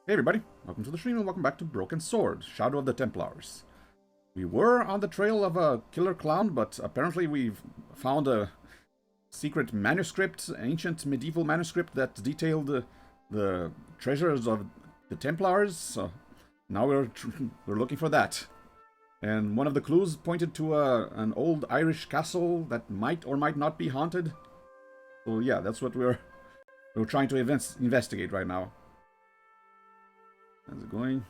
Hey everybody, welcome to the stream and welcome back to Broken Sword, Shadow of the Templars. We were on the trail of a killer clown, but apparently we've found a secret manuscript, ancient medieval manuscript that detailed the treasures of the Templars, so now we're looking for that. And one of the clues pointed to an old Irish castle that might or might not be haunted. So yeah, that's what we're trying to investigate right now. How's it going?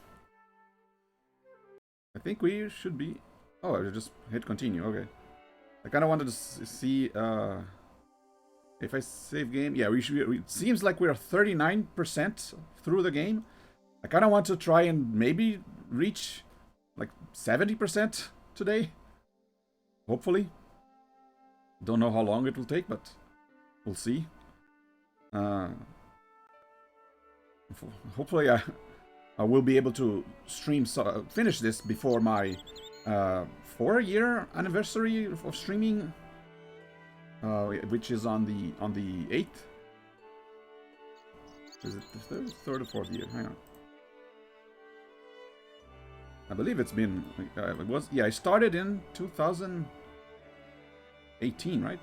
I think we should be... Oh, I just hit continue, okay. I kind of wanted to see if I save game. Yeah, we should. It seems like we're 39% through the game. I kind of want to try and maybe reach like 70% today. Hopefully. Don't know how long it will take, but we'll see. Hopefully I will be able to stream, finish this before my 4-year anniversary of streaming, which is on the 8th. Is it the third or fourth year? Hang on. I believe it's been. It was. Yeah, I started in 2018, right?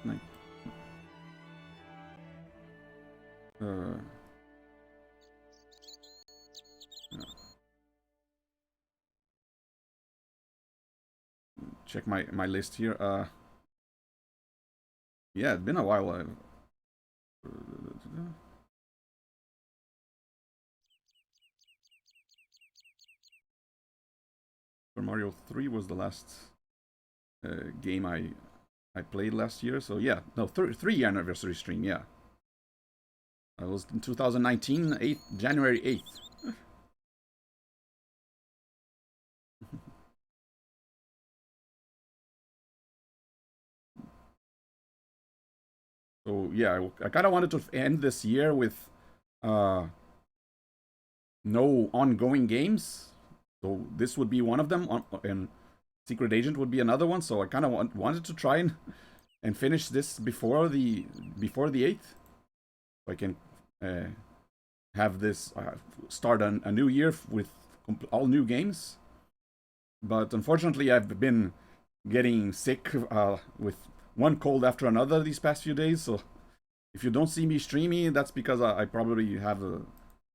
Check my list here. Yeah, it's been a while. Super Mario 3 was the last game I played last year. So yeah, no, 3-year anniversary stream. Yeah, I was in 2019, January 8th. So yeah, I kind of wanted to end this year with no ongoing games. So this would be one of them, and Secret Agent would be another one. So I kind of wanted to try and finish this before the 8th, so I can have this start a new year with all new games. But unfortunately, I've been getting sick with one cold after another these past few days, so if you don't see me streaming, that's because I probably have the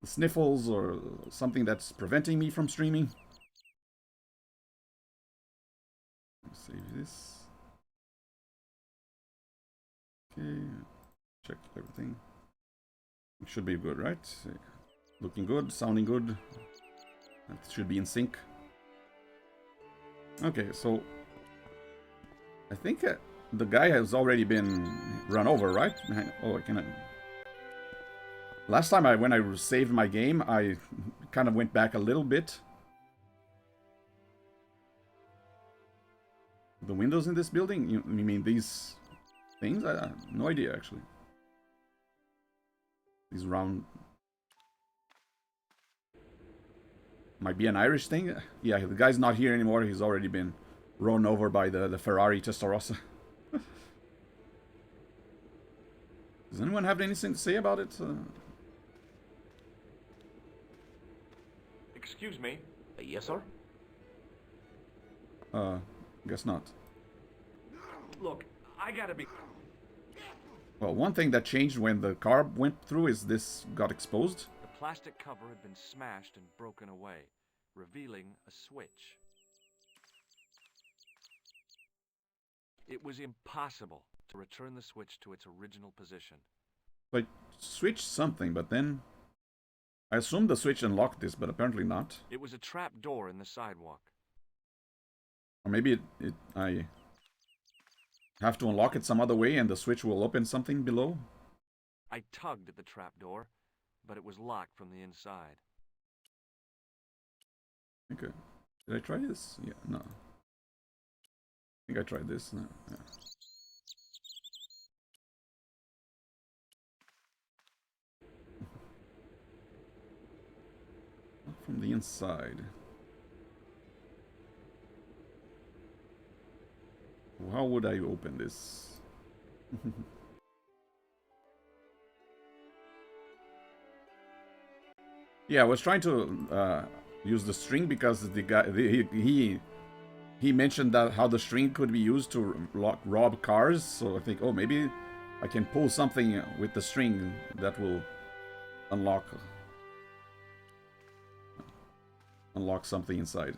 sniffles or something that's preventing me from streaming. Save this. Okay, check everything. It should be good, right? Looking good, sounding good. It should be in sync. Okay, so I think the guy has already been run over, right? Oh, I cannot. Last time when I saved my game, I kind of went back a little bit. The windows in this building? You mean these things? I have no idea, actually. These round... Might be an Irish thing? Yeah, the guy's not here anymore. He's already been run over by the Ferrari Testarossa. Does anyone have anything to say about it? Excuse me. Yes, sir? Guess not. Look, I gotta be... Well, one thing that changed when the car went through is this got exposed. The plastic cover had been smashed and broken away, revealing a switch. It was impossible to return the switch to its original position. I switched something, but then... I assumed the switch unlocked this, but apparently not. It was a trap door in the sidewalk. Or maybe I have to unlock it some other way and the switch will open something below. I tugged at the trap door, but it was locked from the inside. Okay. Did I try this? Yeah, no. I think I tried this. No, yeah. Not from the inside. How would I open this? Yeah, I was trying to use the string because the guy he mentioned that how the string could be used to rob cars. So I think, oh, maybe I can pull something with the string that will unlock something inside.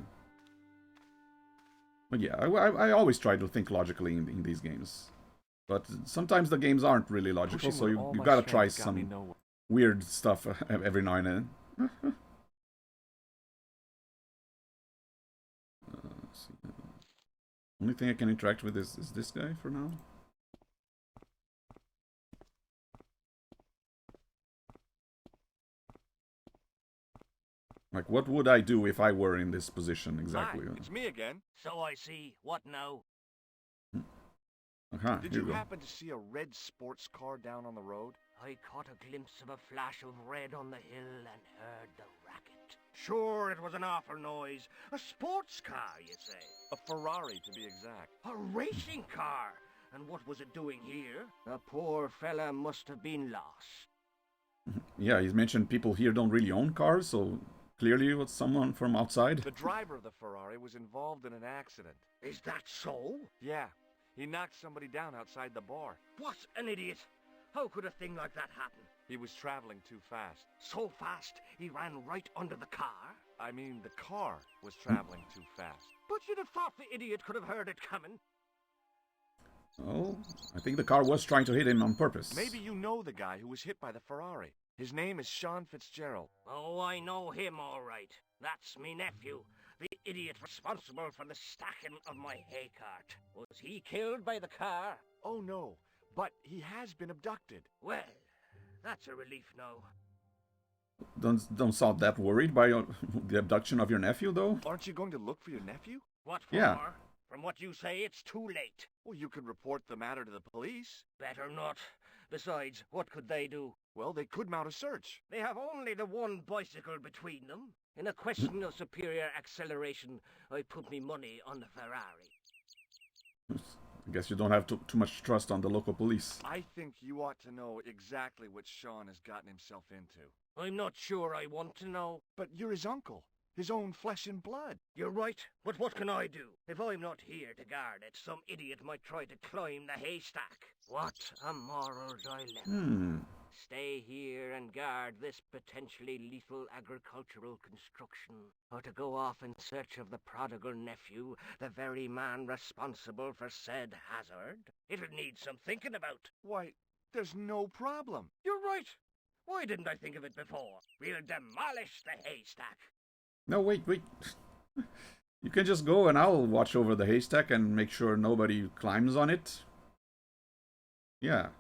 But yeah, I always try to think logically in these games. But sometimes the games aren't really logical, so you gotta try some weird stuff every now and then. Let's see. Only thing I can interact with is this guy for now. Like, what would I do if I were in this position exactly? Hi, it's me again. So I see. What now? Did you happen to see a red sports car down on the road? I caught a glimpse of a flash of red on the hill and heard the racket. Sure, it was an awful noise. A sports car, you say? A Ferrari, to be exact. A racing car? And what was it doing here? The poor fella must have been lost. Yeah, he's mentioned people here don't really own cars, so clearly it was someone from outside. The driver of the Ferrari was involved in an accident. Is that so? Yeah. He knocked somebody down outside the bar. What an idiot! How could a thing like that happen? He was traveling too fast. So fast, he ran right under the car? I mean, the car was traveling too fast. But you'd have thought the idiot could have heard it coming. Oh, I think the car was trying to hit him on purpose. Maybe you know the guy who was hit by the Ferrari. His name is Sean Fitzgerald. Oh, I know him all right. That's me nephew. The idiot responsible for the stacking of my hay cart. Was he killed by the car? Oh, no. But he has been abducted. Well, that's a relief now. Don't sound that worried by the abduction of your nephew, though. Aren't you going to look for your nephew? What for? Yeah. From what you say, it's too late. Well, you could report the matter to the police. Better not. Besides, what could they do? Well, they could mount a search. They have only the one bicycle between them. In a question of superior acceleration, I put me money on the Ferrari. I guess you don't have too much trust on the local police. I think you ought to know exactly what Sean has gotten himself into. I'm not sure I want to know. But you're his uncle. His own flesh and blood. You're right, but what can I do? If I'm not here to guard it, some idiot might try to climb the haystack. What a moral dilemma. Stay here and guard this potentially lethal agricultural construction, or to go off in search of the prodigal nephew, the very man responsible for said hazard? It'll need some thinking about. Why, there's no problem. You're right. Why didn't I think of it before? We'll demolish the haystack. No, wait. You can just go and I'll watch over the haystack and make sure nobody climbs on it. Yeah.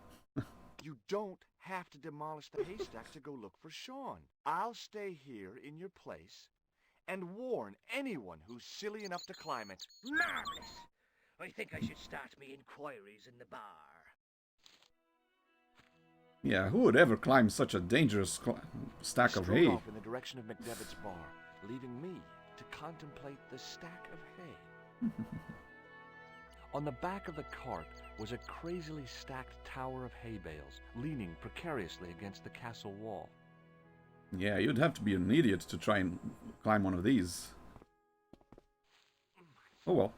You don't have to demolish the haystack to go look for Sean. I'll stay here in your place and warn anyone who's silly enough to climb it. Marvelous! I think I should start me inquiries in the bar. Yeah, who would ever climb such a dangerous stack of hay? Off in the direction of McDevitt's bar, leaving me to contemplate the stack of hay. On the back of the cart was a crazily stacked tower of hay bales, leaning precariously against the castle wall. Yeah, you'd have to be an idiot to try and climb one of these. Oh well.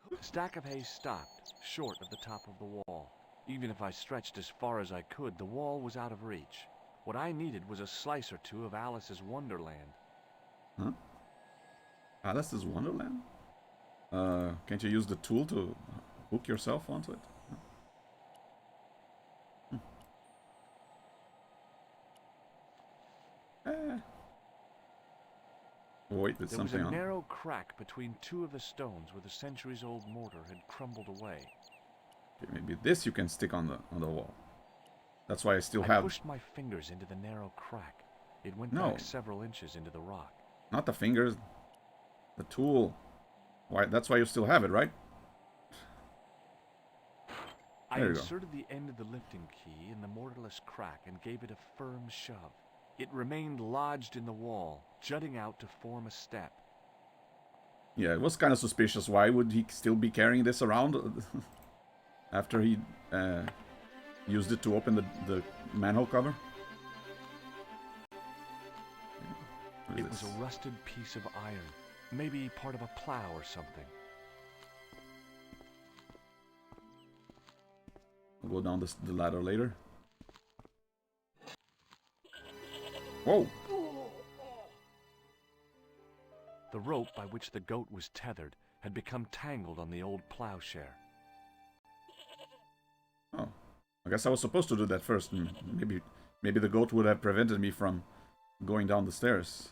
The stack of hay stopped, short of the top of the wall. Even if I stretched as far as I could, the wall was out of reach. What I needed was a slice or two of Alice's Wonderland. Huh? Alice's Wonderland? Can't you use the tool to hook yourself onto it? Oh, wait, there's something on. There was a narrow crack between two of the stones where the centuries-old mortar had crumbled away. Okay, maybe this you can stick on the wall. That's why I still I have... pushed my fingers into the narrow crack. It went back several inches into the rock. Not the fingers. The tool. Why? That's why you still have it, right? I inserted the end of the lifting key in the mortarless crack and gave it a firm shove. It remained lodged in the wall, jutting out to form a step. Yeah, it was kind of suspicious. Why would he still be carrying this around after he used it to open the manhole cover? It was a rusted piece of iron. Maybe part of a plow or something. I'll go down the ladder later. Whoa! The rope by which the goat was tethered had become tangled on the old plowshare. Oh, I guess I was supposed to do that first. Maybe the goat would have prevented me from going down the stairs.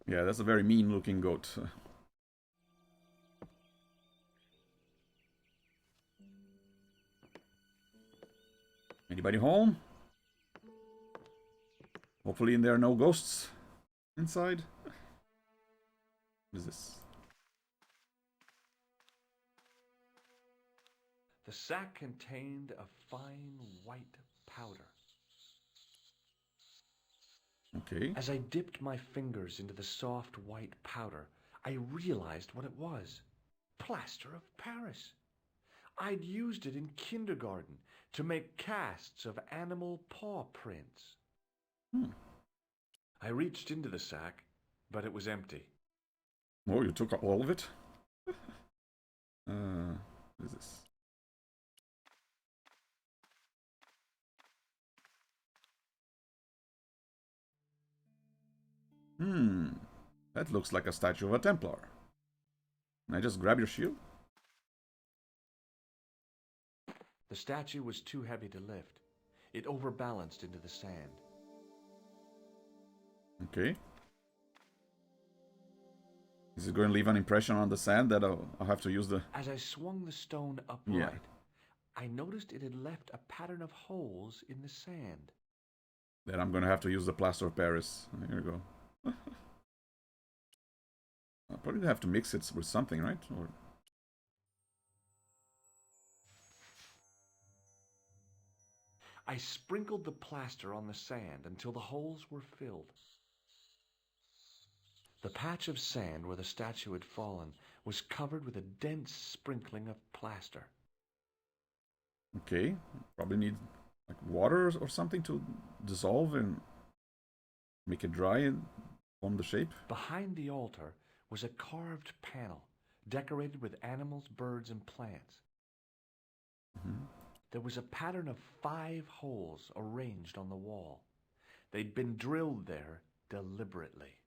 Yeah, that's a very mean-looking goat. Anybody home? Hopefully there are no ghosts inside. What is this? The sack contained a fine white powder. Okay. As I dipped my fingers into the soft white powder, I realized what it was. Plaster of Paris. I'd used it in kindergarten to make casts of animal paw prints. I reached into the sack, but it was empty. Oh, you took all of it? What is this? That looks like a statue of a Templar. Can I just grab your shield? The statue was too heavy to lift. It overbalanced into the sand. Okay. Is it going to leave an impression on the sand that I'll have to use the... As I swung the stone upright, I noticed it had left a pattern of holes in the sand. Then I'm going to have to use the Plaster of Paris. Here we go. I'll probably have to mix it with something, right? Or... I sprinkled the plaster on the sand until the holes were filled. The patch of sand where the statue had fallen was covered with a dense sprinkling of plaster. Okay, probably need like water or something to dissolve and make it dry and form the shape. Behind the altar was a carved panel decorated with animals, birds, and plants. There was a pattern of 5 holes arranged on the wall. They'd been drilled there deliberately.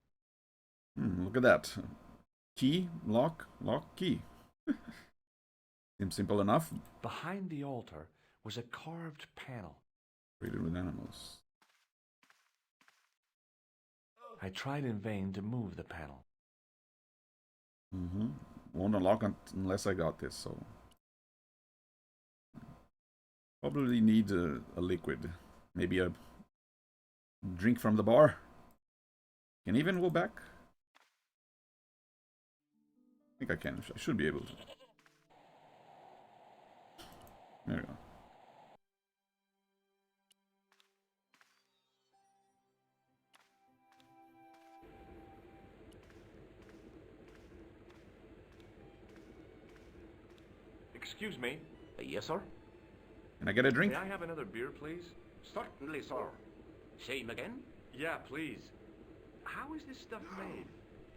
Look at that. Key, lock, lock, key. Seems simple enough. Behind the altar was a carved panel. Created with animals. I tried in vain to move the panel. Won't unlock unless I got this, so... Probably need a liquid. Maybe a drink from the bar. Can even go back? I think I can. I should be able to. There we go. Excuse me. Yes, sir? Can I get a drink? May I have another beer, please? Certainly, sir. Same again? Yeah, please. How is this stuff made?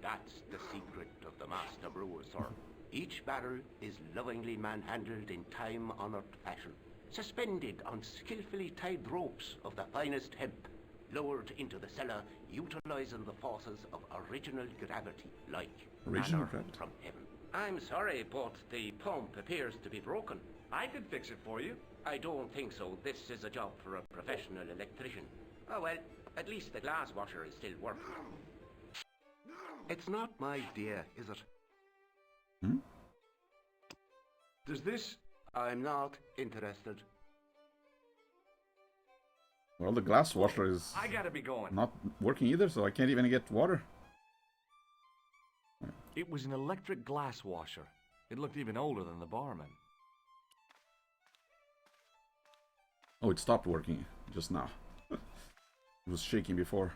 That's the secret of the master brewer, sir. Each barrel is lovingly manhandled in time-honored fashion, suspended on skillfully tied ropes of the finest hemp, lowered into the cellar, utilizing the forces of original gravity, like Original manna gravity? from heaven. I'm sorry, but the pump appears to be broken. I could fix it for you. I don't think so. This is a job for a professional electrician. Oh well, at least the glass washer is still working. It's not my idea, is it? Does this... I'm not interested. Well, the glass washer is I gotta be going. not working either, so I can't even get water. It was an electric glass washer. It looked even older than the barman. Oh, it stopped working just now. It was shaking before.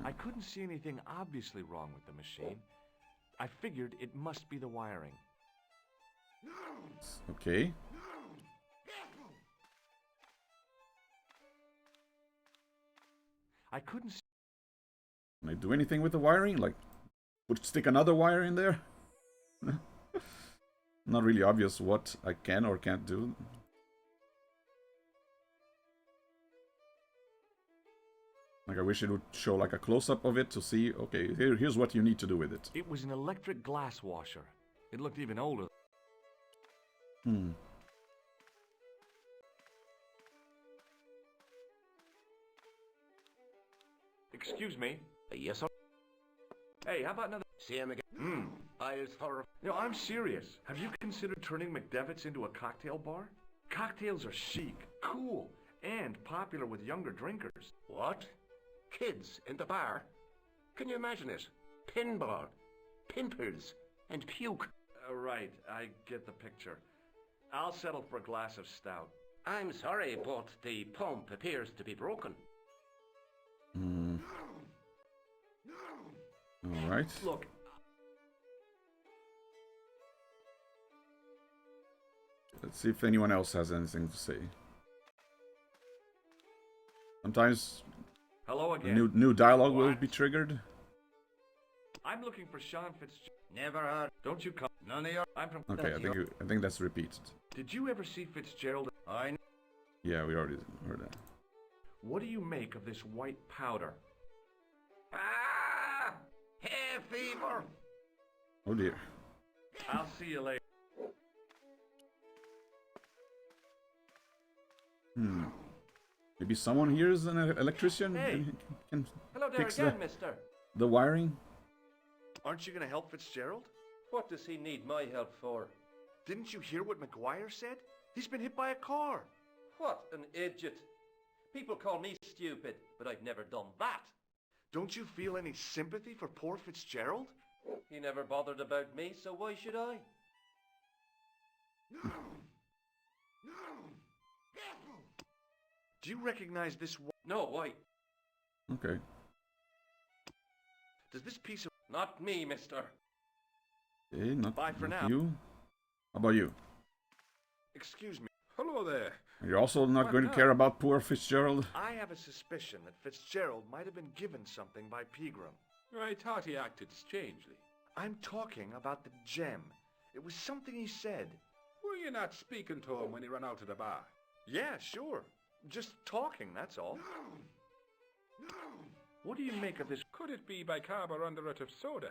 I couldn't see anything obviously wrong with the machine. I figured it must be the wiring. Okay. I couldn't see. Can I do anything with the wiring? Like, stick another wire in there? Not really obvious what I can or can't do. Like, I wish it would show like a close-up of it to see, okay, here's what you need to do with it. It was an electric glass washer. It looked even older. Excuse me. Yes, sir. Hey, how about another? See him again. I'll throw. No, I'm serious. Have you considered turning McDevitt's into a cocktail bar? Cocktails are chic, cool, and popular with younger drinkers. What? Kids in the bar? Can you imagine it? Pinball, pimples, and puke. Right, I get the picture. I'll settle for a glass of stout. I'm sorry, but the pump appears to be broken. Alright. Look, Let's see if anyone else has anything to say. Sometimes hello a again. new dialogue will be triggered. I'm looking for Sean Fitzgerald. Never heard. Don't you come. None of your. I'm from. Okay, I think that's repeated. Did you ever see Fitzgerald? Yeah, we already heard that. What do you make of this white powder? Ah! Hay fever! Oh dear. I'll see you later. Maybe someone here is an electrician Hey. and can Hello there fix again, mister. the wiring. Aren't you going to help Fitzgerald? What does he need my help for? Didn't you hear what McGuire said? He's been hit by a car. What an idiot. People call me stupid, but I've never done that. Don't you feel any sympathy for poor Fitzgerald? He never bothered about me, so why should I? Do you recognize this? No, why? Okay. Does this piece of... Not me, mister. Okay, not, Bye for not now. you. How about you? Excuse me. Hello there. You're also not going to care about poor Fitzgerald? I have a suspicion that Fitzgerald might have been given something by Pegram. I thought he acted strangely. I'm talking about the gem. It was something he said. Were you not speaking to him when he ran out of the bar? Yeah, sure. Just talking, that's all. What do you make of this? Could it be bicarb underate of soda?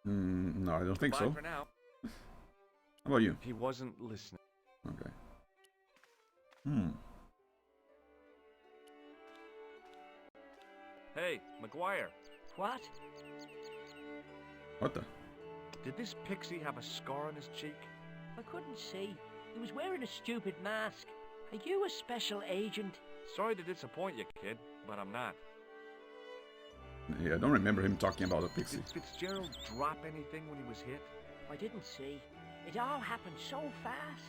No, I don't think Bye so. for now. How about you? He wasn't listening. Okay. Hey, McGuire. What? What the? Did this pixie have a scar on his cheek? I couldn't see. He was wearing a stupid mask. Are you a special agent? Sorry to disappoint you, kid, but I'm not. Yeah, I don't remember him talking about a pixie. Did Fitzgerald drop anything when he was hit? I didn't see. It all happened so fast.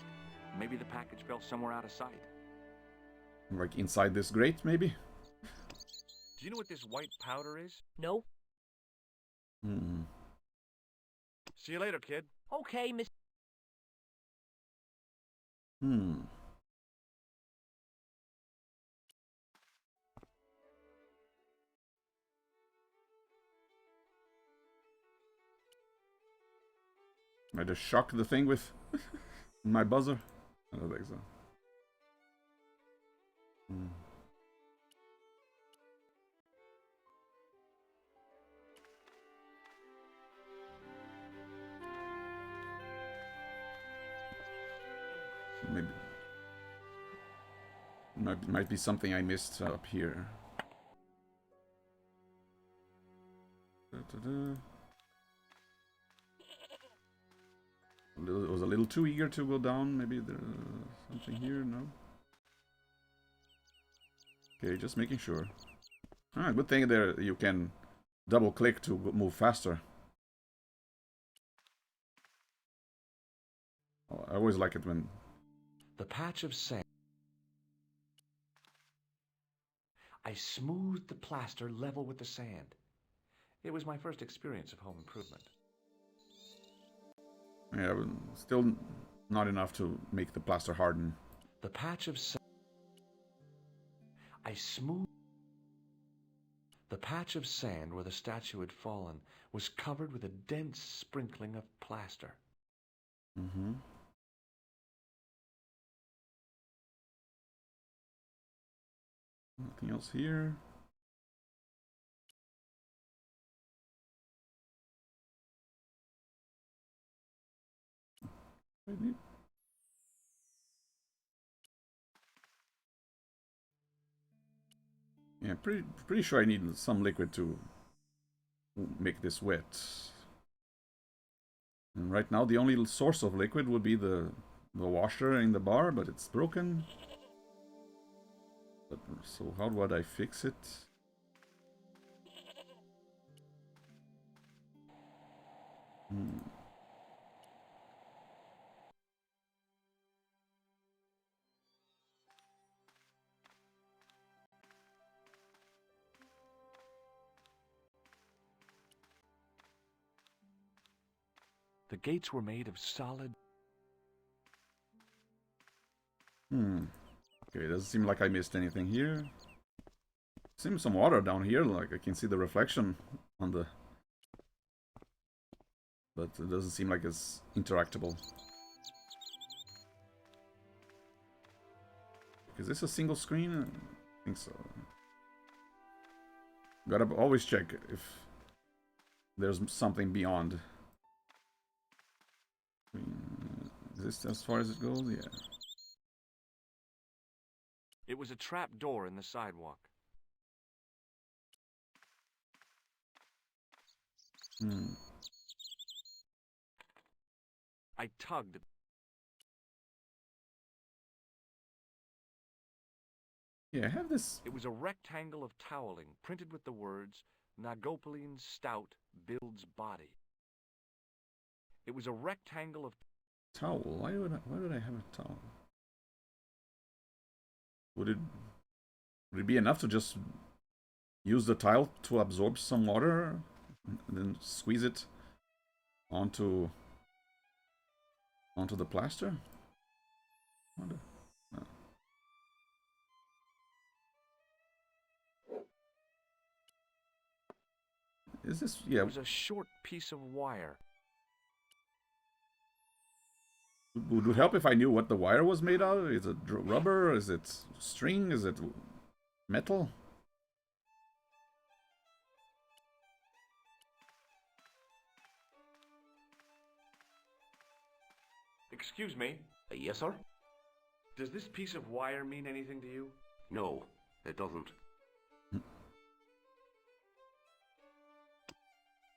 Maybe the package fell somewhere out of sight. Like inside this grate, maybe? Do you know what this white powder is? No? See you later, kid. Okay, Miss... I just shock the thing with my buzzer? I don't think so. Maybe might be something I missed up here. It was a little too eager to go down. Maybe there's something here. No. Okay, just making sure. Ah, good thing there you can double click to move faster. Oh, I always like it when... The patch of sand. I smoothed the plaster level with the sand. It was my first experience of home improvement. Yeah, but still not enough to make the plaster harden. The patch of sand I smoothed. The patch of sand where the statue had fallen was covered with a dense sprinkling of plaster. Mm-hmm. Nothing else here. Yeah, pretty sure I need some liquid to make this wet. And right now the only source of liquid would be the washer in the bar, but it's broken. But, so how would I fix it? The gates were made of solid. Okay, doesn't seem like I missed anything here. Seems some water down here, like I can see the reflection on the... But it doesn't seem like it's interactable. Is this a single screen? I think so. Gotta always check if there's something beyond. Is this as far as it goes? Yeah. It was a trap door in the sidewalk. I tugged. Yeah, I have this. It was a rectangle of toweling printed with the words, Nagopolian stout builds body. It was a rectangle of Towel? Why would I have a towel? Would it be enough to just use the tile to absorb some water and then squeeze it onto the plaster? No. Is this... Yeah. It was a short piece of wire. Would it help if I knew what the wire was made out of? Is it rubber? Is it string? Is it metal? Excuse me. Yes, sir? Does this piece of wire mean anything to you? No, it doesn't.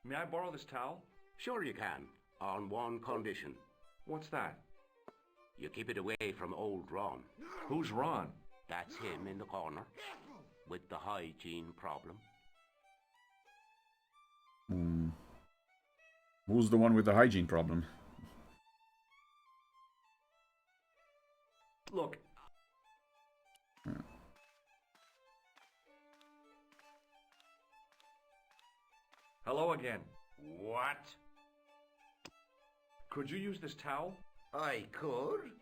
May I borrow this towel? Sure you can, on one condition. What's that? You keep it away from old Ron. Who's Ron? That's him in the corner, with the hygiene problem. Who's the one with the hygiene problem? Look. Hello again. What? Could you use this towel? I could,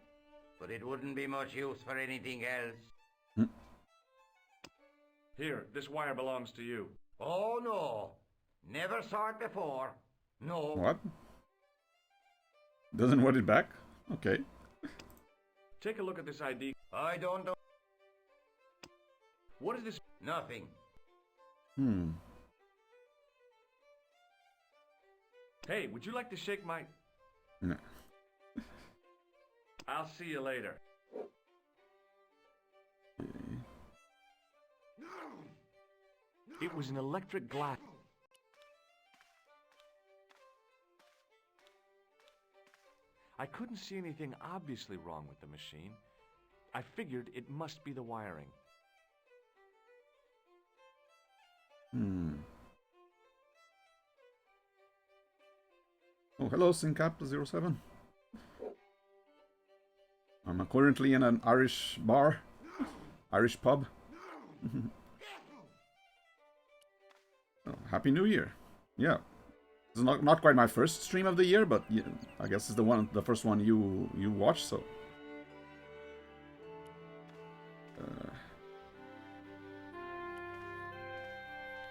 but it wouldn't be much use for anything else. Here, this wire belongs to you. Oh, no. Never saw it before. No. What? Doesn't want it back? Okay. Take a look at this ID. I don't know. What is this? Nothing. Hey, would you like to shake my... No. I'll see you later. It was an electric glass. I couldn't see anything obviously wrong with the machine. I figured it must be the wiring. Oh, hello, Syncap07. I'm currently in an Irish bar. Irish pub. Oh, Happy New Year. Yeah. It's not quite my first stream of the year, but yeah, I guess it's the first one you watched. So.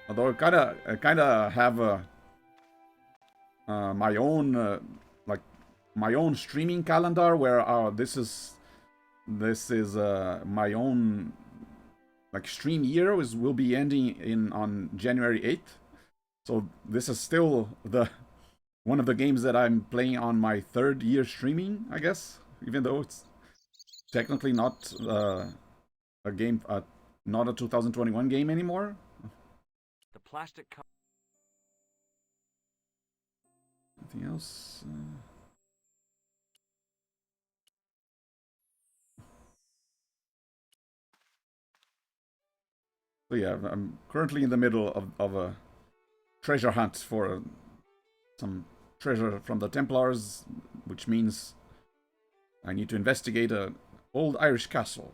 Although I kinda have my own my own streaming calendar where this is my own like stream year will be ending on January 8th. So this is still one of the games that I'm playing on my 3rd year streaming, I guess, even though it's technically not a game, not a 2021 game anymore. The plastic cup. Anything else? So yeah, I'm currently in the middle of a treasure hunt for some treasure from the Templars, which means I need to investigate an old Irish castle.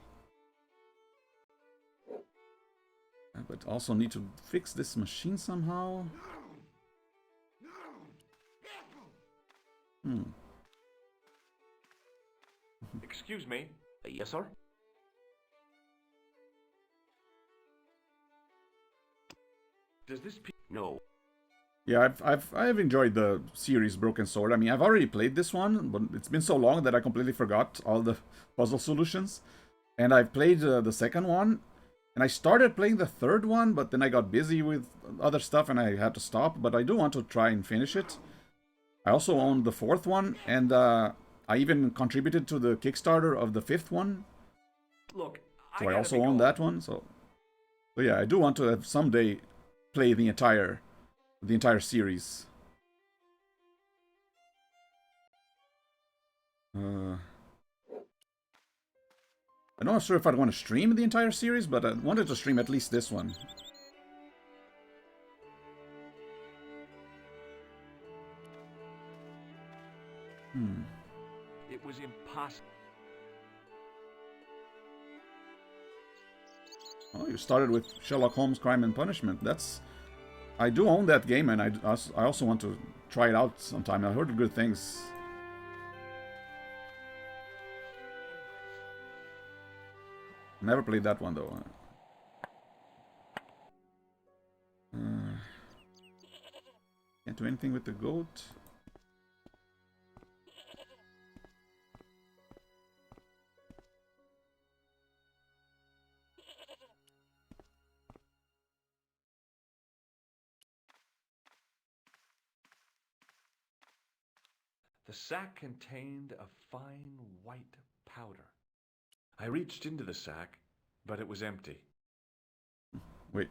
But also need to fix this machine somehow. Excuse me. Yes, sir? Does this No. Yeah, I've enjoyed the series Broken Sword. I mean, I've already played this one, but it's been so long that I completely forgot all the puzzle solutions. And I've played the second one, and I started playing the third one, but then I got busy with other stuff and I had to stop. But I do want to try and finish it. I also own the fourth one, and I even contributed to the Kickstarter of the fifth one. Look, So I also own that one. So yeah, I do want to have someday play the entire series. I'm not sure if I'd want to stream the entire series, but I wanted to stream at least this one. It was impossible. Oh, you started with Sherlock Holmes Crime and Punishment. I do own that game, and I also want to try it out sometime. I heard good things. Never played that one, though. Can't do anything with the goat. The sack contained a fine white powder. I reached into the sack, but it was empty. Wait,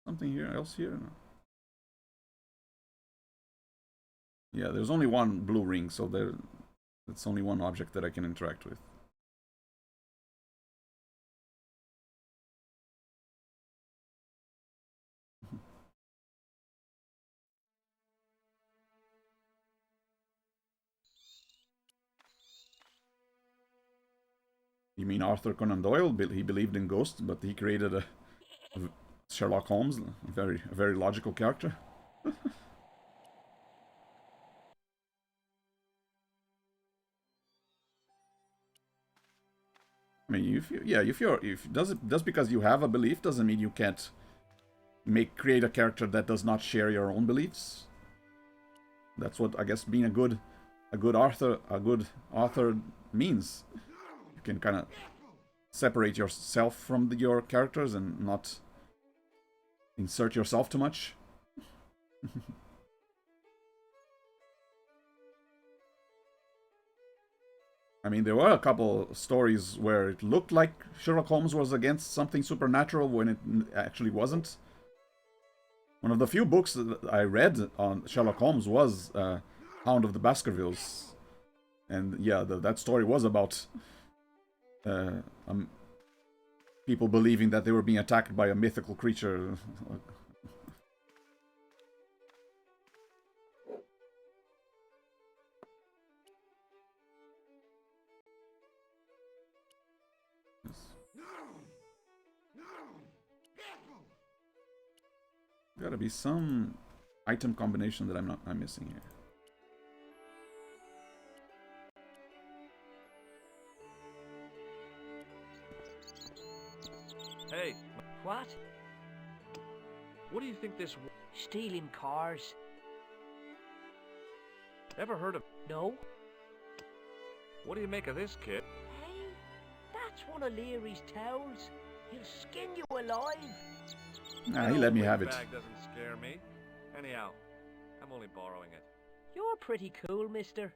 something else here? Yeah, there's only one blue ring, so it's only one object that I can interact with. You mean Arthur Conan Doyle? He believed in ghosts, but he created a Sherlock Holmes, a very logical character. I mean, just because you have a belief doesn't mean you can't create a character that does not share your own beliefs. That's what I guess being a good author means. You can kind of separate yourself from your characters and not insert yourself too much. I mean, there were a couple stories where it looked like Sherlock Holmes was against something supernatural when it actually wasn't. One of the few books that I read on Sherlock Holmes was Hound of the Baskervilles. And yeah, that story was about people believing that they were being attacked by a mythical creature. Gotta be some item combination that I'm missing here. Hey, What? what do you think this... Stealing cars? Ever heard of... No? What do you make of this, kid? Hey, that's one of Leary's towels. He'll skin you alive. Nah, he let me have it. Bag doesn't scare me. Anyhow, I'm only borrowing it. You're pretty cool, mister.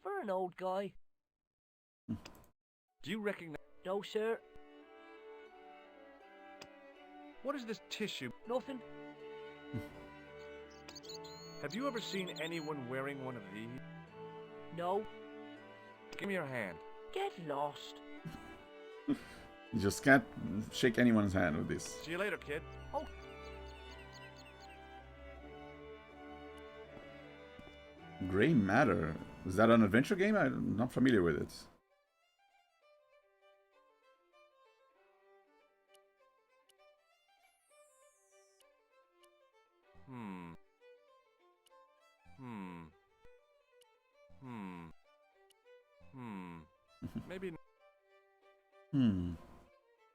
For an old guy. Do you recognize... No, sir. What is this tissue? Nothing. Have you ever seen anyone wearing one of these? No. Give me your hand. Get lost. You just can't shake anyone's hand with this. See you later, kid. Oh. Grey Matter. Is that an adventure game? I'm not familiar with it. Maybe...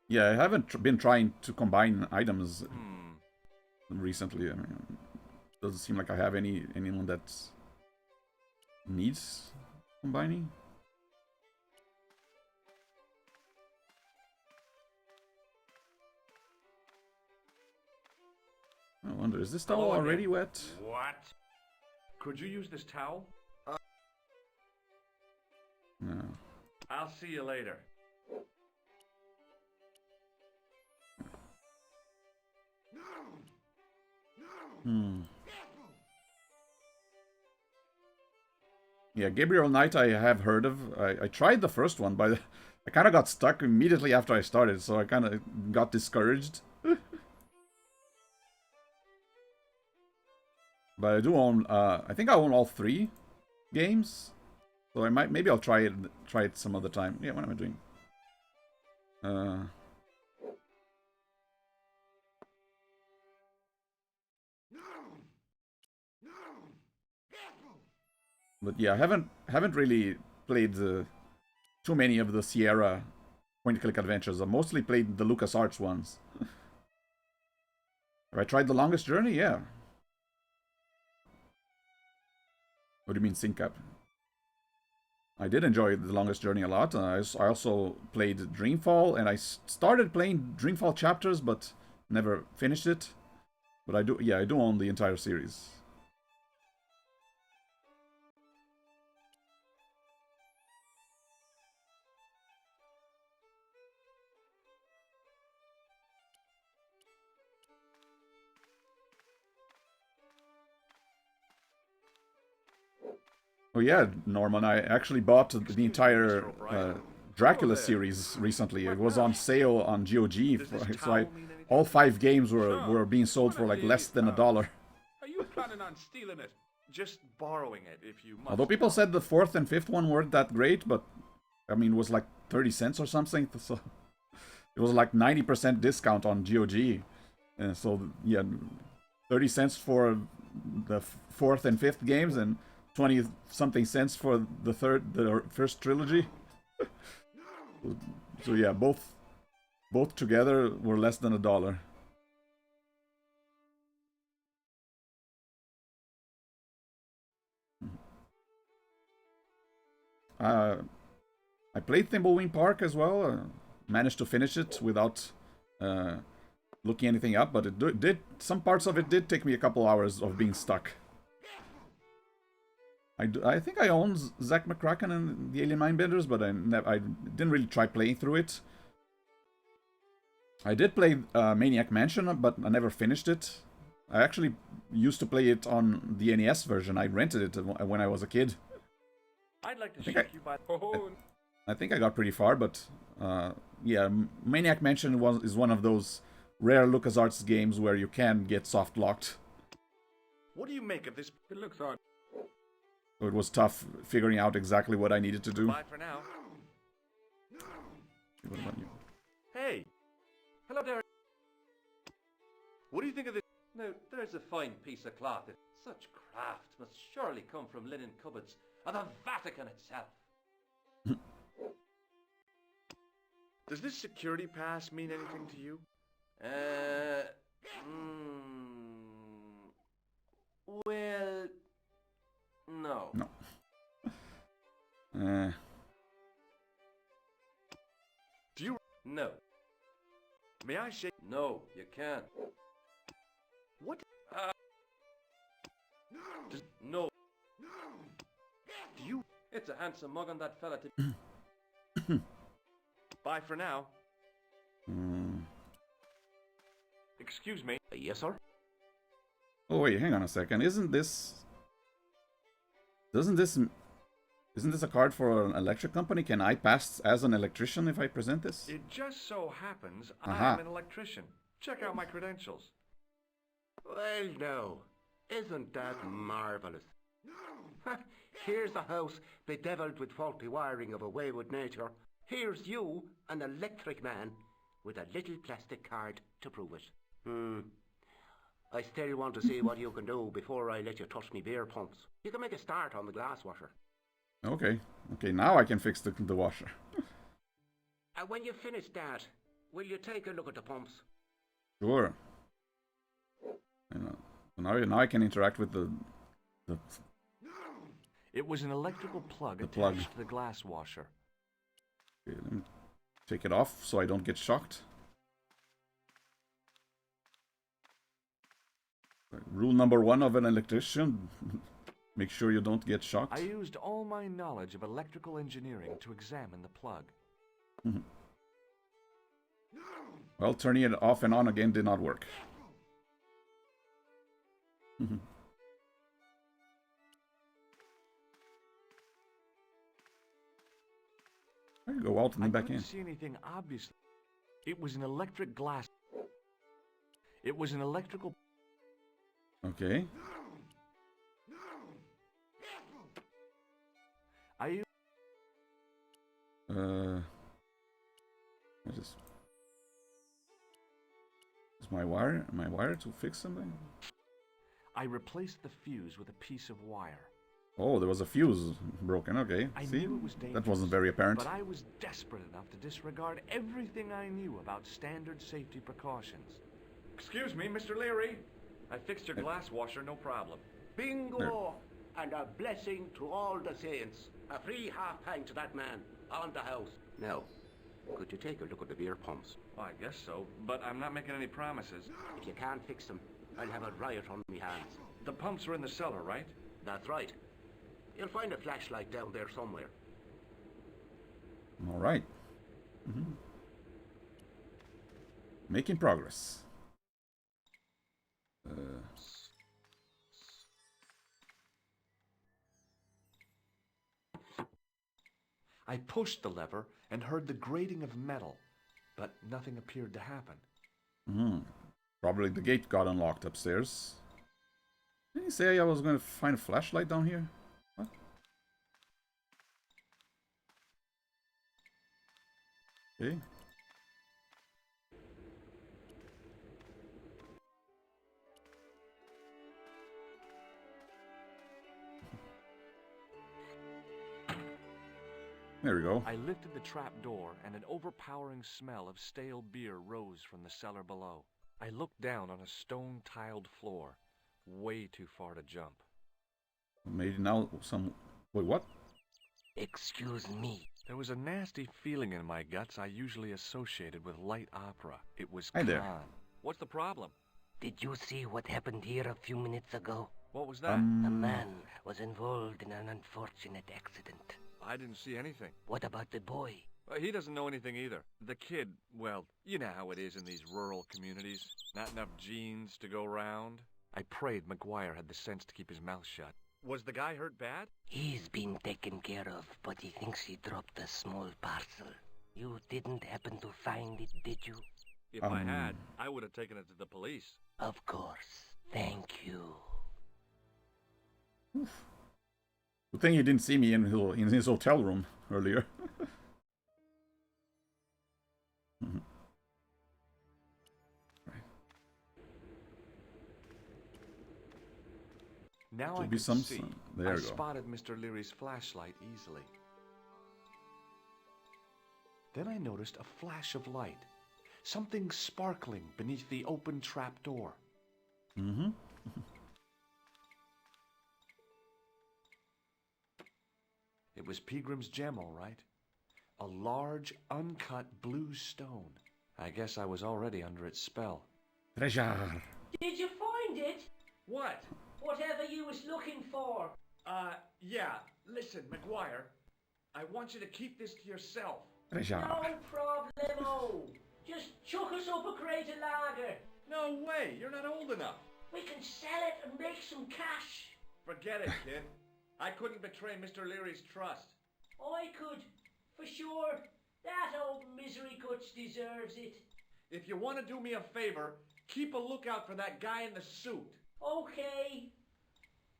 Yeah, I haven't been trying to combine items recently. I mean, doesn't seem like I have anyone that needs combining. I wonder, is this towel already wet? What? Could you use this towel? No. I'll see you later. Yeah, Gabriel Knight I have heard of. I tried the first one, but I kind of got stuck immediately after I started, so I kind of got discouraged. But I do own, I think I own all 3 games, so maybe I'll try it some other time. Yeah, what am I doing? But yeah, I haven't really played too many of the Sierra point-and-click adventures. I mostly played the LucasArts ones. Have I tried The Longest Journey? Yeah. What do you mean, sync up? I did enjoy The Longest Journey a lot. I also played Dreamfall, and I started playing Dreamfall chapters, but never finished it. But I do own the entire series. Oh yeah, Norman, I actually bought the entire Dracula series recently. It was on sale on GOG, so all 5 games were being sold for like less than $1. Are you planning on stealing it? Just borrowing it, if you must. Although people said the 4th and 5th one weren't that great, but I mean, it was like 30 cents or something, so it was like 90% discount on GOG. And so yeah, 30 cents for the 4th and 5th games, and 20-something cents for the first trilogy. So yeah, both together were less than $1. I played Thimbleweed Park as well. Managed to finish it without looking anything up, but it did. Some parts of it did take me a couple hours of being stuck. I think I own Zack McCracken and the Alien Mindbenders, but I didn't really try playing through it. I did play Maniac Mansion, but I never finished it. I actually used to play it on the NES version. I rented it when I was a kid. I'd like to shake you by... I think I got pretty far, but yeah, Maniac Mansion is one of those rare LucasArts games where you can get soft locked. What do you make of this? It looks odd. So it was tough figuring out exactly what I needed to do. Bye for now. What about you? Hey! Hello there. What do you think of this? Now, there's a fine piece of cloth. Such craft must surely come from linen cupboards of the Vatican itself. Does this security pass mean anything to you? Well, no. No. Do you... No. May I shake... No, you can't. What? No. Do you... It's a handsome mug on that fella to... Bye for now. Excuse me. Yes, sir? Oh wait, hang on a second. Isn't this a card for an electric company? Can I pass as an electrician if I present this? It just so happens Aha. I'm an electrician. Check out my credentials. Well, no. Isn't that marvellous? Here's a house bedeviled with faulty wiring of a wayward nature. Here's you, an electric man, with a little plastic card to prove it. I still want to see what you can do before I let you touch me beer pumps. You can make a start on the glass washer. Okay. Okay, now I can fix the washer. And when you finish that, will you take a look at the pumps? Sure. Now I can interact with the It was an electrical plug attached plug. to the glass washer. Okay, let me take it off so I don't get shocked. Rule number 1 of an electrician: make sure you don't get shocked. I used all my knowledge of electrical engineering to examine the plug. Well, turning it off and on again did not work. There you go out and then back in. I couldn't see anything obvious. It was an electric glass. It was an electrical... Okay. I Is my wire to fix something? I replaced the fuse with a piece of wire. Oh, there was a fuse broken. Okay, I see, knew it was dangerous, that wasn't very apparent. But I was desperate enough to disregard everything I knew about standard safety precautions. Excuse me, Mr. Leary. I fixed your glass washer, no problem. Bingo! There. And a blessing to all the saints. A free half pint to that man, on the house. Now, could you take a look at the beer pumps? Well, I guess so, but I'm not making any promises. If you can't fix them, I'll have a riot on me hands. The pumps are in the cellar, right? That's right. You'll find a flashlight down there somewhere. All right. Making progress. I pushed the lever and heard the grating of metal, but nothing appeared to happen. Probably the gate got unlocked upstairs. Didn't you say I was going to find a flashlight down here? What? Okay. There we go. I lifted the trap door, and an overpowering smell of stale beer rose from the cellar below. I looked down on a stone-tiled floor, way too far to jump. Maybe now some... Wait, what? Excuse me. There was a nasty feeling in my guts I usually associated with light opera. It was Hi there. calm. What's the problem? Did you see what happened here a few minutes ago? What was that? A man was involved in an unfortunate accident. I didn't see anything. What about the boy? He doesn't know anything either. The kid, well, you know how it is in these rural communities. Not enough genes to go round. I prayed McGuire had the sense to keep his mouth shut. Was the guy hurt bad? He's been taken care of, but he thinks he dropped a small parcel. You didn't happen to find it, did you? If I had, I would have taken it to the police. Of course. Thank you. Good thing he didn't see me in his hotel room earlier. Now Should I be could some. see. There I we go. spotted Mr. Leary's flashlight easily. Then I noticed a flash of light. Something sparkling beneath the open trap door. Mm-hmm. It was Peagrim's gem, all right. A large, uncut blue stone. I guess I was already under its spell. Treasure. Did you find it? What? Whatever you was looking for. Yeah. Listen, McGuire, I want you to keep this to yourself. Treasure. No problemo. Just chuck us up a crate of lager. No way, you're not old enough. We can sell it and make some cash. Forget it, kid. I couldn't betray Mr. Leary's trust. I could, for sure. That old misery guts deserves it. If you want to do me a favor, keep a lookout for that guy in the suit. Okay.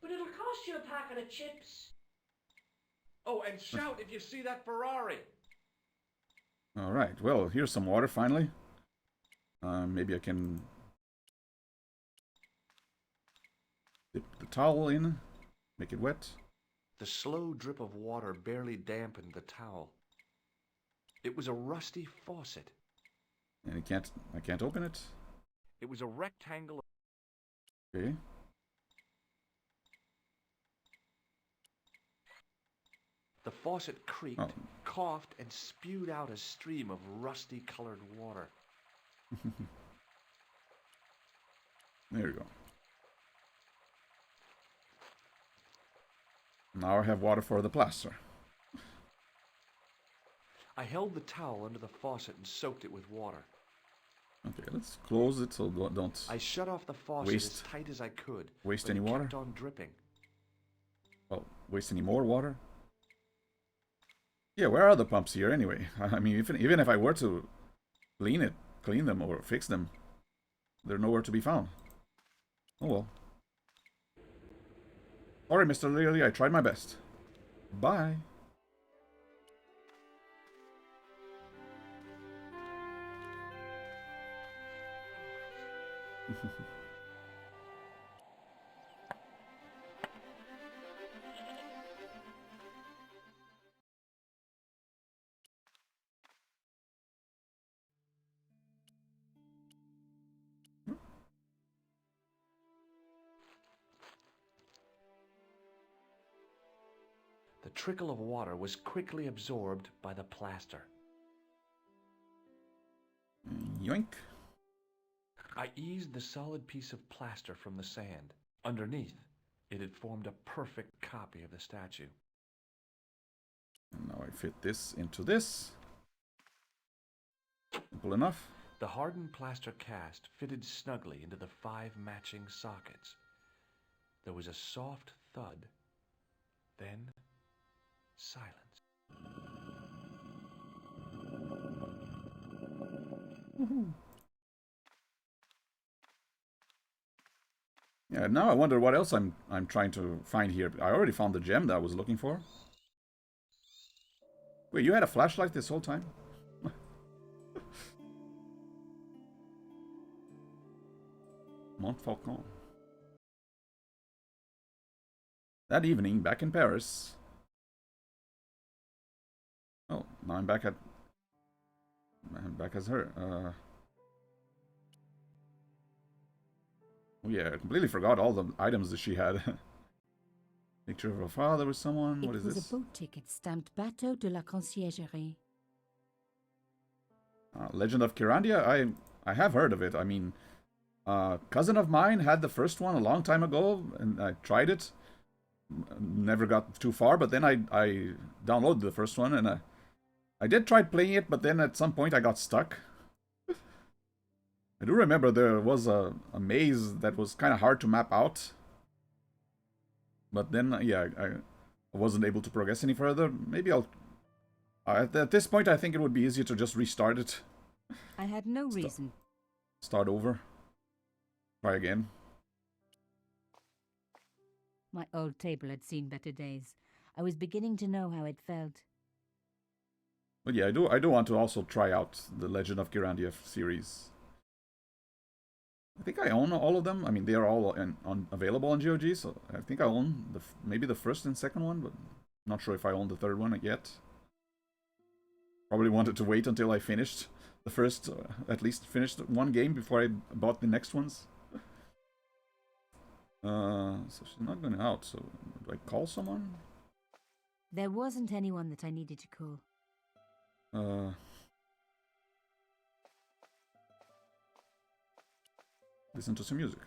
But it'll cost you a packet of chips. Oh, and shout if you see that Ferrari. All right. Well, here's some water finally. Maybe I can dip the towel in, make it wet. The slow drip of water barely dampened the towel. It was a rusty faucet. And I can't open it. It was a rectangle. Okay. The faucet creaked, coughed, and spewed out a stream of rusty-colored water. There we go. Now I have water for the plaster. I held the towel under the faucet and soaked it with water. Okay, let's close it so don't I shut off the faucet Waste- as tight as I could. waste but any it water? kept on dripping. waste any more water. Yeah, where are the pumps here anyway? I mean, even if I were to clean them or fix them, they're nowhere to be found. Oh well. Sorry, Mr. Leary, I tried my best. Bye. The trickle of water was quickly absorbed by the plaster. Yoink. I eased the solid piece of plaster from the sand. Underneath, it had formed a perfect copy of the statue. And now I fit this into this. Simple enough. The hardened plaster cast fitted snugly into the 5 matching sockets. There was a soft thud, then silence. Yeah, now I wonder what else I'm trying to find here. I already found the gem that I was looking for. Wait, you had a flashlight this whole time? Montfaucon. That evening, back in Paris. Oh, now I'm back as her. Oh yeah, I completely forgot all the items that she had. Picture of her father with someone. What is this? It was a boat ticket stamped Bateau de la Conciergerie. Legend of Kirandia? I have heard of it. I mean, cousin of mine had the first one a long time ago, and I tried it. Never got too far, but then I downloaded the first one, and I did try playing it, but then at some point I got stuck. I do remember there was a maze that was kind of hard to map out. But then, yeah, I wasn't able to progress any further. Maybe I'll... at this point, I think it would be easier to just restart it. I had no reason. Start over. Try again. My old table had seen better days. I was beginning to know how it felt. But yeah, I do want to also try out the Legend of Kirandia series. I think I own all of them. I mean, they are all available on GOG, so I think I own maybe the first and second one, but not sure if I own the third one yet. Probably wanted to wait until I finished the first, at least finished one game before I bought the next ones. So she's not going out, so do I call someone? There wasn't anyone that I needed to call. Listen to some music.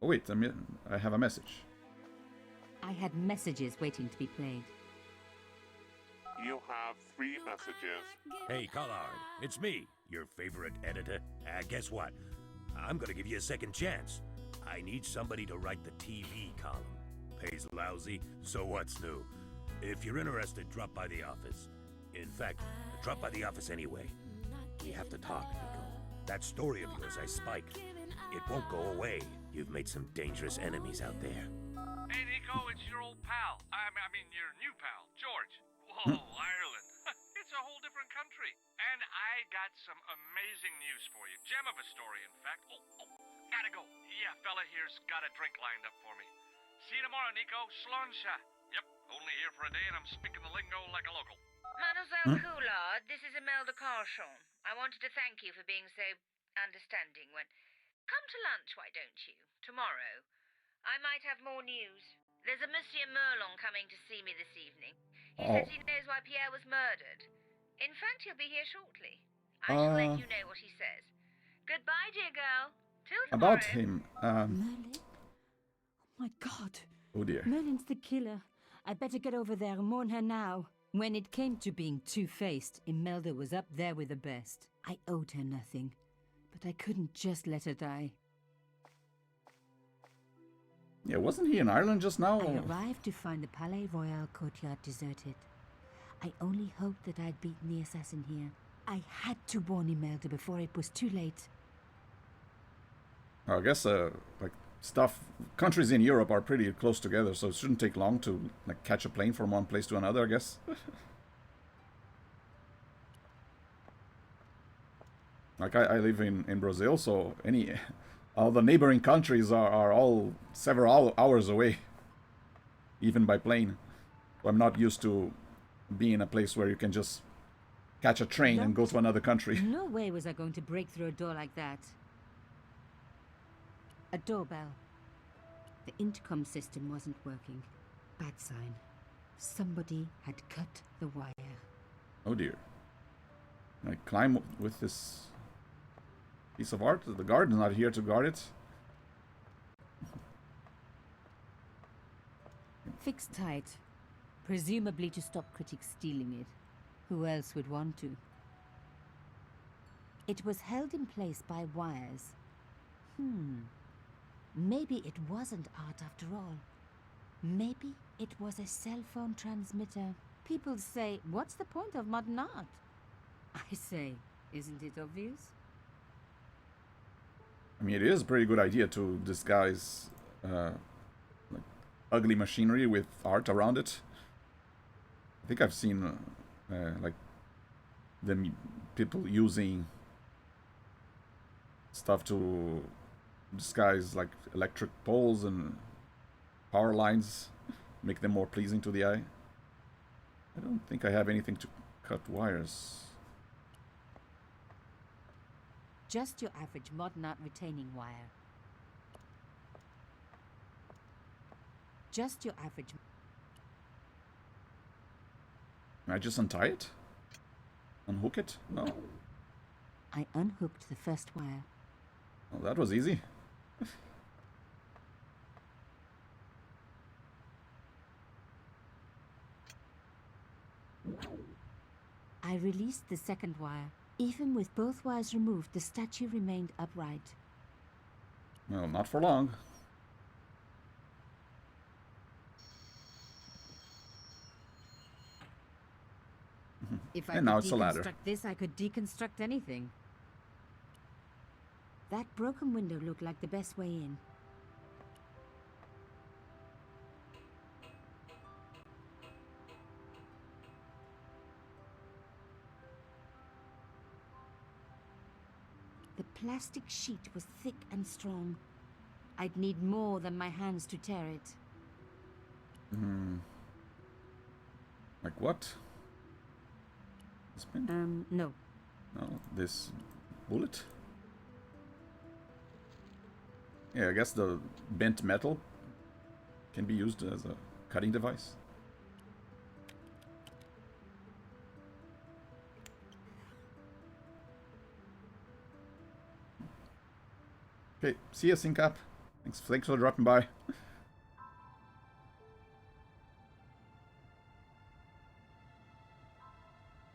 Oh wait, I have a message. I had messages waiting to be played. You have 3 messages. Hey, Collard, it's me, your favorite editor. Guess what? I'm gonna give you a second chance. I need somebody to write the TV column. Pays lousy, so what's new? If you're interested, drop by the office. In fact, drop by the office anyway. We have to talk, Nico. That story of yours I spiked. It won't go away. You've made some dangerous enemies out there. Hey, Nico, it's your old pal. I mean, your new pal, George. Whoa, Ireland. It's a whole different country. And I got some amazing news for you. Gem of a story, in fact. Oh, gotta go. Yeah, fella here's got a drink lined up for me. See you tomorrow, Nico. Slonsha. Yep, only here for a day and I'm speaking the lingo like a local. Mademoiselle Coulard, this is Imelda Carchon. I wanted to thank you for being so understanding when... Come to lunch, why don't you? Tomorrow. I might have more news. There's a Monsieur Merlon coming to see me this evening. He says he knows why Pierre was murdered. In fact, he'll be here shortly. I shall let you know what he says. Goodbye, dear girl. Till tomorrow. About him, Merlin? Oh my god. Oh dear. Merlin's the killer. I better get over there and mourn her now. When it came to being two-faced, Imelda was up there with the best. I owed her nothing, but I couldn't just let her die. Yeah, wasn't he in Ireland just now? I arrived to find the Palais Royal courtyard deserted. I only hoped that I'd beaten the assassin here. I had to warn Imelda before it was too late. I guess, countries in Europe are pretty close together, so it shouldn't take long to, catch a plane from one place to another, I guess. I live in Brazil, so all the neighboring countries are all several hours away, even by plane. So I'm not used to being in a place where you can just catch a train and go to another country. No way was I going to break through a door like that. A doorbell. The intercom system wasn't working. Bad sign. Somebody had cut the wire. Oh dear. I climb with this piece of art. The guard's not here to guard it. Fixed tight. Presumably to stop critics stealing it. Who else would want to? It was held in place by wires. Maybe it wasn't art after all. Maybe it was a cell phone transmitter. People say, what's the point of modern art? I say, isn't it obvious? I mean, it is a pretty good idea to disguise ugly machinery with art around it. I think I've seen the people using stuff to disguise electric poles and power lines, make them more pleasing to the eye. I don't think I have anything to cut wires. Just your average modern art retaining wire. Just your average... Can I just untie it? Unhook it? No. I unhooked the first wire. Well, that was easy. I released the second wire. Even with both wires removed, the statue remained upright. Well, not for long. If I and now could it's a ladder. deconstruct this, I could deconstruct anything. That broken window looked like the best way in. The plastic sheet was thick and strong. I'd need more than my hands to tear it. Like what? This pin? No. No, this bullet? Yeah, I guess the bent metal can be used as a cutting device. Okay, see ya, Syncap. Thanks for dropping by.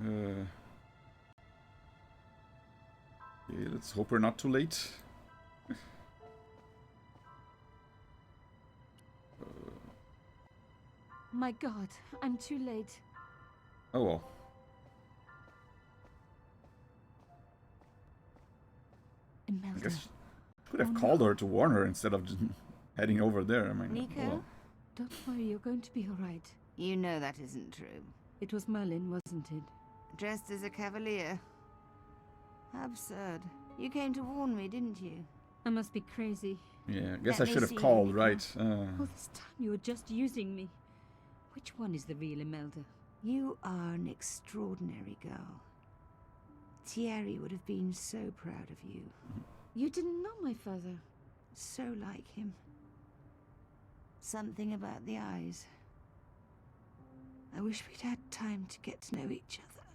Okay, let's hope we're not too late. My God, I'm too late. Oh well. Imelda. I guess could have called her to warn her instead of just heading over there. I mean, Nico? well. Don't worry, you're going to be all right. You know that isn't true. It was Merlin, wasn't it? Dressed as a cavalier. How absurd. You came to warn me, didn't you? I must be crazy. Yeah, I guess Let I me should have see, called, Nico. right? All this time you were just using me. Which one is the real Imelda? You are an extraordinary girl. Thierry would have been so proud of you. You didn't know my father. So like him. Something about the eyes. I wish we'd had time to get to know each other.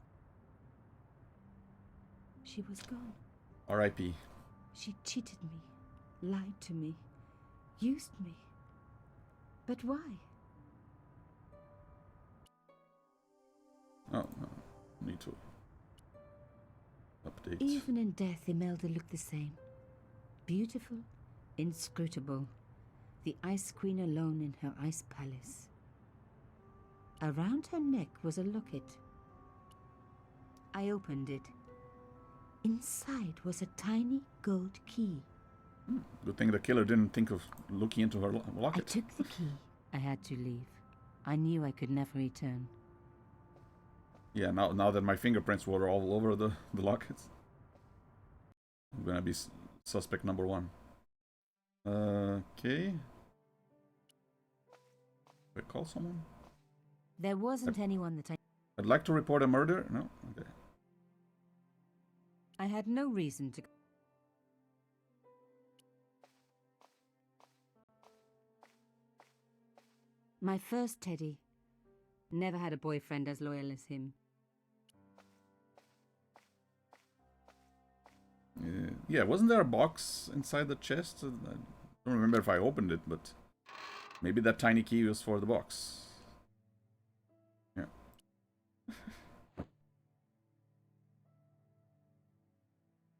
She was gone. R.I.P. She cheated me, lied to me, used me. But why? Oh, no. Need to update. Even in death, Imelda looked the same. Beautiful, inscrutable. The Ice Queen alone in her ice palace. Around her neck was a locket. I opened it. Inside was a tiny gold key. Good thing the killer didn't think of looking into her locket. I took the key. I had to leave. I knew I could never return. Yeah, now that my fingerprints were all over the lockets, I'm gonna be suspect number one. Okay. Did I call someone? There wasn't anyone that I'd like to report a murder. No? Okay. I had no reason to. My first Teddy. Never had a boyfriend as loyal as him. Yeah, wasn't there a box inside the chest? I don't remember if I opened it, but maybe that tiny key was for the box. Yeah.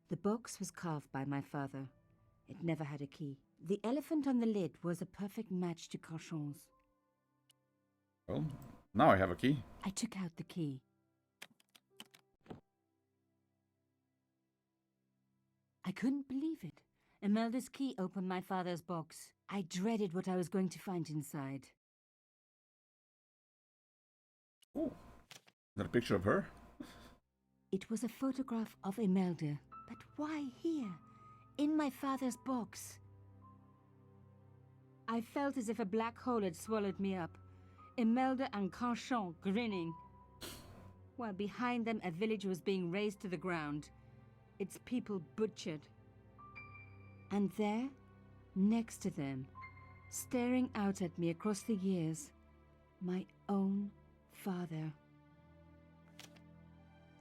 The box was carved by my father. It never had a key. The elephant on the lid was a perfect match to Carchon's. Well, now I have a key. I took out the key. I couldn't believe it. Imelda's key opened my father's box. I dreaded what I was going to find inside. Oh, is that a picture of her? It was a photograph of Imelda. But why here? In my father's box? I felt as if a black hole had swallowed me up. Imelda and Carchon grinning. While behind them a village was being razed to the ground. Its people butchered. And there, next to them, staring out at me across the years, my own father.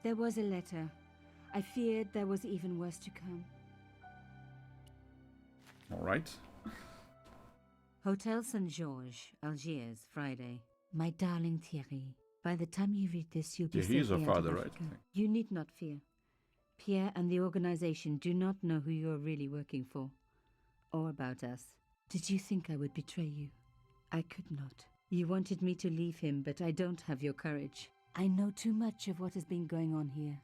There was a letter. I feared there was even worse to come. All right. Hotel St. Georges, Algiers, Friday. My darling Thierry, by the time you read this, you'll be Thierry's safely her out of father, right? Africa. You need not fear. Pierre and the organization do not know who you are really working for, or about us. Did you think I would betray you? I could not. You wanted me to leave him, but I don't have your courage. I know too much of what has been going on here.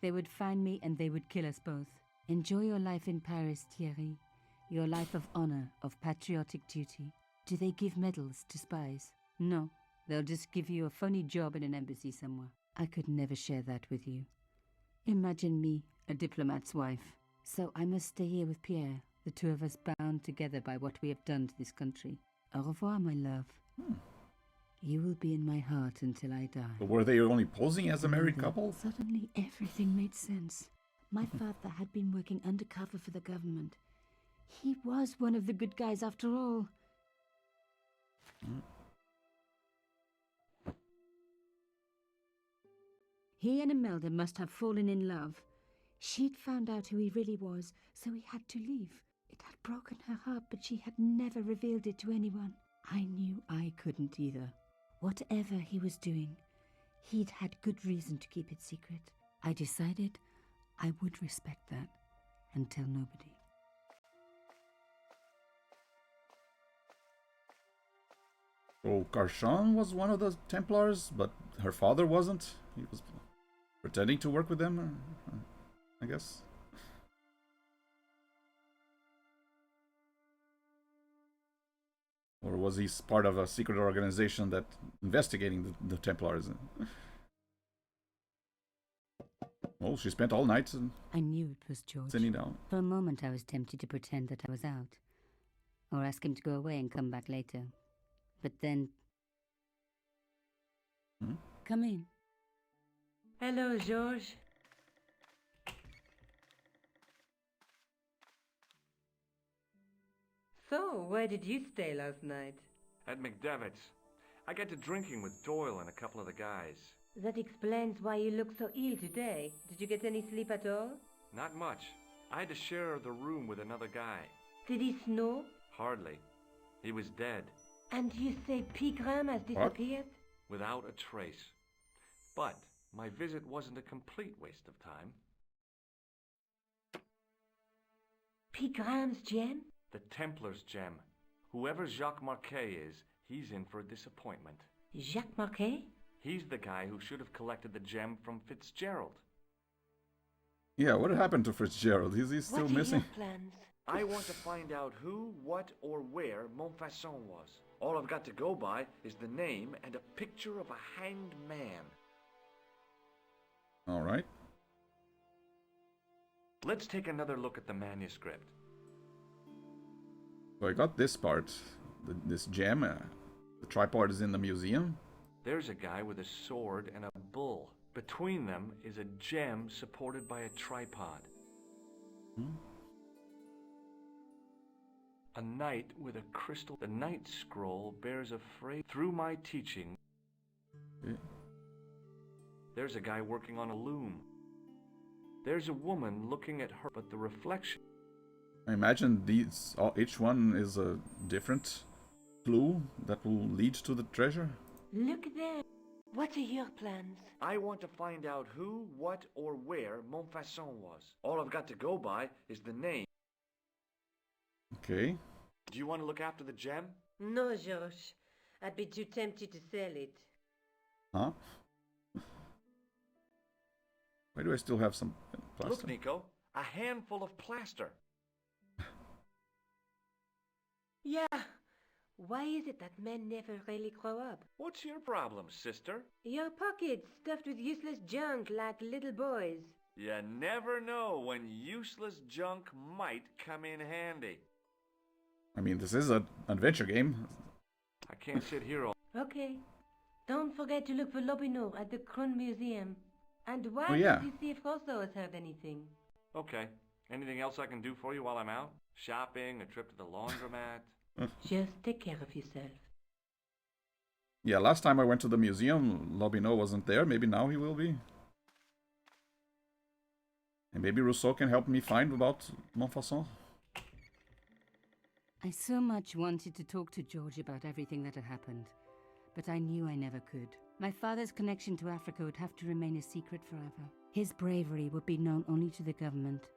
They would find me and they would kill us both. Enjoy your life in Paris, Thierry. Your life of honor, of patriotic duty. Do they give medals to spies? No, they'll just give you a phony job in an embassy somewhere. I could never share that with you. Imagine me, a diplomat's wife. So I must stay here with Pierre, the two of us bound together by what we have done to this country. Au revoir, my love. You will be in my heart until I die. But were they only posing as a married Mother, couple? Suddenly everything made sense. My father had been working undercover for the government. He was one of the good guys after all. He and Imelda must have fallen in love. She'd found out who he really was, so he had to leave. It had broken her heart, but she had never revealed it to anyone. I knew I couldn't either. Whatever he was doing, he'd had good reason to keep it secret. I decided I would respect that and tell nobody. So Carchon was one of the Templars, but her father wasn't. He was pretending to work with them, I guess. Or was he part of a secret organization that investigating the Templars? Oh, she spent all night. I knew it was George. Sitting down. For a moment I was tempted to pretend that I was out, or ask him to go away and come back later. But then... Come in. Hello, George. So, where did you stay last night? At McDevitt's. I got to drinking with Doyle and a couple of the guys. That explains why you look so ill today. Did you get any sleep at all? Not much. I had to share the room with another guy. Did he snore? Hardly. He was dead. And you say Pigram has disappeared? Without a trace. But my visit wasn't a complete waste of time. Pigram's gem? The Templar's gem. Whoever Jacques Marquet is, he's in for a disappointment. Jacques Marquet? He's the guy who should have collected the gem from Fitzgerald. Yeah, what happened to Fitzgerald? Is he still missing? What are your plans? I want to find out who, what, or where Montfaucon was. All I've got to go by is the name and a picture of a hanged man. All right. Let's take another look at the manuscript. So I got this part. This gem. The tripod is in the museum. There's a guy with a sword and a bull. Between them is a gem supported by a tripod. A knight with a crystal. The knight scroll bears a phrase. Through my teaching. There's a guy working on a loom. There's a woman looking at her, but the reflection. I imagine each one is a different clue that will lead to the treasure. Look there. What are your plans? I want to find out who, what, or where Montfaucon was. All I've got to go by is the name. Okay. Do you want to look after the gem? No, George. I'd be too tempted to sell it. Huh? Why do I still have some plaster? Look, Nico. A handful of plaster. Yeah. Why is it that men never really grow up? What's your problem, sister? Your pockets stuffed with useless junk like little boys. You never know when useless junk might come in handy. I mean, this is an adventure game. I can't sit here all... Okay. Don't forget to look for Lobineau at the Kron Museum. And why yeah. did you see if Rousseau has heard anything? Okay. Anything else I can do for you while I'm out? Shopping, a trip to the laundromat? Just take care of yourself. Yeah, last time I went to the museum, Lobineau wasn't there. Maybe now he will be. And maybe Rousseau can help me find about Montfaucon. I so much wanted to talk to George about everything that had happened, but I knew I never could. My father's connection to Africa would have to remain a secret forever. His bravery would be known only to the government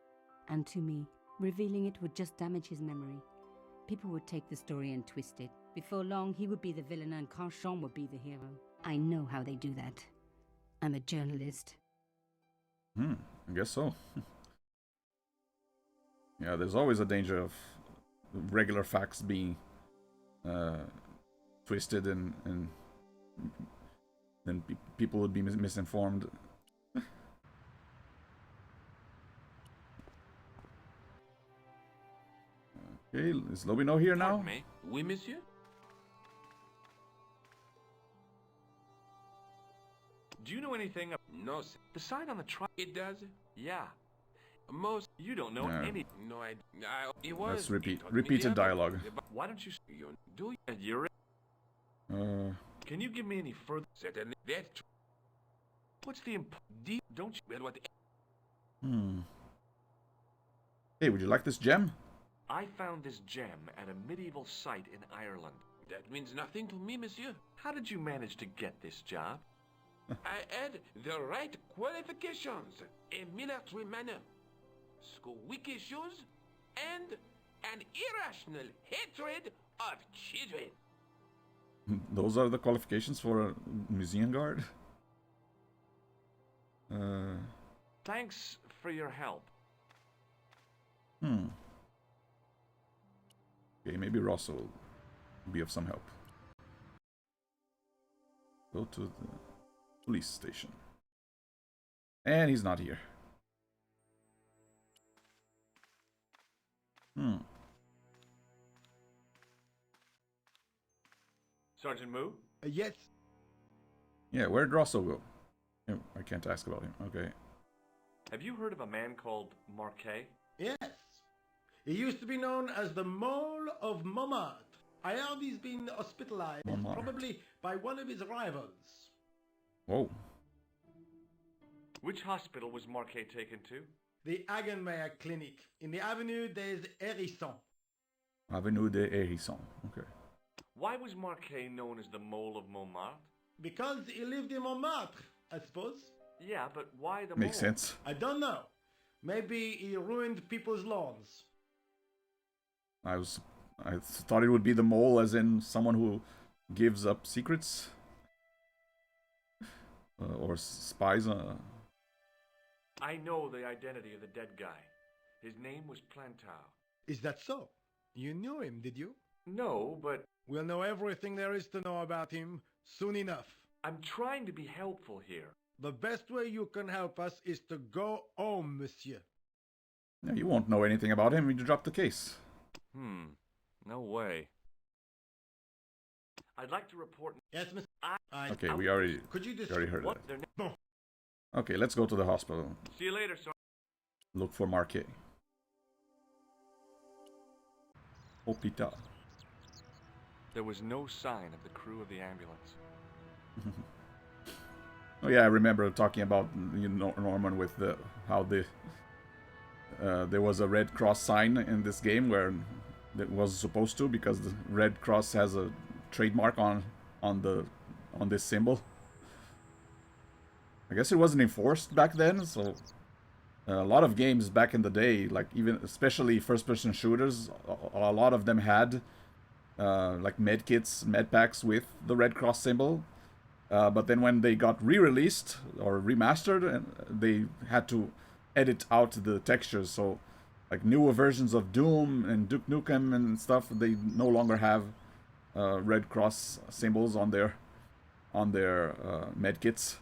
and to me. Revealing it would just damage his memory. People would take the story and twist it. Before long, he would be the villain and Carchon would be the hero. I know how they do that. I'm a journalist. I guess so. Yeah, there's always a danger of regular facts being twisted and then people would be misinformed. Okay, is Lobino here now? Pardon me. Oui, monsieur? Do you know anything? No, sir. The sign on the truck. It does? Yeah. Most. You don't know any. No, it was. Let's repeated dialogue. Why don't you do you're Can you give me any further? What's the don't you what? Hey, would you like this gem? I found this gem at a medieval site in Ireland. That means nothing to me, monsieur. How did you manage to get this job? I had the right qualifications, a military manner, squeaky shoes, and an irrational hatred of children. Those are the qualifications for a museum guard? Thanks for your help. Okay, maybe Rosso will be of some help. Go to the police station. And he's not here. Sergeant Moo? Yes. Yeah, where'd Rosso go? Oh, I can't ask about him. Okay. Have you heard of a man called Marquet? Yes. He used to be known as the Mole of Montmartre. I heard he's been hospitalized, probably by one of his rivals. Whoa. Which hospital was Marquet taken to? The Hagenmeyer Clinic in the Avenue des Hérissons. Avenue des Hérissons. Okay. Why was Marquet known as the Mole of Montmartre? Because he lived in Montmartre, I suppose. Yeah, but why the Makes mole? sense. I don't know. Maybe he ruined people's lawns. I thought it would be the mole, as in someone who gives up secrets or spies. I know the identity of the dead guy. His name was Plantow. Is that so? You knew him, did you? No, but we'll know everything there is to know about him soon enough. I'm trying to be helpful here. The best way you can help us is to go home, monsieur. Yeah, you won't know anything about him when you drop the case. No way. I'd like to report... Yes, miss. Okay, we already heard of that. No. Okay, let's go to the hospital. See you later, sir. Look for Marquet. Hôpital. There was no sign of the crew of the ambulance. Oh yeah, I remember talking about Norman with how there was a Red Cross sign in this game where it was supposed to, because the Red Cross has a trademark on this symbol. I guess it wasn't enforced back then, so a lot of games back in the day, like especially first-person shooters, a lot of them had like med kits, med packs with the Red Cross symbol. But then when they got re-released or remastered, they had to edit out the textures. So, like newer versions of Doom and Duke Nukem and stuff, they no longer have Red Cross symbols on their med kits.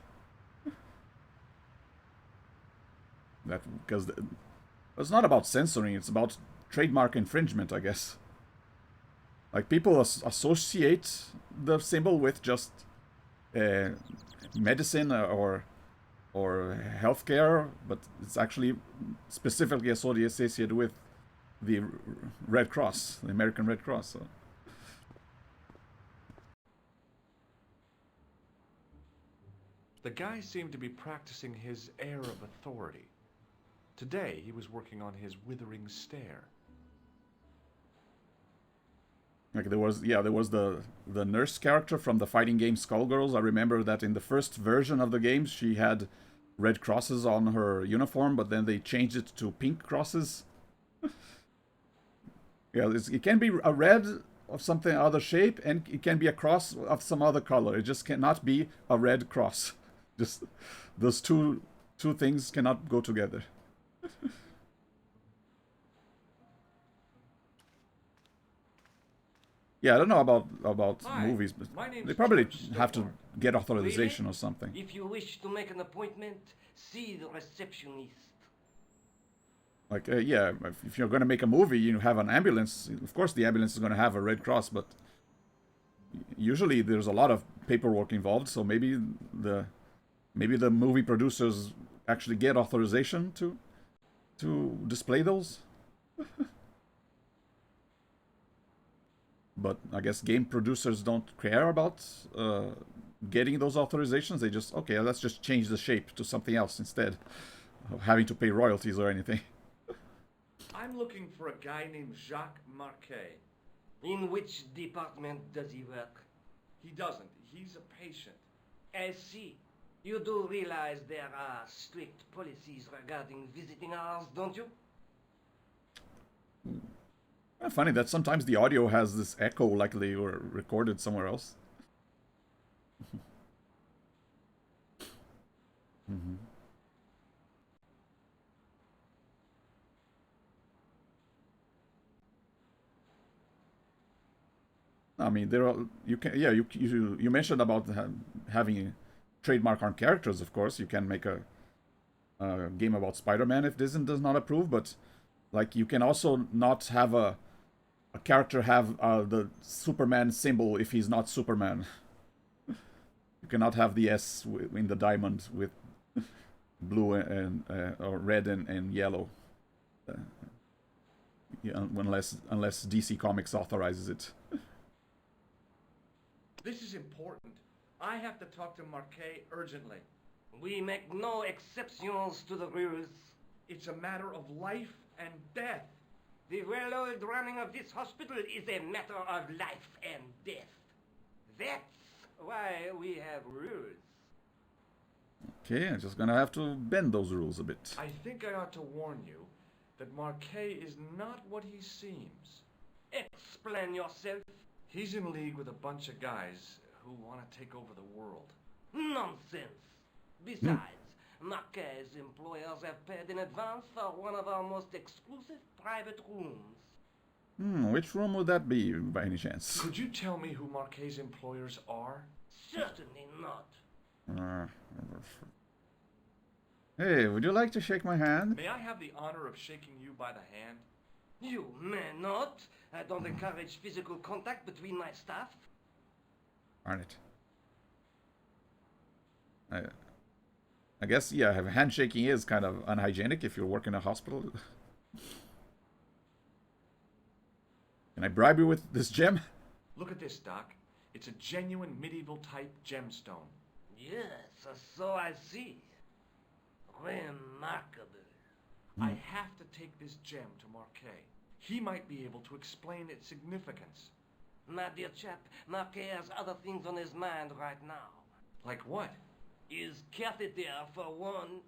Because it's not about censoring; it's about trademark infringement, I guess. Like people associate the symbol with just medicine or healthcare, but it's actually specifically associated with the Red Cross, the American Red Cross. So. The guy seemed to be practicing his air of authority. Today, he was working on his withering stare. Like there was the nurse character from the fighting game Skullgirls. I remember that in the first version of the game, she had red crosses on her uniform, but then they changed it to pink crosses. Yeah, it can be a red of something other shape, and it can be a cross of some other color. It just cannot be a red cross. Just those two things cannot go together. Yeah, I don't know about movies, but they probably have to get authorization or something. If you wish to make an appointment, see the receptionist. Like, yeah, if you're going to make a movie, you have an ambulance. Of course, the ambulance is going to have a Red Cross, but usually there's a lot of paperwork involved. So maybe the movie producers actually get authorization to display those. But I guess game producers don't care about getting those authorizations. They just, okay, let's just change the shape to something else instead of having to pay royalties or anything. I'm looking for a guy named Jacques Marquet. In which department does he work? He doesn't. He's a patient. I see. You do realize there are strict policies regarding visiting hours, don't you? Funny that sometimes the audio has this echo like they were recorded somewhere else. Mm-hmm. I mean, there are you mentioned about having trademark on characters. Of course, you can make a game about Spider-Man if Disney does not approve, but like you can also not have a character have the Superman symbol if he's not Superman. You cannot have the S in the diamond with blue and or red and yellow, unless DC Comics authorizes it. This is important. I have to talk to Marquet urgently. We make no exceptions to the rules. It's a matter of life and death. The well-oiled running of this hospital is a matter of life and death. That's why we have rules. Okay, I'm just gonna have to bend those rules a bit. I think I ought to warn you that Marquet is not what he seems. Explain yourself. He's in league with a bunch of guys who want to take over the world. Nonsense. Besides, Marquet's employers have paid in advance for one of our most exclusive private rooms. Which room would that be, by any chance? Could you tell me who Marquet's employers are? Certainly not. Hey, would you like to shake my hand? May I have the honor of shaking you by the hand? You may not. I don't encourage physical contact between my staff. Darn it. I guess, yeah, handshaking is kind of unhygienic if you work in a hospital. Can I bribe you with this gem? Look at this, Doc. It's a genuine medieval type gemstone. Yes, so I see. Remarkable. I have to take this gem to Marquet. He might be able to explain its significance. My dear chap, Marquet has other things on his mind right now. Like what? His catheter, for one.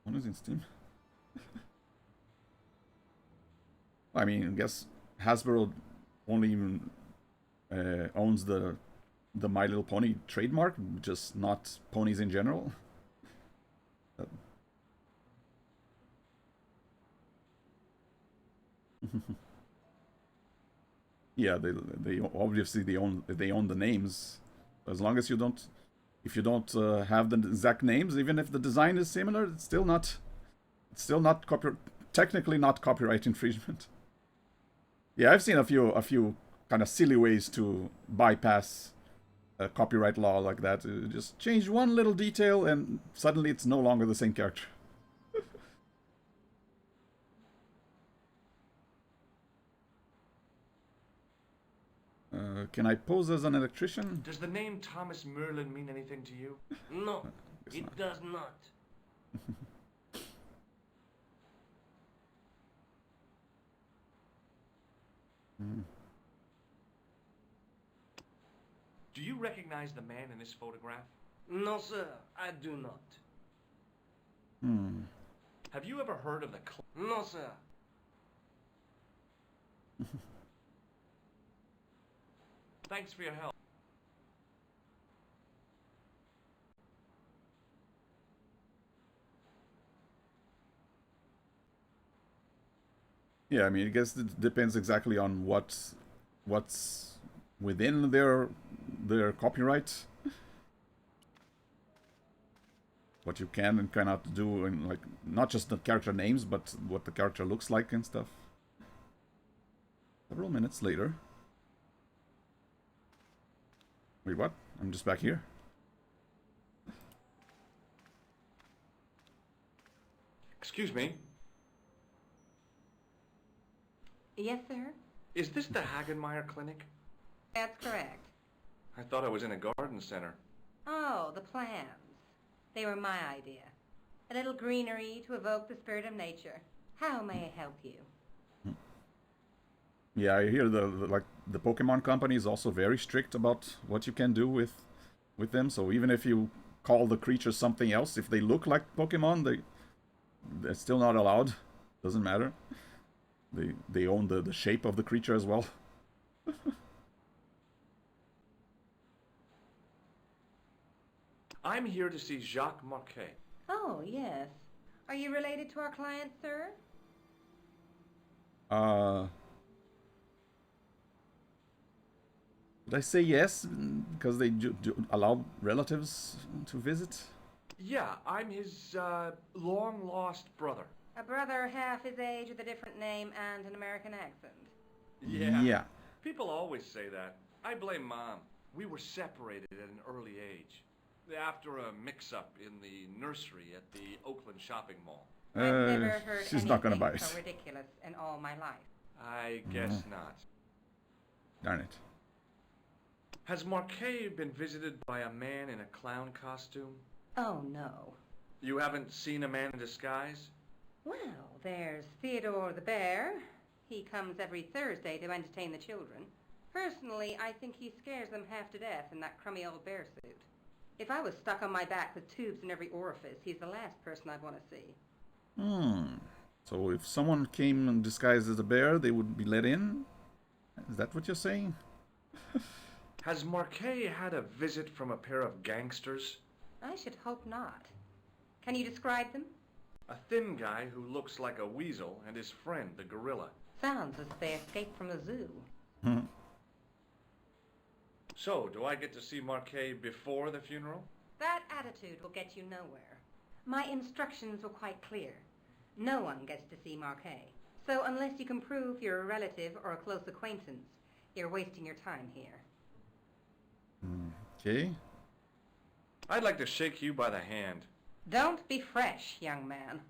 One is in Steam. I mean, I guess Hasbro only even owns the My Little Pony trademark, just not ponies in general. Yeah, they obviously they own the names. As long as you don't, if you don't have the exact names, even if the design is similar, it's still not technically not copyright infringement. Yeah, I've seen a few kind of silly ways to bypass copyright law like that. Just change one little detail and suddenly it's no longer the same character. Can I pose as an electrician? Does the name Thomas Merlin mean anything to you? No, it does not. Do you recognize the man in this photograph? No, sir, I do not. Have you ever heard of the... No, sir. Thanks for your help. Yeah, I mean, I guess it depends exactly on what's within their copyright. what you can and cannot do, and like not just the character names, but what the character looks like and stuff. Several minutes later. Wait, what? I'm just back here. Excuse me. Yes, sir? Is this the Hagenmeyer Clinic? That's correct. I thought I was in a garden center. Oh, the plans. They were my idea. A little greenery to evoke the spirit of nature. How may I help you? Yeah, I hear the Pokemon company is also very strict about what you can do with them. So even if you call the creatures something else, if they look like Pokemon, they're still not allowed. Doesn't matter. They own the shape of the creature as well. I'm here to see Jacques Marquet. Oh, yes. Are you related to our client, sir? Did I say yes because they do allow relatives to visit? Yeah, I'm his long-lost brother. A brother half his age with a different name and an American accent. Yeah. People always say that. I blame Mom. We were separated at an early age. After a mix-up in the nursery at the Oakland shopping mall. I've never heard she's not gonna buy it. so ridiculous in all my life. I guess not. Darn it. Has Marquet been visited by a man in a clown costume? Oh, no. You haven't seen a man in disguise? Well, there's Theodore the Bear. He comes every Thursday to entertain the children. Personally, I think he scares them half to death in that crummy old bear suit. If I was stuck on my back with tubes in every orifice, he's the last person I'd want to see. So if someone came in disguised as a bear, they would be let in? Is that what you're saying? Has Marquet had a visit from a pair of gangsters? I should hope not. Can you describe them? A thin guy who looks like a weasel and his friend, the gorilla. Sounds as if they escaped from the zoo. So, do I get to see Marquet before the funeral? That attitude will get you nowhere. My instructions were quite clear. No one gets to see Marquet. So unless you can prove you're a relative or a close acquaintance, you're wasting your time here. Okay. I'd like to shake you by the hand. Don't be fresh, young man.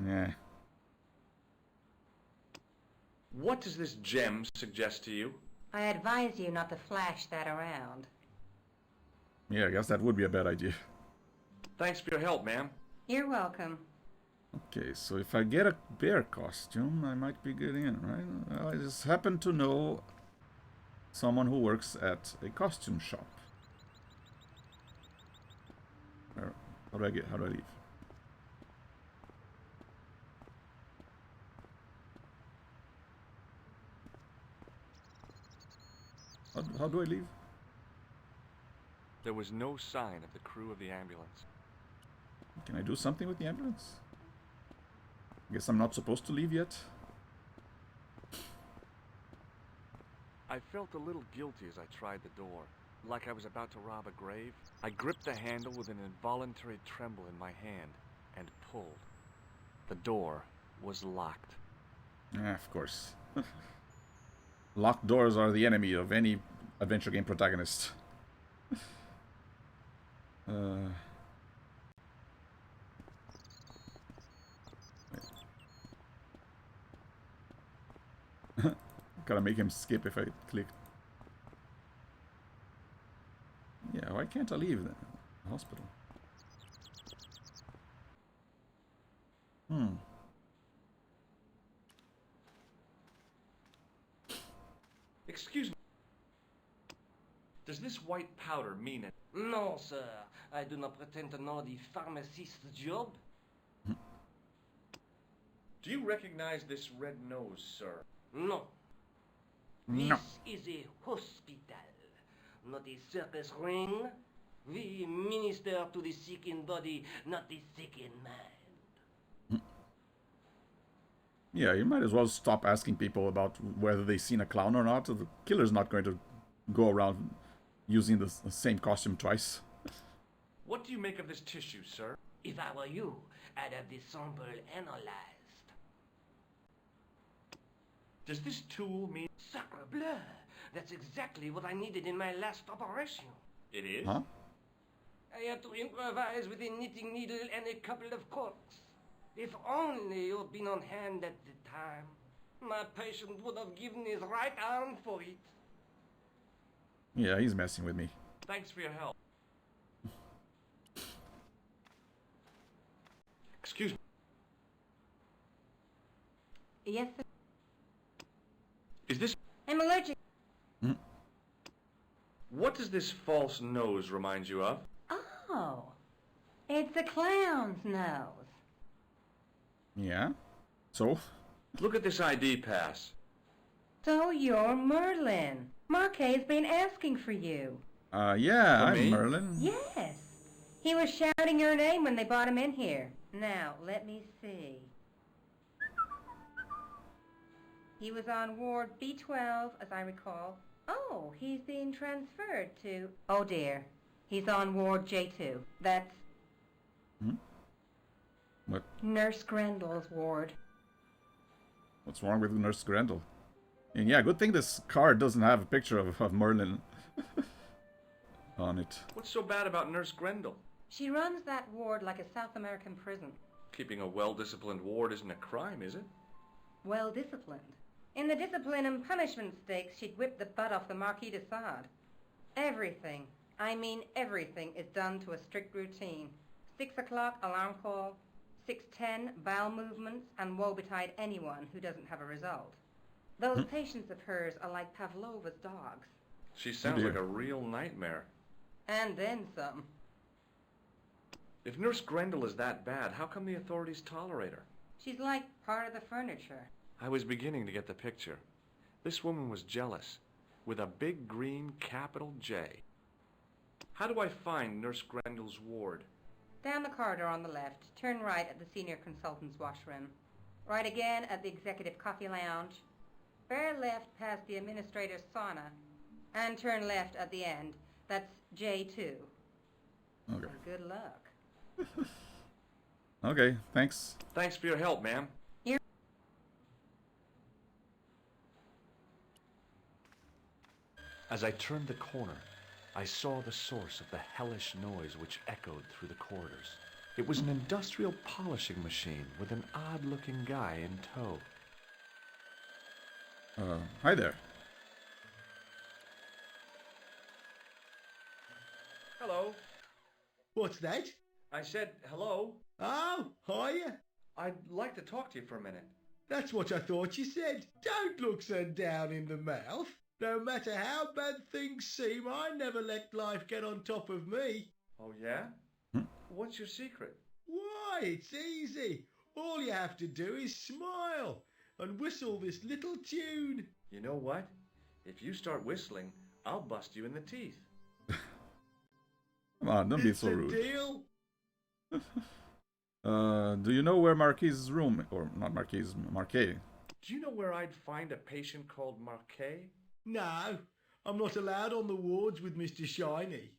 Yeah. What does this gem suggest to you? I advise you not to flash that around. Yeah, I guess that would be a bad idea. Thanks for your help, ma'am. You're welcome. Okay, so if I get a bear costume, I might be getting in, right? Well, I just happen to know someone who works at a costume shop. How do I leave? How do I leave? There was no sign of the crew of the ambulance. Can I do something with the ambulance? I guess I'm not supposed to leave yet. I felt a little guilty as I tried the door, like I was about to rob a grave. I gripped the handle with an involuntary tremble in my hand and pulled. The door was locked. Ah, of course. Locked doors are the enemy of any adventure game protagonist. Gotta make him skip if I click. Yeah, why can't I leave the hospital? Excuse me. Does this white powder mean it? No, sir. I do not pretend to know the pharmacist's job. Do you recognize this red nose, sir? No. No. This is a hospital, not a circus ring. We minister to the sick in body, not the sick in mind. Yeah, you might as well stop asking people about whether they've seen a clown or not. The killer's not going to go around using the same costume twice. What do you make of this tissue, sir? If I were you, I'd have this sample analyzed. Does this tool mean... Sacre bleu! That's exactly what I needed in my last operation. It is? Huh? I had to improvise with a knitting needle and a couple of corks. If only you'd been on hand at the time. My patient would have given his right arm for it. Yeah, he's messing with me. Thanks for your help. Excuse me. Yes, sir. Is this... I'm allergic. What does this false nose remind you of? Oh, it's a clown's nose. Yeah? So? Look at this ID pass. So you're Merlin. Marquet's been asking for you. Yeah, For I'm me? Merlin. Yes. He was shouting your name when they brought him in here. Now, let me see. He was on Ward B12, as I recall. Oh, he's being transferred to... Oh, dear. He's on Ward J2. That's... What? Nurse Grendel's ward. What's wrong with Nurse Grendel? And yeah, good thing this card doesn't have a picture of Merlin on it. What's so bad about Nurse Grendel? She runs that ward like a South American prison. Keeping a well-disciplined ward isn't a crime, is it? Well disciplined. In the discipline and punishment stakes, she'd whip the butt off the Marquis de Sade. Everything, I mean everything, is done to a strict routine. 6 o'clock, alarm call. 6:10, bowel movements, and woe betide anyone who doesn't have a result. Those patients of hers are like Pavlova's dogs. She sounds like a real nightmare. And then some. If Nurse Grendel is that bad, how come the authorities tolerate her? She's like part of the furniture. I was beginning to get the picture. This woman was jealous, with a big green capital J. How do I find Nurse Grendel's ward? Down the corridor on the left, turn right at the senior consultant's washroom. Right again at the executive coffee lounge. Bear left past the administrator's sauna. And turn left at the end. That's J2. Okay. And good luck. Okay, thanks. Thanks for your help, ma'am. As I turned the corner, I saw the source of the hellish noise which echoed through the corridors. It was an industrial polishing machine with an odd-looking guy in tow. Hi there. Hello. What's that? I said hello. Oh, hiya. I'd like to talk to you for a minute. That's what I thought you said. Don't look so down in the mouth. No matter how bad things seem, I never let life get on top of me. Oh, yeah? What's your secret? Why, it's easy. All you have to do is smile and whistle this little tune. You know what? If you start whistling, I'll bust you in the teeth. Come on, don't be so rude. Deal? Do you know where Marquis's room, or not Marquis, Marquet? Do you know where I'd find a patient called Marquet? No, I'm not allowed on the wards with Mr. Shiny.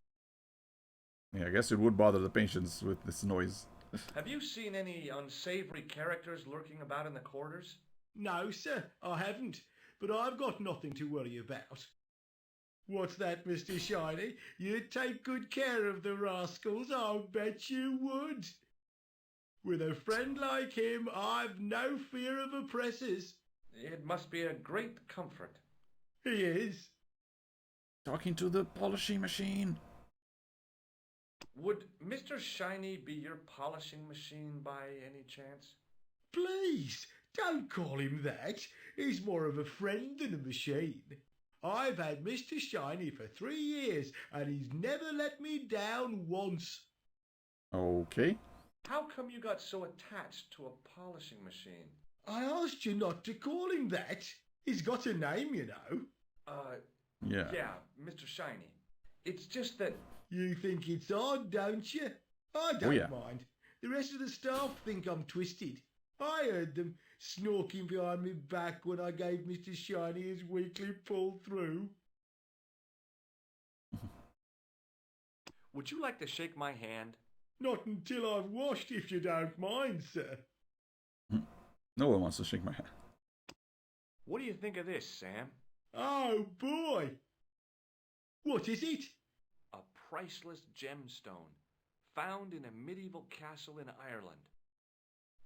Yeah, I guess it would bother the patients with this noise. Have you seen any unsavory characters lurking about in the corridors? No, sir, I haven't, but I've got nothing to worry about. What's that, Mr. Shiny? You'd take good care of the rascals, I'll bet you would. With a friend like him, I've no fear of oppressors. It must be a great comfort. He is. Talking to the polishing machine. Would Mr. Shiny be your polishing machine by any chance? Please, don't call him that. He's more of a friend than a machine. I've had Mr. Shiny for 3 years, and he's never let me down once. Okay. How come you got so attached to a polishing machine? I asked you not to call him that. He's got a name, you know. Yeah. Yeah, Mr. Shiny. It's just that... You think it's odd, don't you? I don't mind. The rest of the staff think I'm twisted. I heard them snorking behind my back when I gave Mr. Shiny his weekly pull-through. Would you like to shake my hand? Not until I've washed, if you don't mind, sir. No one wants to shake my hand. What do you think of this, Sam? Oh, boy. What is it? A priceless gemstone, found in a medieval castle in Ireland.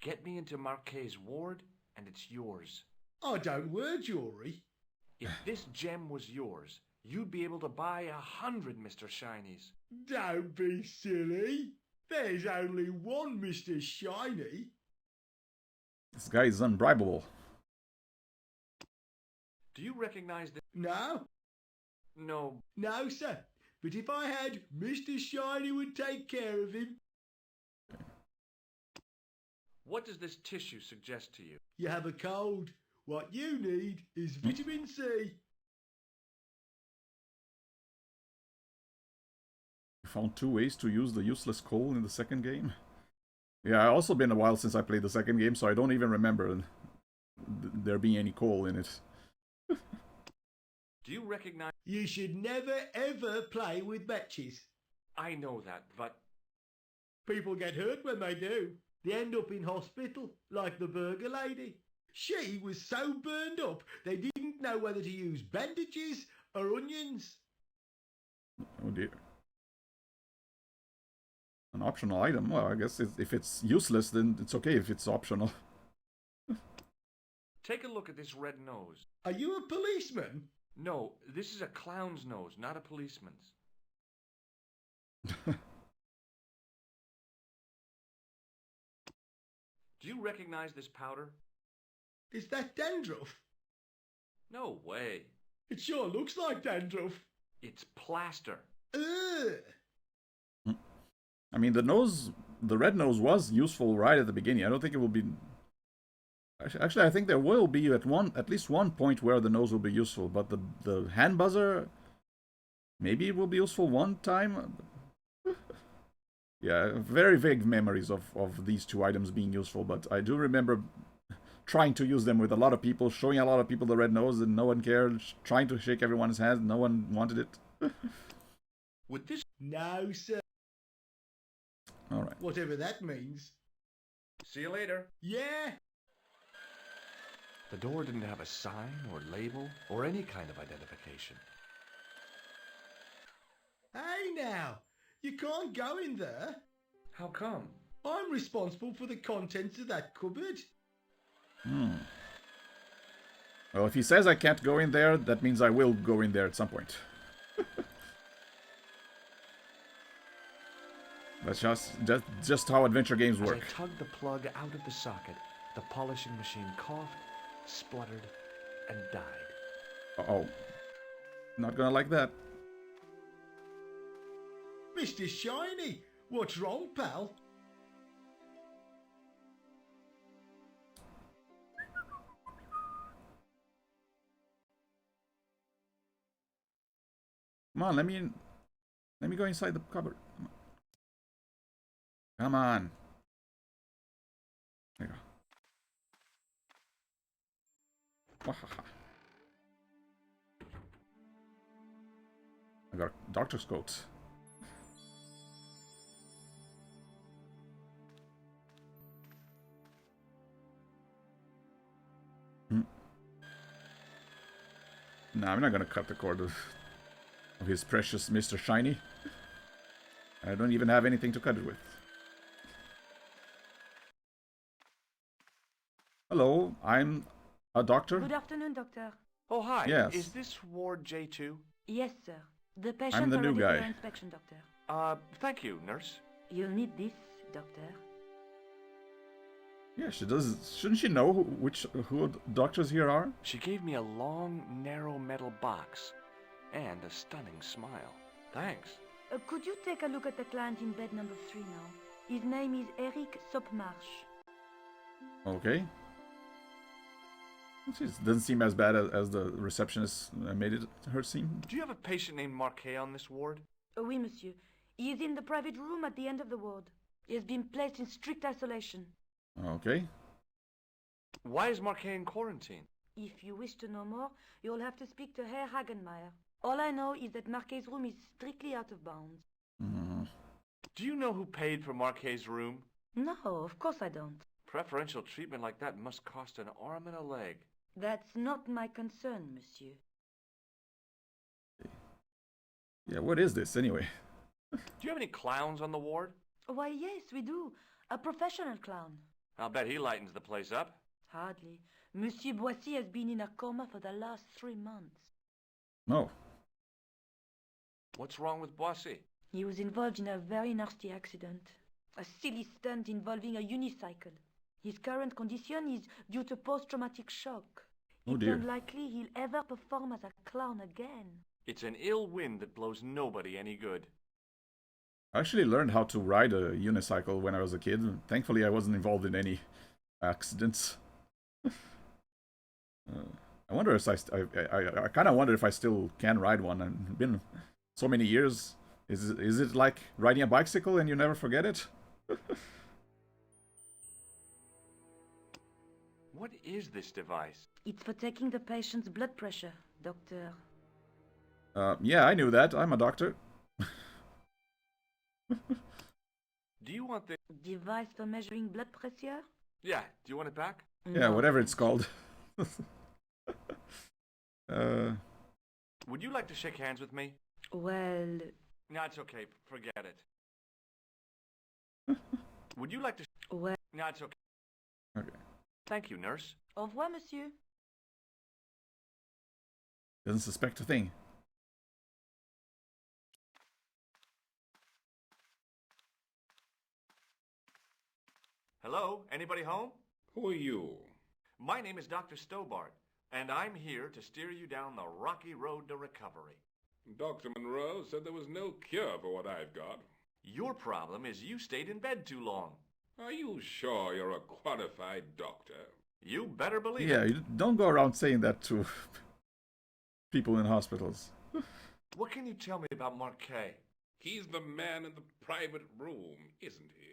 Get me into Marquet's ward, and it's yours. I don't wear jewellery. If this gem was yours, you'd be able to buy 100 Mr. Shinies. Don't be silly. There's only one Mr. Shiny. This guy is unbribable. Do you recognize this? No. No. No, sir. But if I had, Mr. Shiny would take care of him. What does this tissue suggest to you? You have a cold. What you need is vitamin C. You found 2 ways to use the useless coal in the second game. Yeah, it's also been a while since I played the second game, so I don't even remember there being any coal in it. Do you recognize... You should never ever play with matches. I know that, but... People get hurt when they do. They end up in hospital, like the burger lady. She was so burned up, they didn't know whether to use bandages or onions. Oh dear. An optional item? Well, I guess if it's useless, then it's okay if it's optional. Take a look at this red nose. Are you a policeman? No, this is a clown's nose, not a policeman's. Do you recognize this powder? Is that dandruff? No way. It sure looks like dandruff. It's plaster. Ugh. I mean, the red nose was useful right at the beginning. I don't think it will be... Actually, I think there will be at least one point where the nose will be useful, but the hand buzzer, maybe it will be useful one time. Yeah, very vague memories of these 2 items being useful, but I do remember trying to use them with a lot of people, showing a lot of people the red nose, and no one cared, trying to shake everyone's hand, no one wanted it. Would this... No, sir. Alright. Whatever that means. See you later. Yeah. The door didn't have a sign or label or any kind of identification. Hey now, you can't go in there. How come? I'm responsible for the contents of that cupboard. Well, if he says I can't go in there, that means I will go in there at some point. That's just how adventure games work. As I tugged the plug out of the socket, the polishing machine coughed, spluttered, and died. Uh-oh. Not gonna like that. Mr. Shiny, what's wrong, pal? Come on, let me go inside the cupboard. Come on. There you go. Wahaha. I got a doctor's coat. No, I'm not gonna cut the cord of his precious Mr. Shiny. I don't even have anything to cut it with. Hello, I'm a doctor. Good afternoon, doctor. Oh, hi. Yes. Is this Ward J2? Yes, sir. The patient I'm the new already guy. for inspection, doctor. Thank you, nurse. You'll need this, doctor. Yeah, she does. Shouldn't she know who doctors here are? She gave me a long, narrow metal box and a stunning smile. Thanks. Could you take a look at the client in bed number 3 now? His name is Eric Sopmarsh. Okay. It doesn't seem as bad as the receptionist made it her seem. Do you have a patient named Marquet on this ward? Oui, monsieur. He is in the private room at the end of the ward. He has been placed in strict isolation. Okay. Why is Marquet in quarantine? If you wish to know more, you'll have to speak to Herr Hagenmeier. All I know is that Marquet's room is strictly out of bounds. Do you know who paid for Marquet's room? No, of course I don't. Preferential treatment like that must cost an arm and a leg. That's not my concern, monsieur. Yeah, what is this anyway? Do you have any clowns on the ward? Why, yes, we do. A professional clown. I'll bet he lightens the place up. Hardly. Monsieur Boissy has been in a coma for the last 3 months. No. What's wrong with Boissy? He was involved in a very nasty accident. A silly stunt involving a unicycle. His current condition is due to post-traumatic shock. Oh It's dear. unlikely he'll ever perform as a clown again. It's an ill wind that blows nobody any good. I actually learned how to ride a unicycle when I was a kid. Thankfully, I wasn't involved in any accidents. I wonder if I kind of wonder if I still can ride one. It's been so many years. Is it like riding a bicycle and you never forget it? What is this device? It's for taking the patient's blood pressure, doctor. Yeah, I knew that. I'm a doctor. Do you want the... Device for measuring blood pressure? Yeah, do you want it back? Yeah, whatever it's called. Would you like to shake hands with me? Well... No, it's okay. Forget it. Would you like to... Well... No, it's okay. Okay. Thank you, nurse. Au revoir, monsieur. Doesn't suspect a thing. Hello? Anybody home? Who are you? My name is Dr. Stobart, and I'm here to steer you down the rocky road to recovery. Dr. Monroe said there was no cure for what I've got. Your problem is you stayed in bed too long. Are you sure you're a qualified doctor? You better believe Yeah, it. you don't go around saying that to people in hospitals. What can you tell me about Marquet? He's the man in the private room, isn't he?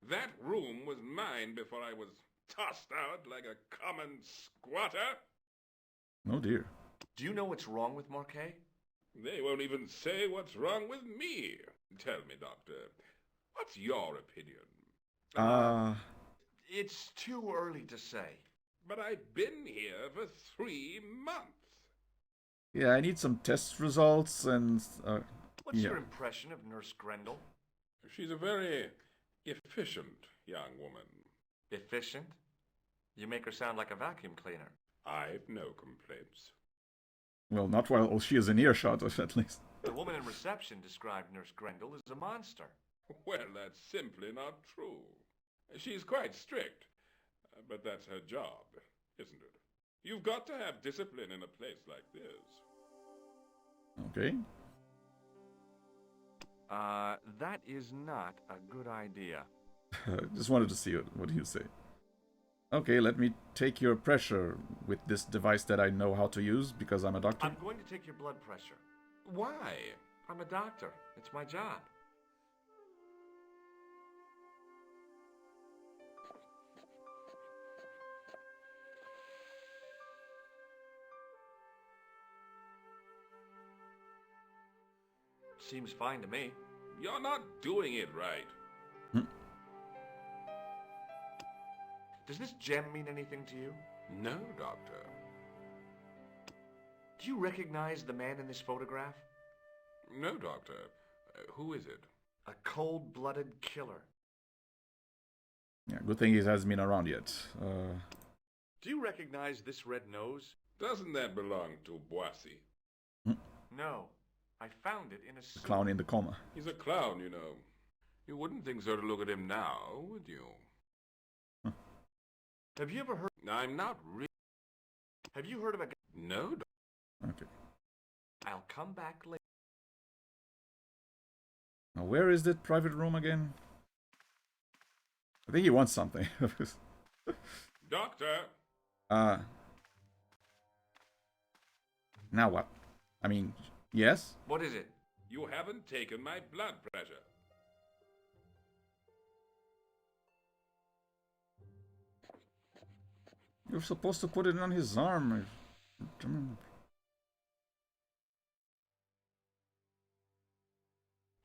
That room was mine before I was tossed out like a common squatter. Oh dear. Do you know what's wrong with Marquet? They won't even say what's wrong with me. Tell me, doctor, what's your opinion? It's too early to say. But I've been here for 3 months. Yeah, I need some test results and... What's yeah. your impression of Nurse Grendel? She's a very efficient young woman. Efficient? You make her sound like a vacuum cleaner. I've no complaints. Well, not while she is in earshot, at least. The woman in reception described Nurse Grendel as a monster. Well, that's simply not true. She's quite strict, but that's her job, isn't it? You've got to have discipline in a place like this. Okay. That is not a good idea. Just wanted to see what you say. Okay, let me take your pressure with this device that I know how to use because I'm a doctor. I'm going to take your blood pressure. Why? I'm a doctor. It's my job. Seems fine to me. You're not doing it right. Does this gem mean anything to you? No, doctor. Do you recognize the man in this photograph? No, doctor. Who is it? A cold-blooded killer. Yeah, good thing he hasn't been around yet. Do you recognize this red nose? Doesn't that belong to Boissy? No. I found it in a The clown in the coma. He's a clown, you know. You wouldn't think so to look at him now, would you? Have you ever heard... I'm not really... Have you heard of a... No, Okay. I'll come back later. Now, where is that private room again? I think he wants something. Doctor! Now what? I mean, yes? What is it? You haven't taken my blood pressure. You're supposed to put it on his arm.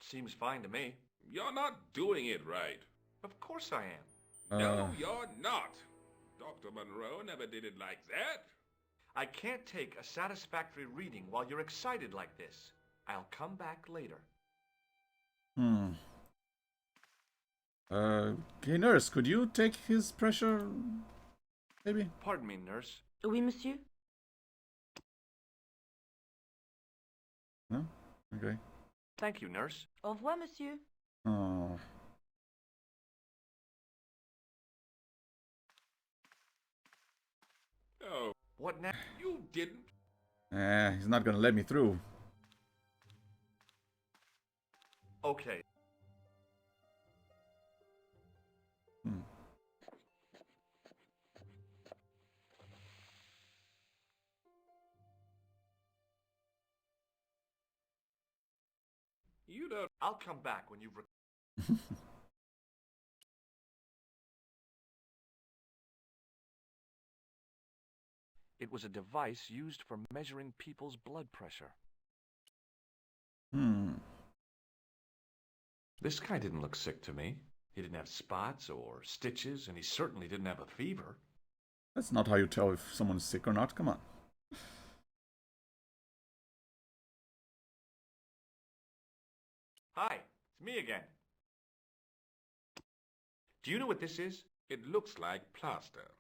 Seems fine to me. You're not doing it right. Of course I am. No, you're not. Dr. Monroe never did it like that. I can't take a satisfactory reading while you're excited like this. I'll come back later. Okay, nurse, could you take his pressure, maybe? Pardon me, nurse. Oui, monsieur? No? Okay. Thank you, nurse. Au revoir, monsieur. Oh. Oh, what now? You didn't. He's not gonna let me through. Okay. You don't. I'll come back when you've... It was a device used for measuring people's blood pressure. This guy didn't look sick to me. He didn't have spots or stitches, and he certainly didn't have a fever. That's not how you tell if someone's sick or not. Come on. Hi, it's me again. Do you know what this is? It looks like plaster.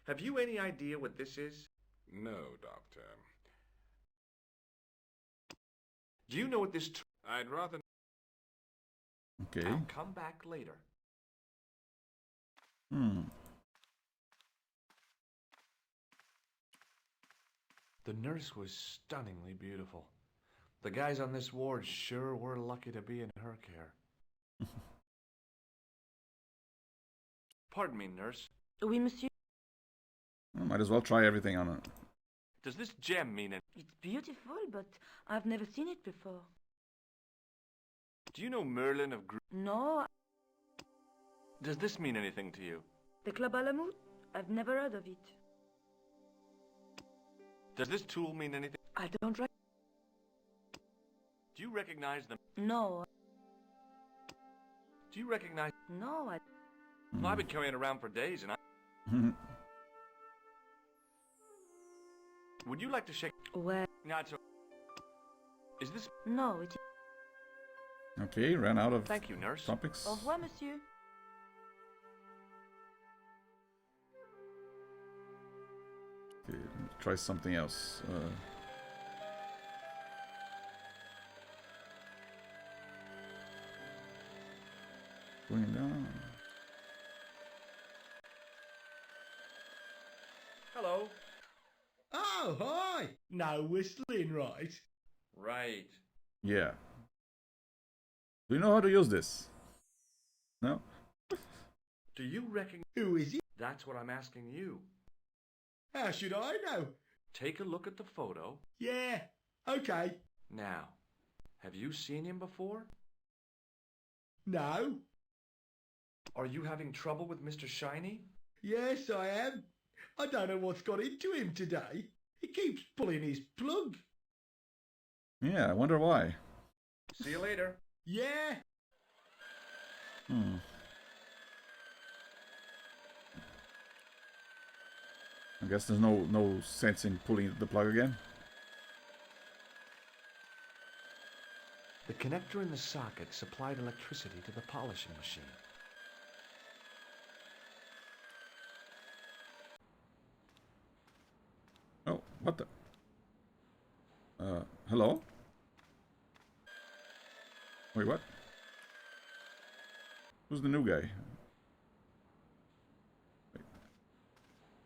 Have you any idea what this is? No, Doctor. Do you know what this... I'd rather... Okay. I'll come back later. The nurse was stunningly beautiful. The guys on this ward sure were lucky to be in her care. Pardon me, nurse. Oui, monsieur? Might as well try everything on it. Does this gem mean it? It's beautiful, but I've never seen it before. Do you know Merlin of No. Does this mean anything to you? The Club Alamut? I've never heard of it. Does this tool mean anything? I don't Do you recognize them? No. Do you recognize... No, I... Well, I've been carrying around for days and I... Would you like to shake... Well... No, it's... Is this... No, it... Okay, ran out of Thank you, nurse. topics. Au revoir, monsieur. Okay, try something else. Going down. Hello. Oh, hi! No whistling, right? Right. Yeah. Do you know how to use this? No? Do you reckon... Who is he? That's what I'm asking you. How should I know? Take a look at the photo. Yeah, okay. Now, have you seen him before? No. Are you having trouble with Mr. Shiny? Yes, I am. I don't know what's got into him today. He keeps pulling his plug. Yeah, I wonder why. See you later. Yeah. I guess there's no sense in pulling the plug again. The connector in the socket supplied electricity to the polishing machine. Oh, what the? Hello? Wait, what? Who's the new guy?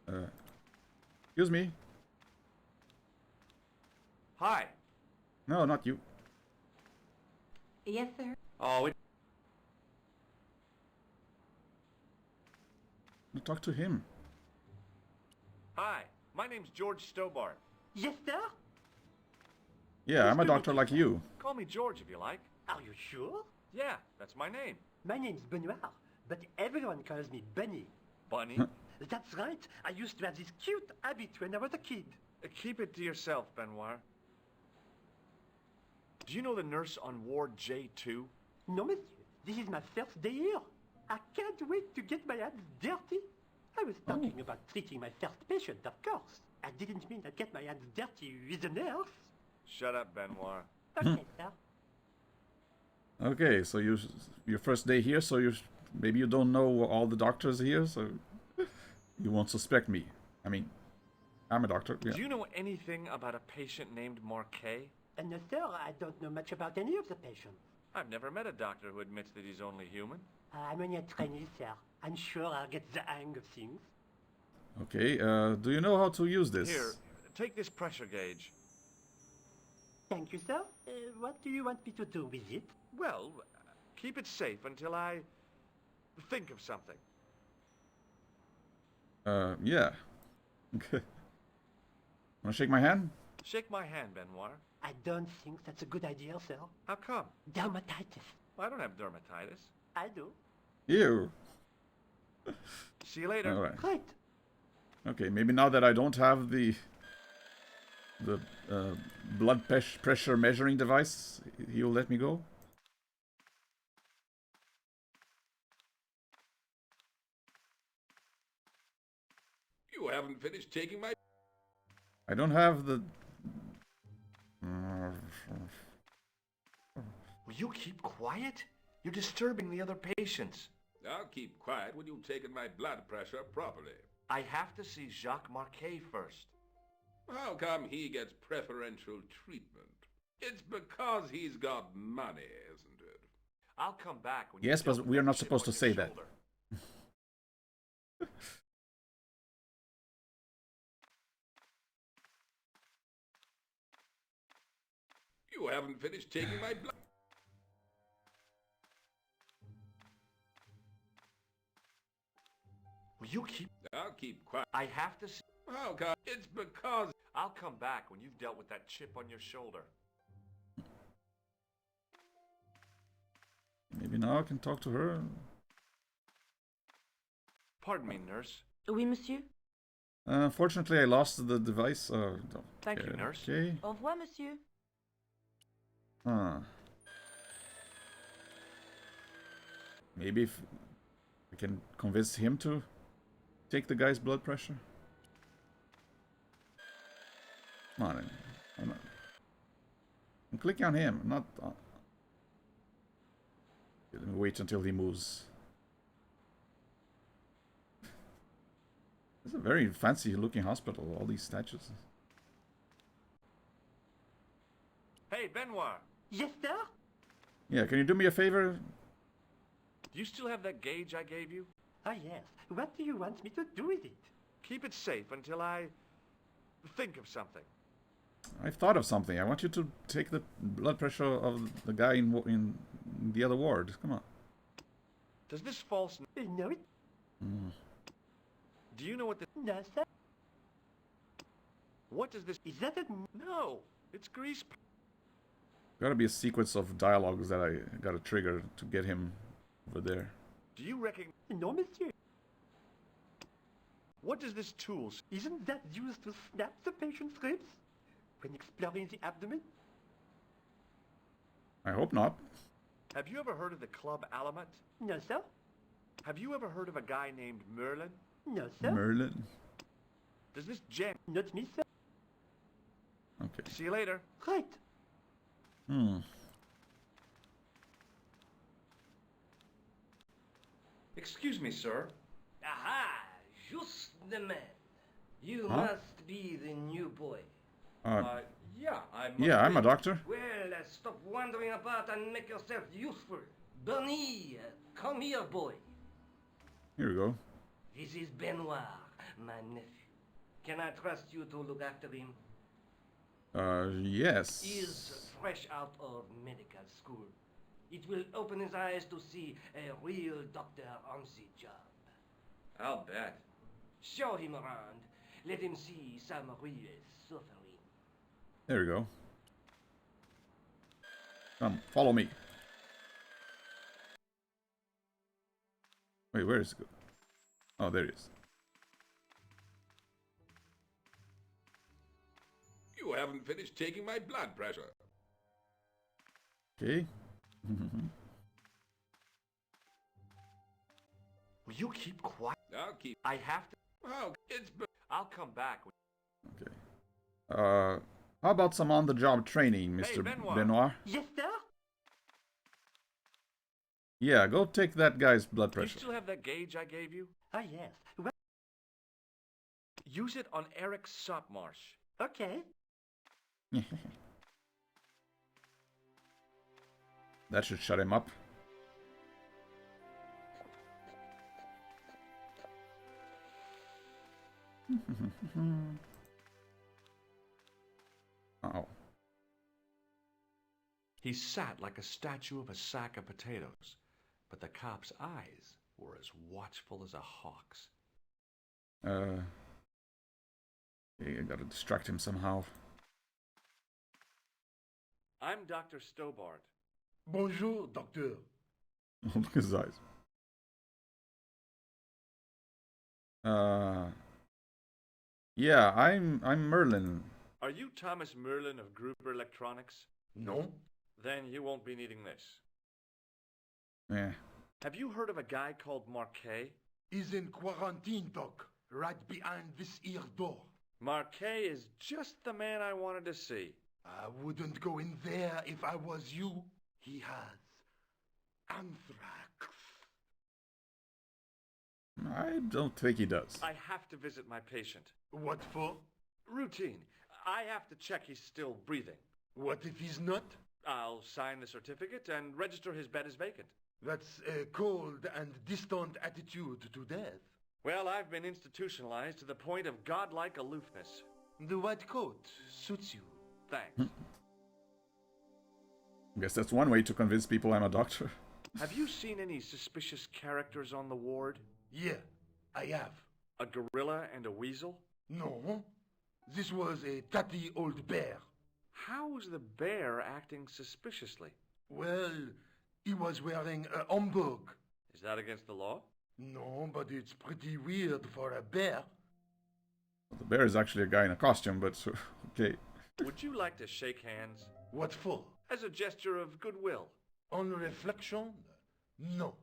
Wait. Excuse me. Hi. No, not you. Yes, sir. Oh, it... Talk to him. Hi. My name's George Stobart. Yes, sir? Yeah, I'm a doctor like you. Call me George if you like. Are you sure? Yeah, that's my name. My name's Benoit, but everyone calls me Bunny. Bunny? That's right. I used to have this cute habit when I was a kid. Keep it to yourself, Benoit. Do you know the nurse on Ward J2? No, monsieur. This is my first day here. I can't wait to get my hands dirty. I was talking about treating my first patient, of course. I didn't mean I'd get my hands dirty with a nurse. Shut up, Benoit. Okay, sir. Okay, so your first day here, so maybe you don't know all the doctors here, so you won't suspect me. I mean, I'm a doctor. Yeah. Do you know anything about a patient named Marquet? No, sir, I don't know much about any of the patients. I've never met a doctor who admits that he's only human. I'm only a trainee, sir. I'm sure I'll get the hang of things. Okay, do you know how to use this? Here, take this pressure gauge. Thank you, sir. What do you want me to do with it? Well, keep it safe until I think of something. Yeah. Okay. Wanna shake my hand? Shake my hand, Benoit. I don't think that's a good idea, sir. How come? Dermatitis. I don't have dermatitis. I do. Ew. See you later. All right. Right. Okay, maybe now that I don't have the blood pressure measuring device, he'll let me go. You haven't finished taking my... I don't have the... Will you keep quiet? You're disturbing the other patients. I'll keep quiet when you've taken my blood pressure properly. I have to see Jacques Marquet first. How come he gets preferential treatment? It's because he's got money, isn't it? I'll come back when Yes, but we are not supposed to say that. You haven't finished taking my blood... Will you keep... I'll keep quiet. I have to see... How come? It's because... I'll come back when you've dealt with that chip on your shoulder. Maybe now I can talk to her. Pardon me, nurse. Oui, monsieur. Unfortunately, I lost the device. Thank you, nurse. Okay. Au revoir, monsieur. Maybe if we can convince him to take the guy's blood pressure. Come on, I'm clicking on him, not on... Let me wait until he moves. It's a very fancy looking hospital, all these statues. Hey, Benoit. Yes, sir? Yeah, can you do me a favor? Do you still have that gauge I gave you? Ah, yes. What do you want me to do with it? Keep it safe until I think of something. I've thought of something. I want you to take the blood pressure of the guy in the other ward. Come on. Does this false... No, it... Do you know what the... No, sir. What does this... Is that a... No, it's grease... Gotta be a sequence of dialogues that I gotta trigger to get him over there. Do you recognize... No, monsieur. What does this tool... Isn't that used to snap the patient's ribs when exploring the abdomen? I hope not. Have you ever heard of the Club Alamet? No, sir. Have you ever heard of a guy named Merlin? No, sir. Merlin? Does this gem... Not me, sir. Okay. See you later. Right. Excuse me, sir. Aha! Just the man. You must be the new boy. Yeah, I'm a doctor. Well, stop wandering about and make yourself useful. Bernie, come here, boy. Here we go. This is Benoit, my nephew. Can I trust you to look after him? Yes. He is fresh out of medical school. It will open his eyes to see a real doctor on the job. I'll bet. Show him around. Let him see some real suffering. There we go. Come, follow me. Wait, where is it? Oh, there he is. You haven't finished taking my blood pressure. Okay. Will you keep quiet? I'll keep... I have to... Oh, it's... I'll come back. Okay. How about some on-the-job training, Mr. Benoit? Yes, sir? Yeah, go take that guy's blood Do you pressure. still have that gauge I gave you? Ah, yes. Well, Use it on Eric Sopmarsh. okay. That should shut him up. Uh-oh. He sat like a statue of a sack of potatoes, but the cop's eyes were as watchful as a hawk's. Yeah, I gotta distract him somehow. I'm Dr. Stobart. Bonjour, docteur. Look at his eyes. Yeah, I'm Merlin. Are you Thomas Merlin of Gruber Electronics? No. Then you won't be needing this. Yeah. Have you heard of a guy called Marquet? He's in quarantine, doc. Right behind this here door. Marquet is just the man I wanted to see. I wouldn't go in there if I was you. He has anthrax. I don't think he does. I have to visit my patient. What for? Routine. I have to check he's still breathing. What if he's not? I'll sign the certificate and register his bed as vacant. That's a cold and distant attitude to death. Well, I've been institutionalized to the point of godlike aloofness. The white coat suits you. Thanks. I guess that's one way to convince people I'm a doctor. Have you seen any suspicious characters on the ward? Yeah, I have. A gorilla and a weasel? No, this was a tatty old bear. How's the bear acting suspiciously? Well, he was wearing a homburg. Is that against the law? No, but it's pretty weird for a bear. The bear is actually a guy in a costume, but okay. Would you like to shake hands? What for? As a gesture of goodwill. On reflection, no.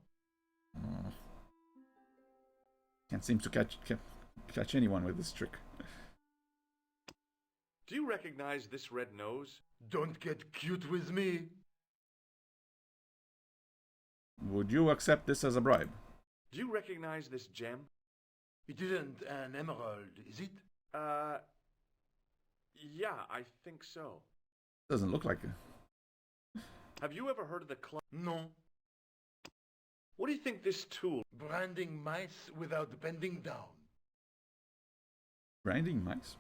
Can't seem to catch anyone with this trick. Do you recognize this red nose? Don't get cute with me. Would you accept this as a bribe? Do you recognize this gem? It isn't an emerald, is it? Yeah, I think so. Doesn't look like it. Have you ever heard of the club? No. What do you think this tool? Branding mice without bending down. Branding mice?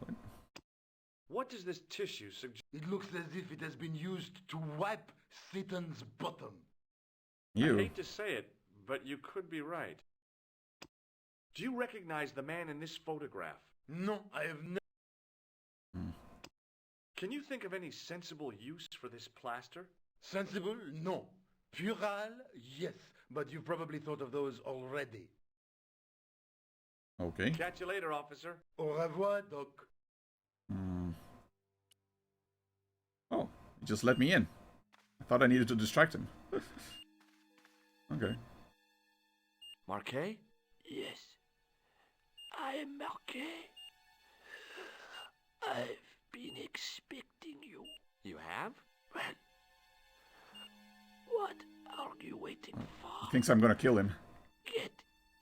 What does this tissue suggest? It looks as if it has been used to wipe Satan's bottom. You. I hate to say it, but you could be right. Do you recognize the man in this photograph? No, I have never. Can you think of any sensible use for this plaster? Sensible? No. Puerile? Yes. But you've probably thought of those already. Okay. Catch you later, officer. Au revoir, Doc. Oh, he just let me in. I thought I needed to distract him. Okay. Marquet? Yes. I am Marquet. I've been expecting you. You have? Well, what are you waiting for? He thinks I'm gonna kill him. Get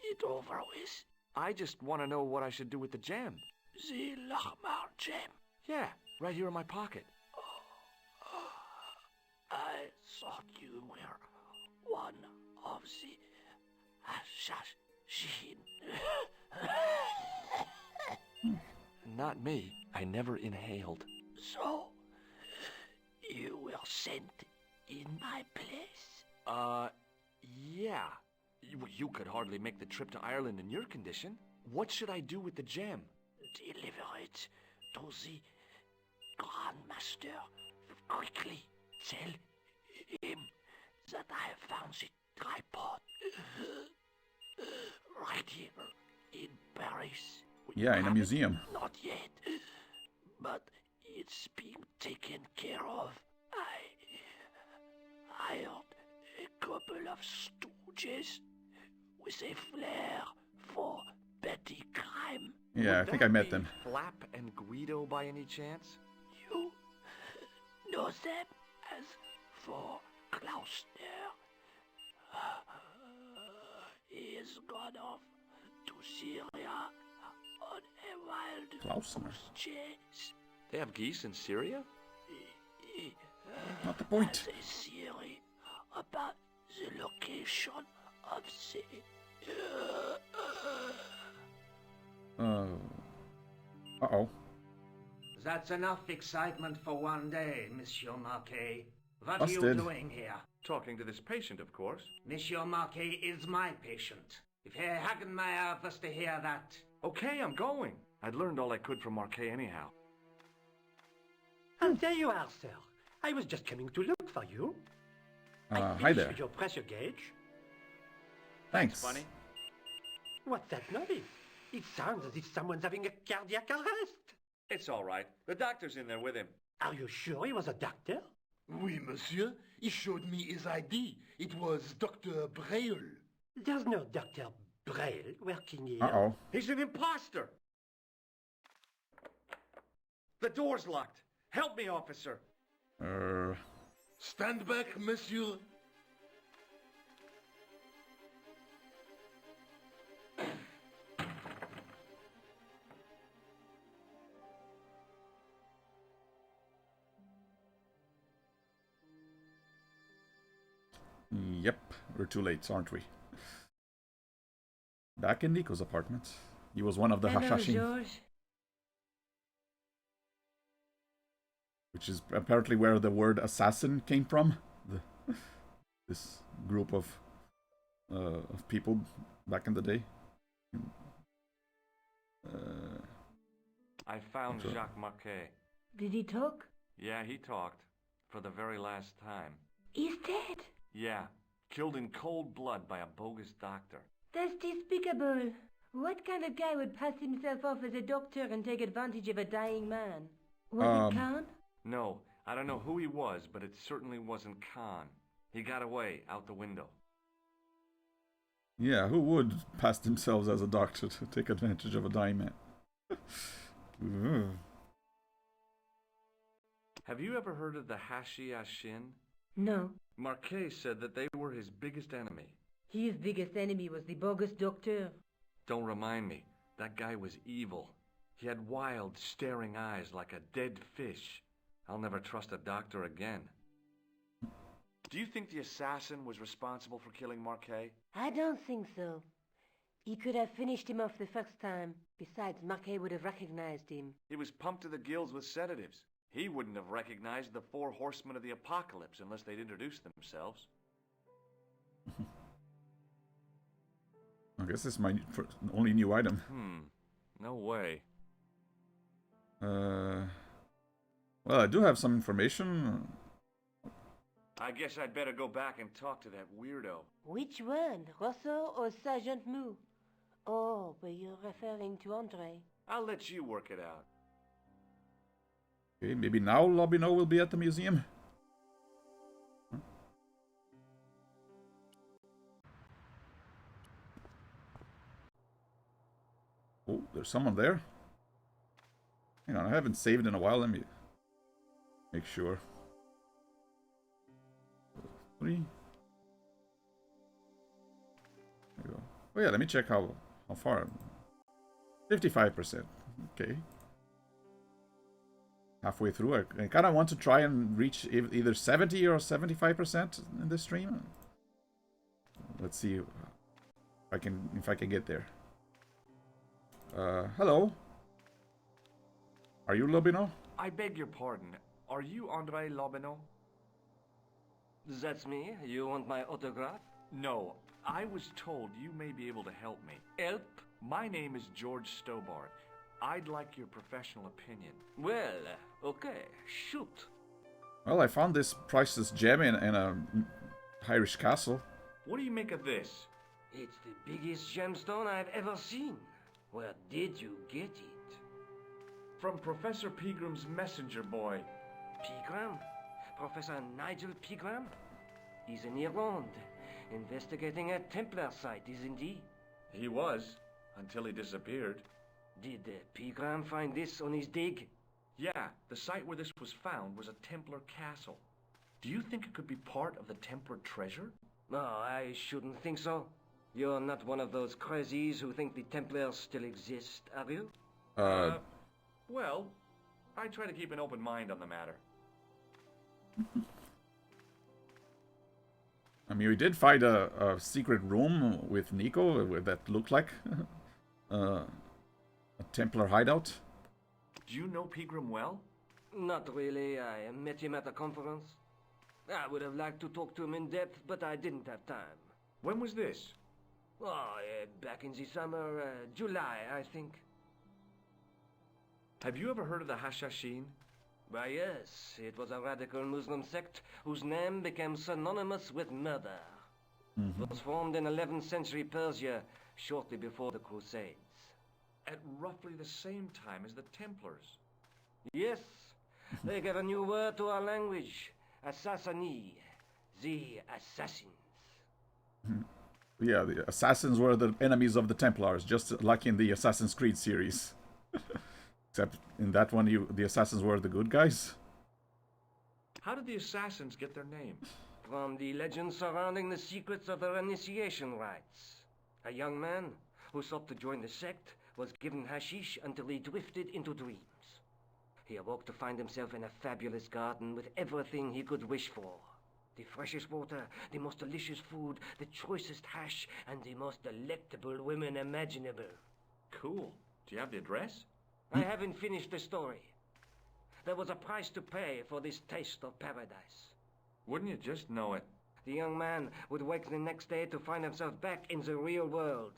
it over with. I just want to know what I should do with the gem. The Lahmar gem. Yeah, right here in my pocket. I thought you were one of the assassins. Not me. I never inhaled. So, you were sent in my place? Yeah. You could hardly make the trip to Ireland in your condition. What should I do with the gem? Deliver it to the Grandmaster. Quickly tell him that I have found the tripod right here in Paris. Yeah, in a museum. Not yet, but it's being taken care of. couple of stooges with a flair for petty crime. Yeah, I think I met them. Flap and Guido by any chance? You know them as for Klausner. He has gone off to Syria on a wild Klausner. goose chase. They have geese in Syria? Not the point. Has a theory about the location of the... Uh-oh. That's enough excitement for one day, Monsieur Marquet. What Busted. are you doing here? Talking to this patient, of course. Monsieur Marquet is my patient. If Herr Hagenmeyer was to hear that... Okay, I'm going. I'd learned all I could from Marquet anyhow. And there you are, sir. I was just coming to look for you. Hi there. With your pressure gauge. Thanks. Funny. What's that noise? It sounds as if someone's having a cardiac arrest. It's all right. The doctor's in there with him. Are you sure he was a doctor? Oui, monsieur. He showed me his ID. It was Dr. Braille. There's no Dr. Braille working here. Uh-oh. He's an imposter! The door's locked. Help me, officer. Stand back, monsieur. Yep, we're too late, aren't we? Back in Nico's apartment. He was one of the Hello, Hashashin. George. Which is apparently where the word assassin came from. This group of people back in the day. I found Jacques Marquet. Did he talk? Yeah, he talked. For the very last time. He's dead. Yeah, killed in cold blood by a bogus doctor. That's despicable. What kind of guy would pass himself off as a doctor and take advantage of a dying man? Was it Khan? No, I don't know who he was, but it certainly wasn't Khan. He got away, out the window. Yeah, who would pass themselves as a doctor to take advantage of a dying man? Have you ever heard of the Hashashin? No. Marquet said that they were his biggest enemy. His biggest enemy was the bogus doctor. Don't remind me. That guy was evil. He had wild, staring eyes like a dead fish. I'll never trust a doctor again. Do you think the assassin was responsible for killing Marquet? I don't think so. He could have finished him off the first time. Besides, Marquet would have recognized him. He was pumped to the gills with sedatives. He wouldn't have recognized the 4 horsemen of the apocalypse unless they'd introduced themselves. I guess this is my only new item. No way. Well, I do have some information. I guess I'd better go back and talk to that weirdo. Which one? Rousseau or Sergeant Mou? Oh, but you're referring to Andre. I'll let you work it out. Okay, maybe now Lobino will be at the museum. Oh, there's someone there. Hang on, I haven't saved in a while. Let me make sure. 3. There we go. Oh yeah, let me check how far. 55%. Okay. Halfway through. I kind of want to try and reach either 70 or 75% in this stream. Let's see if I can get there. Hello. Are you Lobino? I beg your pardon. Are you Andre Lobino? That's me. You want my autograph? No. I was told you may be able to help me. Help? My name is George Stobart. I'd like your professional opinion. Well, okay. Shoot. Well, I found this priceless gem in a Irish castle. What do you make of this? It's the biggest gemstone I've ever seen. Where did you get it? From Professor Pegram's messenger boy. Pegram? Professor Nigel Pegram? He's in Ireland, investigating a Templar site, isn't he? He was, until he disappeared. Did Pegram find this on his dig? Yeah, the site where this was found was a Templar castle. Do you think it could be part of the Templar treasure? No, I shouldn't think so. You're not one of those crazies who think the Templars still exist, are you? Well, I try to keep an open mind on the matter. I mean, we did find a secret room with Nico that looked like a Templar hideout. Do you know Pegram well? Not really. I met him at a conference. I would have liked to talk to him in depth, but I didn't have time. When was this? Oh, back in the summer, July, I think. Have you ever heard of the Hashashin? Why, yes. It was a radical Muslim sect whose name became synonymous with murder. It was formed in 11th century Persia, shortly before the Crusades. At roughly the same time as the Templars. Yes. They gave a new word to our language. Assassini. The assassins. Yeah, the assassins were the enemies of the Templars, just like in the Assassin's Creed series. Except in that one, the assassins were the good guys. How did the assassins get their name? From the legends surrounding the secrets of their initiation rites. A young man who sought to join the sect was given hashish until he drifted into dreams. He awoke to find himself in a fabulous garden with everything he could wish for. The freshest water, the most delicious food, the choicest hash, and the most delectable women imaginable. Cool. Do you have the address? I haven't finished the story. There was a price to pay for this taste of paradise. Wouldn't you just know it? The young man would wake the next day to find himself back in the real world.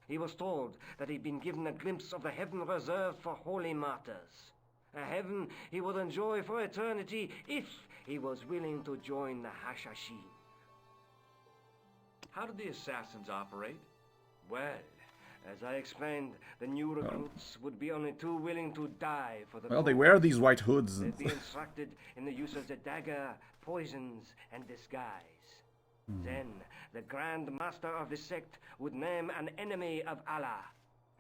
He was told that he'd been given a glimpse of the heaven reserved for holy martyrs. A heaven he would enjoy for eternity if he was willing to join the Hashashin. How did the assassins operate? Well, as I explained, the new recruits would be only too willing to die for the Well, they wear these white hoods. They'd be instructed in the use of the dagger, poisons, and disguise. Then, the Grand Master of the sect would name an enemy of Allah.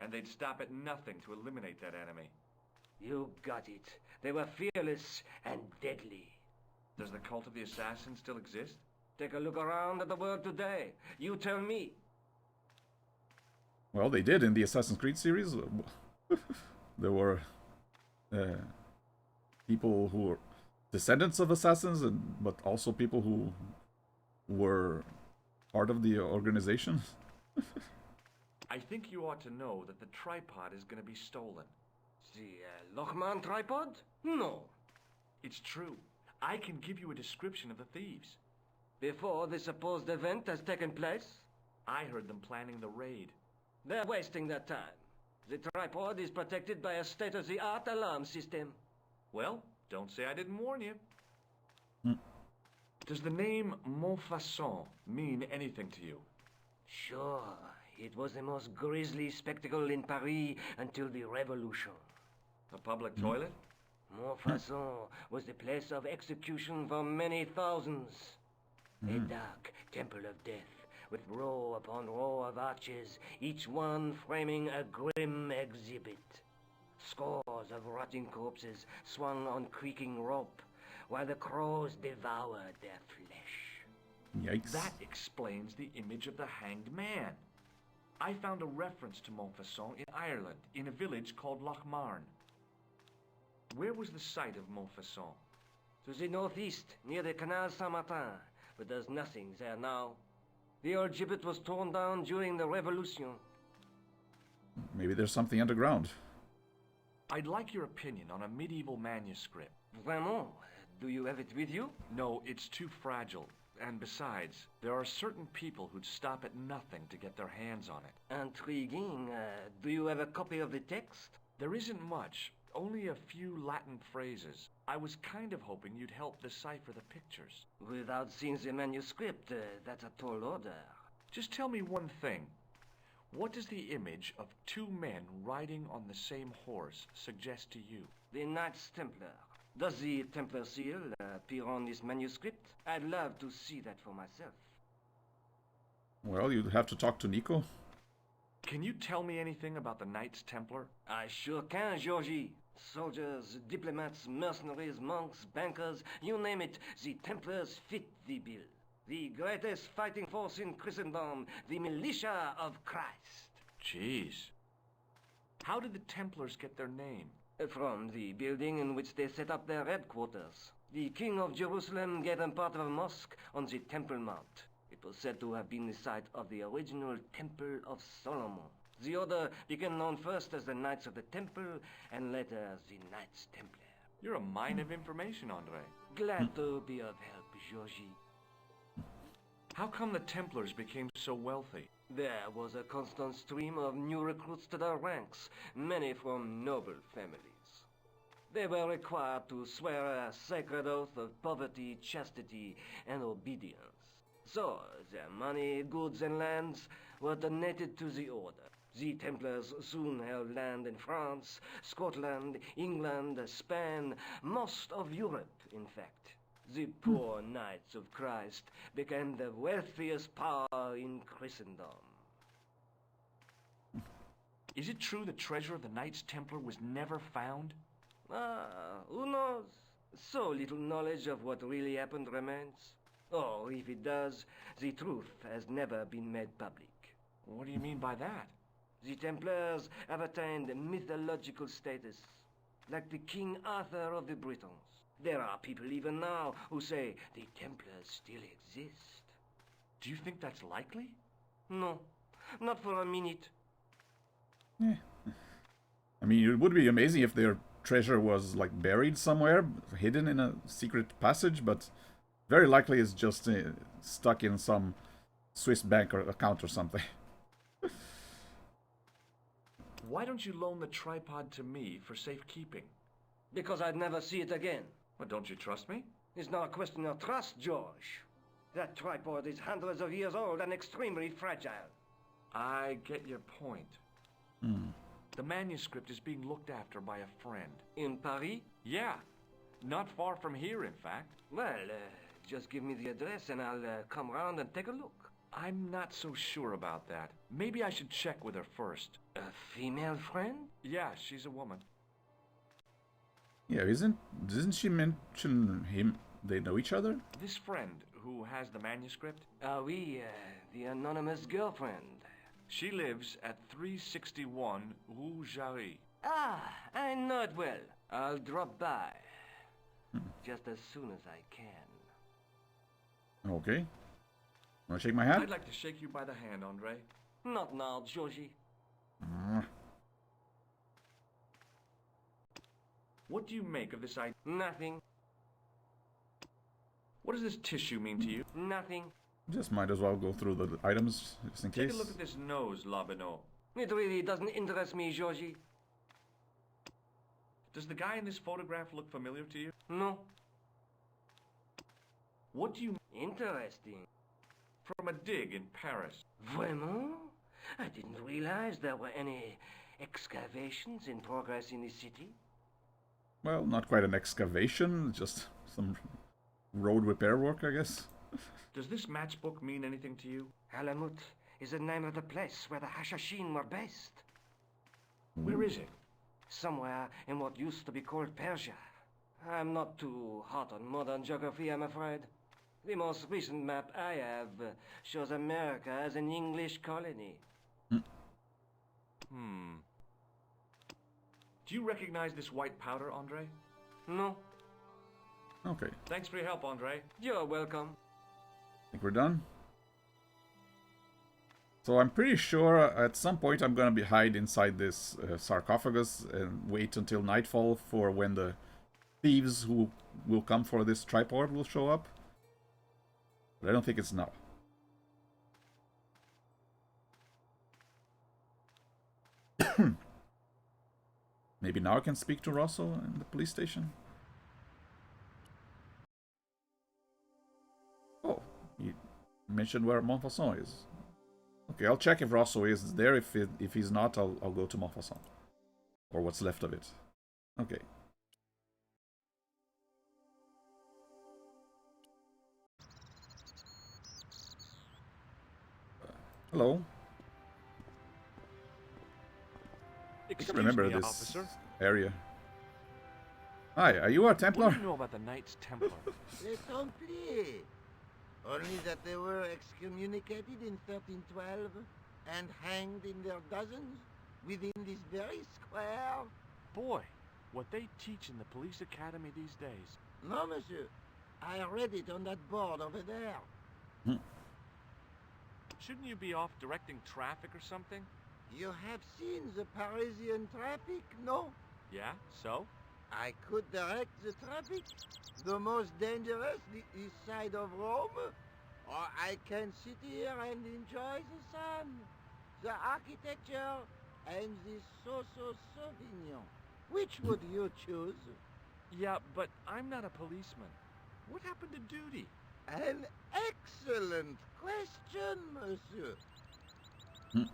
And they'd stop at nothing to eliminate that enemy. You got it. They were fearless and deadly. Does the cult of the assassins still exist? Take a look around at the world today. You tell me. Well, they did in the Assassin's Creed series. There were people who were descendants of assassins, but also people who were part of the organization. I think you ought to know that the tripod is going to be stolen. The Lochman tripod? No. It's true. I can give you a description of the thieves. Before the supposed event has taken place? I heard them planning the raid. They're wasting their time. The tripod is protected by a state-of-the-art alarm system. Well, don't say I didn't warn you. Does the name Montfaucon mean anything to you? Sure. It was the most grisly spectacle in Paris until the Revolution. A public toilet? Montfaucon was the place of execution for many thousands. A dark temple of death, with row upon row of arches, each one framing a grim exhibit. Scores of rotting corpses swung on creaking rope, while the crows devoured their flesh. Yikes. That explains the image of the hanged man. I found a reference to Montfaucon in Ireland, in a village called Lochmarn. Where was the site of Montfaucon? To the northeast, near the Canal Saint-Martin, but there's nothing there now. The old gibbet was torn down during the Revolution. Maybe there's something underground. I'd like your opinion on a medieval manuscript. Vraiment? Do you have it with you? No, it's too fragile. And besides, there are certain people who'd stop at nothing to get their hands on it. Intriguing. Do you have a copy of the text? There isn't much. Only a few Latin phrases. I was kind of hoping you'd help decipher the pictures. Without seeing the manuscript, that's a tall order. Just tell me one thing. What does the image of two men riding on the same horse suggest to you? The Knights Templar. Does the Templar seal appear on this manuscript? I'd love to see that for myself. Well, you'd have to talk to Nico. Can you tell me anything about the Knights Templar? I sure can, Georgie. Soldiers, diplomats, mercenaries, monks, bankers, you name it, the Templars fit the bill. The greatest fighting force in Christendom, the militia of Christ. Jeez. How did the Templars get their name? From the building in which they set up their headquarters. The King of Jerusalem gave them part of a mosque on the Temple Mount. It was said to have been the site of the original Temple of Solomon. The order became known first as the Knights of the Temple, and later as the Knights Templar. You're a mine of information, Andre. Glad to be of help, Georgie. How come the Templars became so wealthy? There was a constant stream of new recruits to their ranks, many from noble families. They were required to swear a sacred oath of poverty, chastity, and obedience. So, their money, goods, and lands were donated to the order. The Templars soon held land in France, Scotland, England, Spain, most of Europe, in fact. The poor Knights of Christ became the wealthiest power in Christendom. Is it true the treasure of the Knights Templar was never found? Who knows? So little knowledge of what really happened remains. Or, if it does, the truth has never been made public. What do you mean by that? The Templars have attained mythological status, like the King Arthur of the Britons. There are people even now who say the Templars still exist. Do you think that's likely? No, not for a minute. Yeah. I mean, it would be amazing if their treasure was like buried somewhere, hidden in a secret passage, but very likely it's just stuck in some Swiss bank or account or something. Why don't you loan the tripod to me for safekeeping? Because I'd never see it again. Well, don't you trust me? It's not a question of trust, George. That tripod is hundreds of years old and extremely fragile. I get your point. Hmm. The manuscript is being looked after by a friend. In Paris? Yeah. Not far from here, in fact. Well, just give me the address and I'll come round and take a look. I'm not so sure about that. Maybe I should check with her first. A female friend? Yeah, she's a woman. Yeah, doesn't she mention him? They know each other? This friend who has the manuscript? Oui, the anonymous girlfriend. She lives at 361 Rue Jarry. Ah, I know it well. I'll drop by. Just as soon as I can. Okay. Wanna shake my hand? I'd like to shake you by the hand, Andre. Not now, Georgie. What do you make of this idea? Nothing. What does this tissue mean to you? Nothing. Just might as well go through the items, just in case. Take a look at this nose, Labino. It really doesn't interest me, Georgie. Does the guy in this photograph look familiar to you? No. What do you... Interesting. From a dig in Paris. Vraiment? I didn't realize there were any excavations in progress in the city. Well, not quite an excavation, just some road repair work, I guess. Does this matchbook mean anything to you? Alamut is the name of the place where the Hashashin were based. Where is it? Somewhere in what used to be called Persia. I'm not too hot on modern geography, I'm afraid. The most recent map I have shows America as an English colony. Do you recognize this white powder, Andre? No. Okay. Thanks for your help, Andre. You're welcome. Think we're done? So I'm pretty sure at some point I'm gonna hide inside this sarcophagus and wait until nightfall for when the thieves who will come for this tripod will show up. But I don't think it's now. Maybe now I can speak to Rosso in the police station? Oh, you mentioned where Montfaucon is. Okay, I'll check if Rosso is there. If he's not, I'll go to Montfaucon. Or what's left of it. Okay. Hello. I can remember this officer. area. Hi, are you a Templar? What do you know about the Knights Templar? Les Templiers. Only that they were excommunicated in 1312 and hanged in their dozens within this very square. Boy, what they teach in the police academy these days. No, monsieur. I read it on that board over there. Shouldn't you be off directing traffic or something? You have seen the Parisian traffic, no? Yeah, so? I could direct the traffic. The most dangerous, the east side of Rome. Or I can sit here and enjoy the sun, the architecture, and the so-so Sauvignon. Which would you choose? Yeah, but I'm not a policeman. What happened to duty? An excellent question, monsieur. Did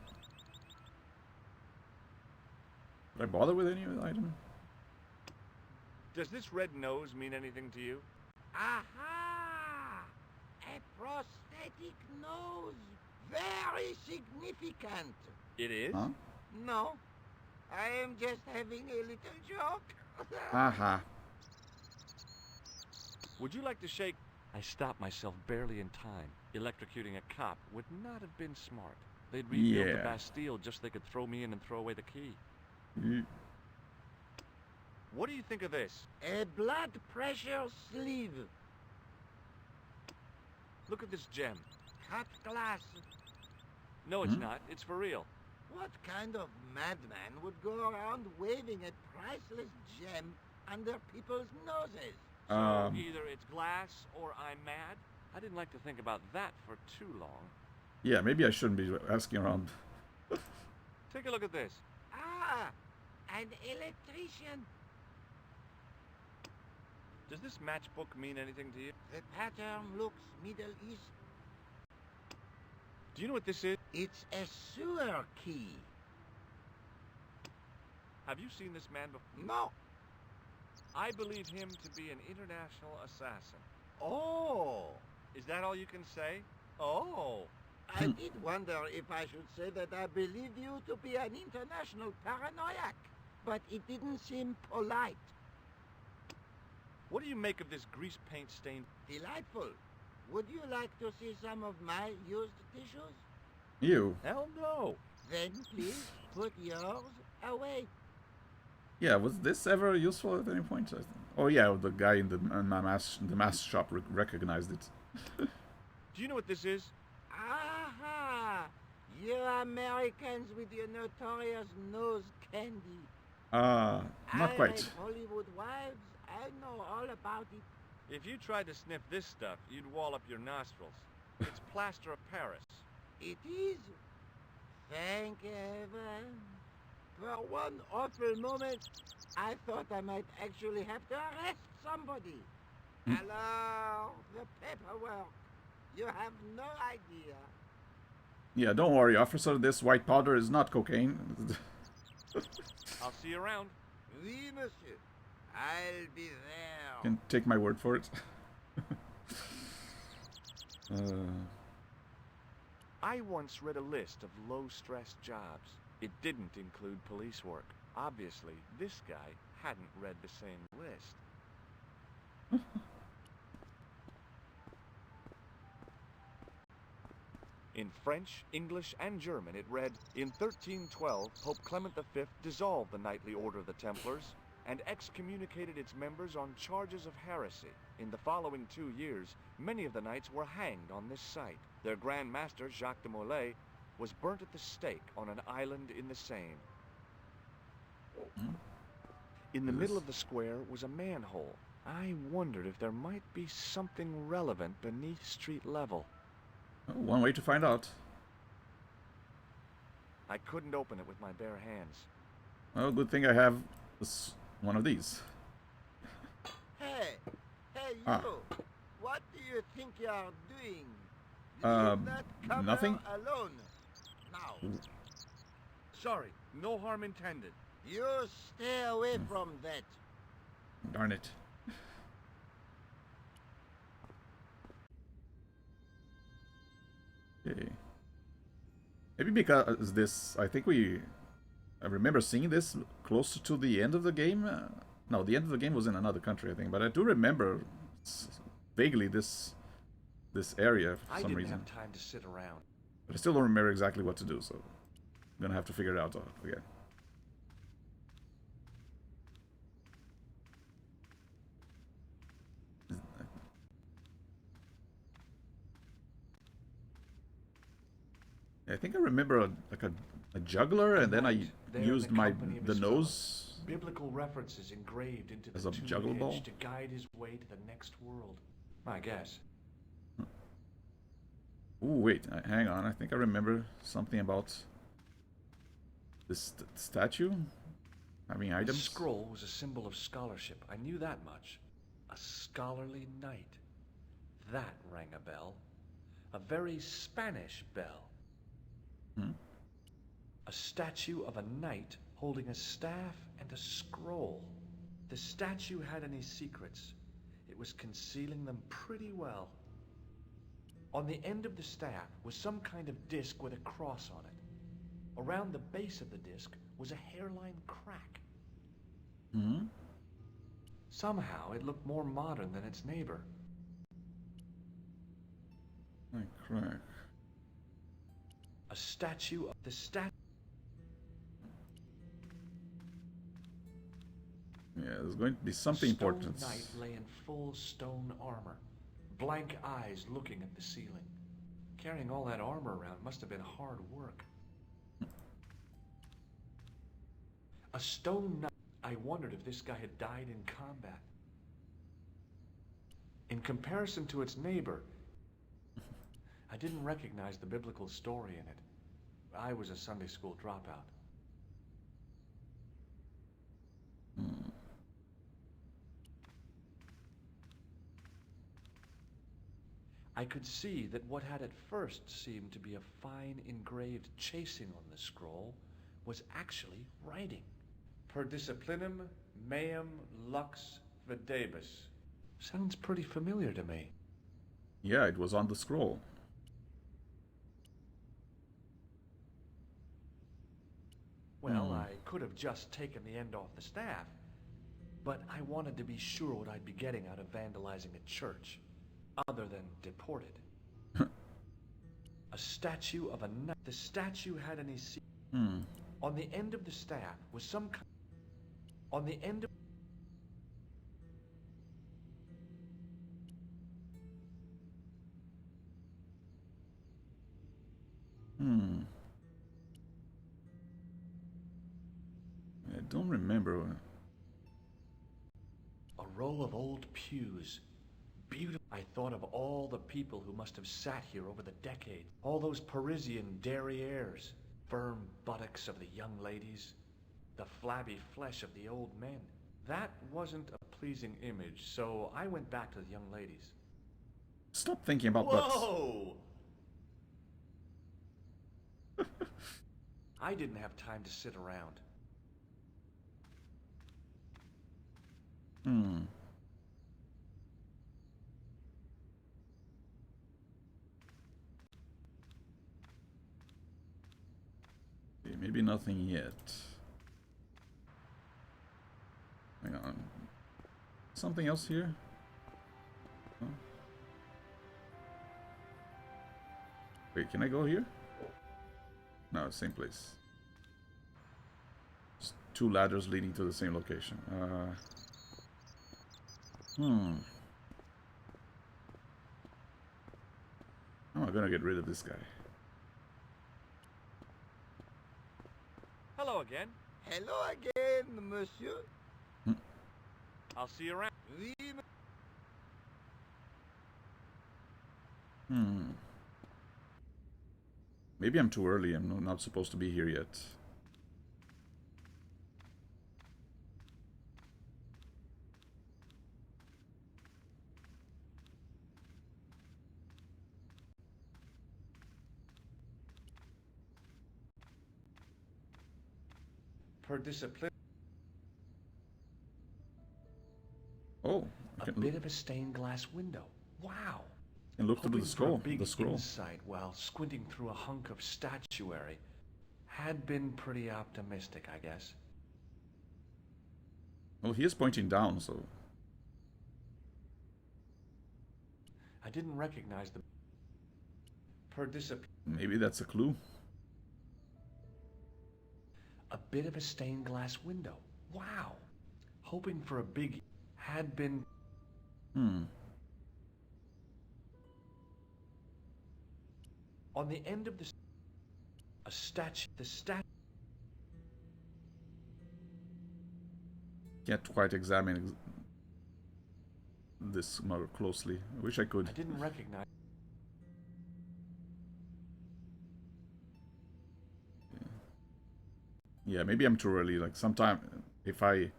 I bother with any item? Does this red nose mean anything to you? Aha! A prosthetic nose. Very significant. It is? Huh? No. I am just having a little joke. Aha. Would you like to shake? I stopped myself barely in time. Electrocuting a cop would not have been smart. They'd rebuild the Bastille just so they could throw me in and throw away the key. What do you think of this? A blood pressure sleeve. Look at this gem. Cut glass. No, it's not. It's for real. What kind of madman would go around waving a priceless gem under people's noses? So either it's glass or I'm mad. I didn't like to think about that for too long. Yeah, maybe I shouldn't be asking around. Take a look at this. Ah, an electrician. Does this matchbook mean anything to you? The pattern looks Middle East. Do you know what this is? It's a sewer key. Have you seen this man before? No. I believe him to be an international assassin. Oh. Is that all you can say? Oh. I did wonder if I should say that I believe you to be an international paranoiac, but it didn't seem polite. What do you make of this grease paint stain? Delightful. Would you like to see some of my used tissues? You? Hell no. Then please put yours away. Yeah, was this ever useful at any point? Oh yeah, the guy in the mask shop recognized it. Do you know what this is? Aha! You Americans with your notorious nose candy. Not quite. Like Hollywood wives, I know all about it. If you tried to sniff this stuff, you'd wall up your nostrils. It's plaster of Paris. It is? Thank heaven. For one awful moment, I thought I might actually have to arrest somebody. Hello, the paperwork. You have no idea. Yeah, don't worry, officer. This white powder is not cocaine. I'll see you around. Oui, monsieur. I'll be there. Can take my word for it. I once read a list of low-stress jobs. It didn't include police work. Obviously, this guy hadn't read the same list. In French, English, and German, it read, in 1312, Pope Clement V dissolved the knightly order of the Templars and excommunicated its members on charges of heresy. In the following 2 years, many of the knights were hanged on this site. Their Grand Master, Jacques de Molay, was burnt at the stake on an island in the Seine. In the middle of the square was a manhole. I wondered if there might be something relevant beneath street level. One way to find out. I couldn't open it with my bare hands. Well, good thing I have this, one of these. Hey, you. What do you think you are doing? Leave that camera nothing. alone. Now. Sorry, no harm intended. You stay away from that. Darn it. Okay. Maybe because this, I think I remember seeing this closer to the end of the game. No, the end of the game was in another country, I think. But I do remember vaguely this area for some reason. I didn't have time to sit around. But I still don't remember exactly what to do, so I'm gonna have to figure it out again. I think I remember a juggler, and then I used the nose biblical references engraved into as the a juggle ball to guide his way to the next world. I guess. Ooh, wait, hang on. I think I remember something about this statue having items. The scroll was a symbol of scholarship. I knew that much. A scholarly knight. That rang a bell. A very Spanish bell. A statue of a knight holding a staff and a scroll. The statue had any secrets. It was concealing them pretty well. On the end of the staff was some kind of disc with a cross on it. Around the base of the disc was a hairline crack. Somehow it looked more modern than its neighbor. Crack. A statue of the Yeah, there's going to be something important. The knight lay in full stone armor, blank eyes looking at the ceiling. Carrying all that armor around must have been hard work. A stone knight. I wondered if this guy had died in combat. In comparison to its neighbor, I didn't recognize the biblical story in it. I was a Sunday school dropout. I could see that what had at first seemed to be a fine engraved chasing on the scroll was actually writing. Per disciplinum meum lux videbus. Sounds pretty familiar to me. Yeah, it was on the scroll. Well, I could have just taken the end off the staff, but I wanted to be sure what I'd be getting out of vandalizing a church, other than deported. A statue of a knight. The statue had any On the end of the staff was some kind. On the end of. I don't remember. A row of old pews. Beautiful. I thought of all the people who must have sat here over the decades. All those Parisian derrieres. Firm buttocks of the young ladies. The flabby flesh of the old men. That wasn't a pleasing image, so I went back to the young ladies. Stop thinking about butts. Whoa! I didn't have time to sit around. Okay, maybe nothing yet. Hang on. Something else here? Huh? Wait, can I go here? No, same place. Just two ladders leading to the same location. How am I gonna get rid of this guy? Hello again. Hello again, monsieur. I'll see you around. Maybe I'm too early. I'm not supposed to be here yet. Per discipline. Oh. A bit of a stained glass window. Wow. And look through hoping the for a scroll. big The scroll. insight while squinting through a hunk of statuary had been pretty optimistic, I guess. Well, he is pointing down, so... I didn't recognize the... Maybe that's a clue. A bit of a stained glass window. Wow. Hoping for a big... had been... On the end of the... a statue... The statue... Can't quite examine this more closely. I wish I could. I didn't recognize... Yeah, maybe I'm too early. Like, sometime if I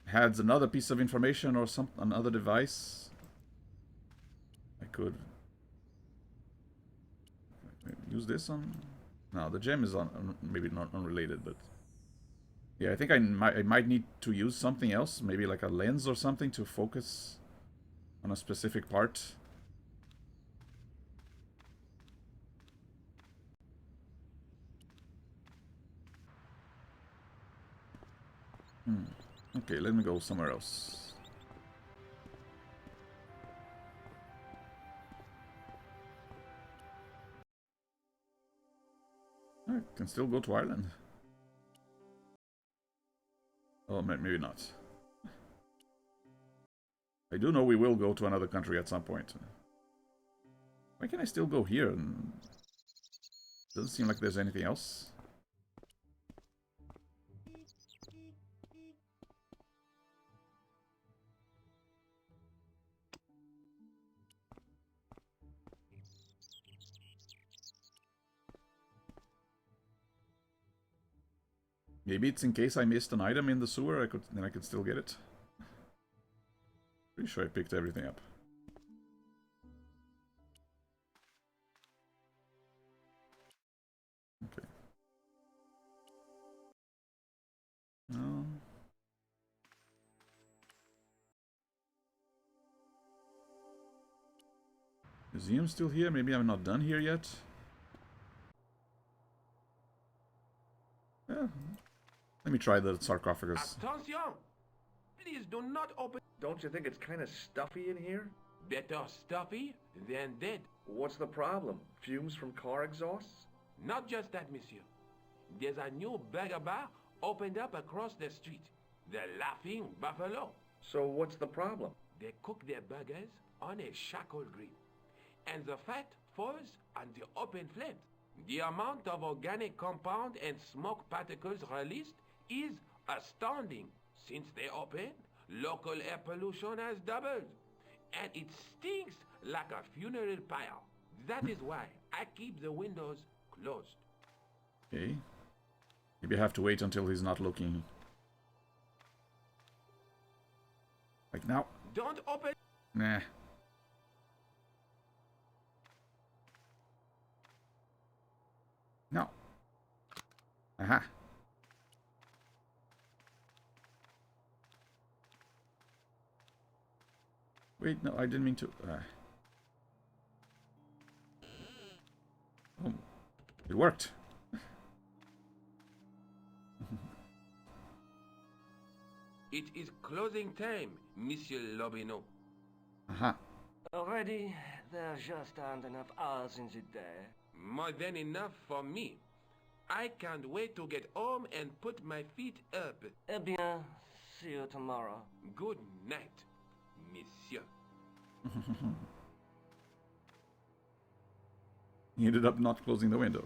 had another piece of information or another device, I could use this on... No, the gem is maybe not unrelated, but... Yeah, I think I might need to use something else, maybe like a lens or something to focus on a specific part. Okay, let me go somewhere else. I can still go to Ireland. Oh, maybe not. I do know we will go to another country at some point. Why can I still go here? Doesn't seem like there's anything else. Maybe it's in case I missed an item in the sewer, then I could still get it. Pretty sure I picked everything up. Okay. No. Museum's still here. Maybe I'm not done here yet. Yeah. Let me try the sarcophagus. Attention! Please do not open... Don't you think it's kind of stuffy in here? Better stuffy than dead. What's the problem? Fumes from car exhausts? Not just that, monsieur. There's a new burger bar opened up across the street. The Laughing Buffalo. So what's the problem? They cook their burgers on a charcoal grill. And the fat falls on the open flames. The amount of organic compound and smoke particles released is astounding. Since they opened, local air pollution has doubled. And it stinks like a funeral pyre. That is why I keep the windows closed. Okay. Maybe I have to wait until he's not looking. Like now. Don't open. Nah. No. Aha. Wait, no, I didn't mean to. Oh, it worked. It is closing time, Monsieur Lobineau. Aha. Already, there just aren't enough hours in the day. More than enough for me. I can't wait to get home and put my feet up. Eh bien, see you tomorrow. Good night, monsieur. He ended up not closing the window.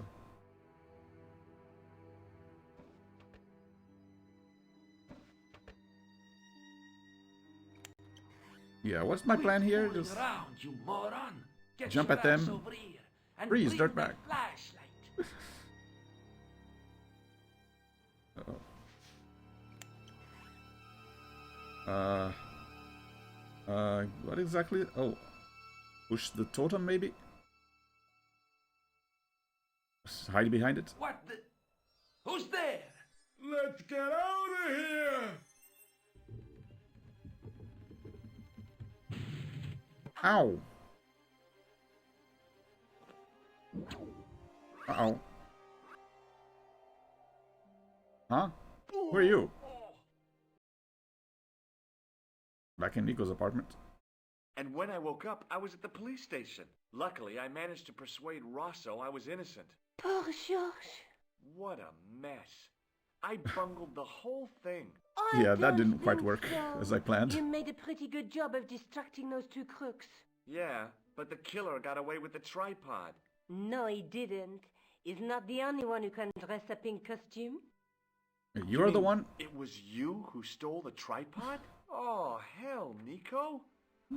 Yeah, what's my plan here? Just around, you moron. Get jump your at them. ass over here and Freeze, bring dirtbag. the flashlight. What exactly? Oh, push the totem maybe? Just hide behind it? What the? Who's there? Let's get out of here! Ow! Ow. Huh? Who are you? Back in Nico's apartment. And when I woke up, I was at the police station. Luckily, I managed to persuade Rosso I was innocent. Poor Georges. What a mess. I bungled the whole thing. Yeah, that didn't quite work as I planned. You made a pretty good job of distracting those two crooks. Yeah, but the killer got away with the tripod. No, he didn't. He's not the only one who can dress up in costume. You're the one? It was you who stole the tripod? Oh, hell, Nico.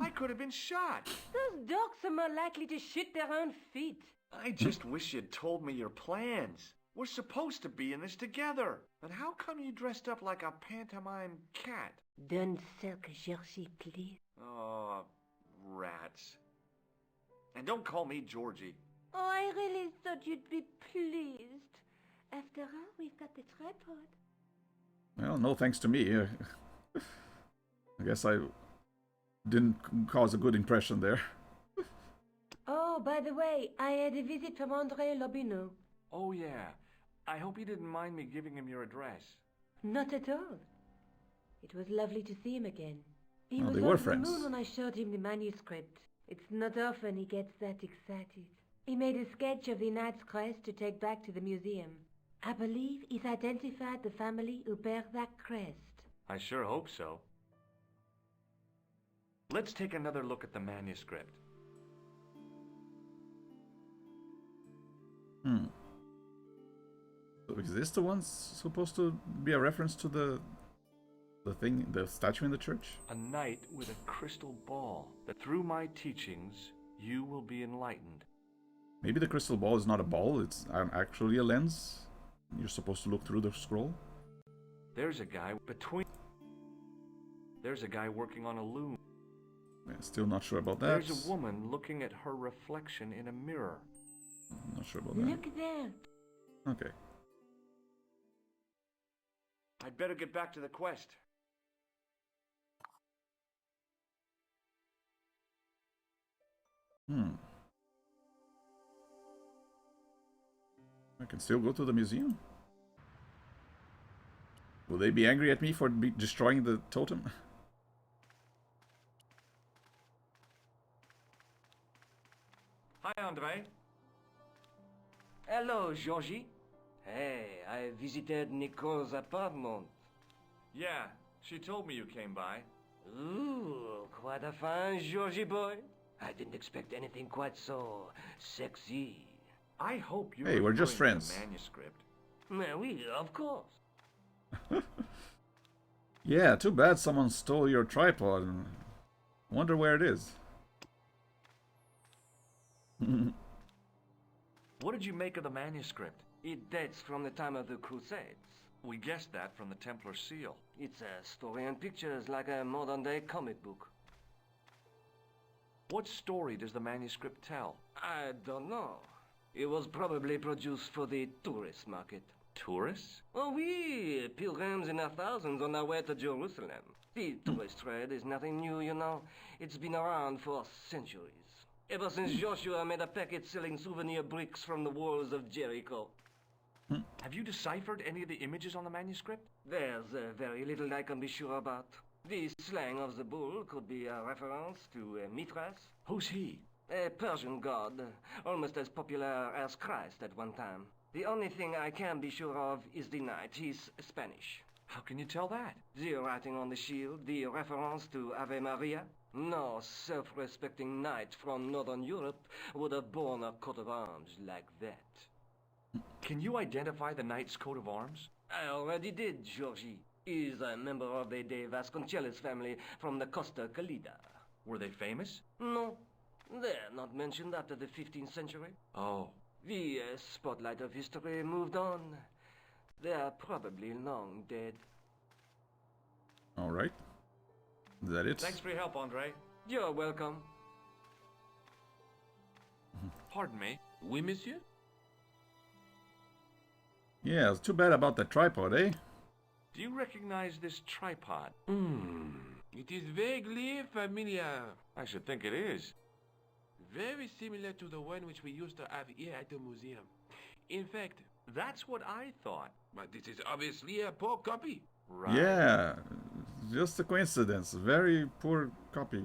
I could have been shot. Those dogs are more likely to shoot their own feet. I just wish you'd told me your plans. We're supposed to be in this together. And how come you dressed up like a pantomime cat? Don't sulk, Georgie, please. Oh, rats. And don't call me Georgie. Oh, I really thought you'd be pleased. After all, we've got the tripod. Well, no thanks to me. I guess I didn't cause a good impression there. Oh, by the way, I had a visit from André Lobineau. Oh, yeah. I hope you didn't mind me giving him your address. Not at all. It was lovely to see him again. He Oh, was they were over friends. the moon when I showed him the manuscript. It's not often he gets that excited. He made a sketch of the knight's crest to take back to the museum. I believe he's identified the family who bear that crest. I sure hope so. Let's take another look at the manuscript. So is this the one supposed to be a reference to the statue in the church? A knight with a crystal ball, that through my teachings you will be enlightened. Maybe the crystal ball is not a ball, it's actually a lens. You're supposed to look through the scroll. There's a guy working on a loom. Yeah, still not sure about that. There's a woman looking at her reflection in a mirror. Not sure about that. Look there. Okay. I'd better get back to the quest. I can still go to the museum? Will they be angry at me for destroying the totem? Hi, André. Hello, Georgie. Hey, I visited Nicole's apartment. Yeah, she told me you came by. Ooh, quite a fine Georgie boy. I didn't expect anything quite so sexy. I hope you. Hey, we're just referring to friends. the manuscript. Oui, of course. Yeah, too bad someone stole your tripod. Wonder where it is. What did you make of the manuscript? It dates from the time of the Crusades. We guessed that from the Templar seal. It's a story and pictures like a modern-day comic book. What story does the manuscript tell? I don't know. It was probably produced for the tourist market. Tourists? Oh, oui, pilgrims in their thousands on their way to Jerusalem. The tourist trade is nothing new, you know. It's been around for centuries. Ever since Joshua made a packet selling souvenir bricks from the walls of Jericho. Have you deciphered any of the images on the manuscript? There's very little I can be sure about. The slang of the bull could be a reference to Mithras. Who's he? A Persian god, almost as popular as Christ at one time. The only thing I can be sure of is the knight. He's Spanish. How can you tell that? The writing on the shield, the reference to Ave Maria. No self-respecting knight from Northern Europe would have borne a coat of arms like that. Can you identify the knight's coat of arms? I already did, Georgie. He's a member of the De Vasconcelos family from the Costa Calida. Were they famous? No, they're not mentioned after the 15th century. Oh. The spotlight of history moved on. They're probably long dead. Alright. Is that it? Thanks for your help, André. You're welcome. Pardon me. Oui, monsieur? Yeah, it's too bad about that tripod, eh? Do you recognize this tripod? It is vaguely familiar. I should think it is. Very similar to the one which we used to have here at the museum. In fact, that's what I thought. But this is obviously a poor copy. Right. Yeah, just a coincidence. Very poor copy.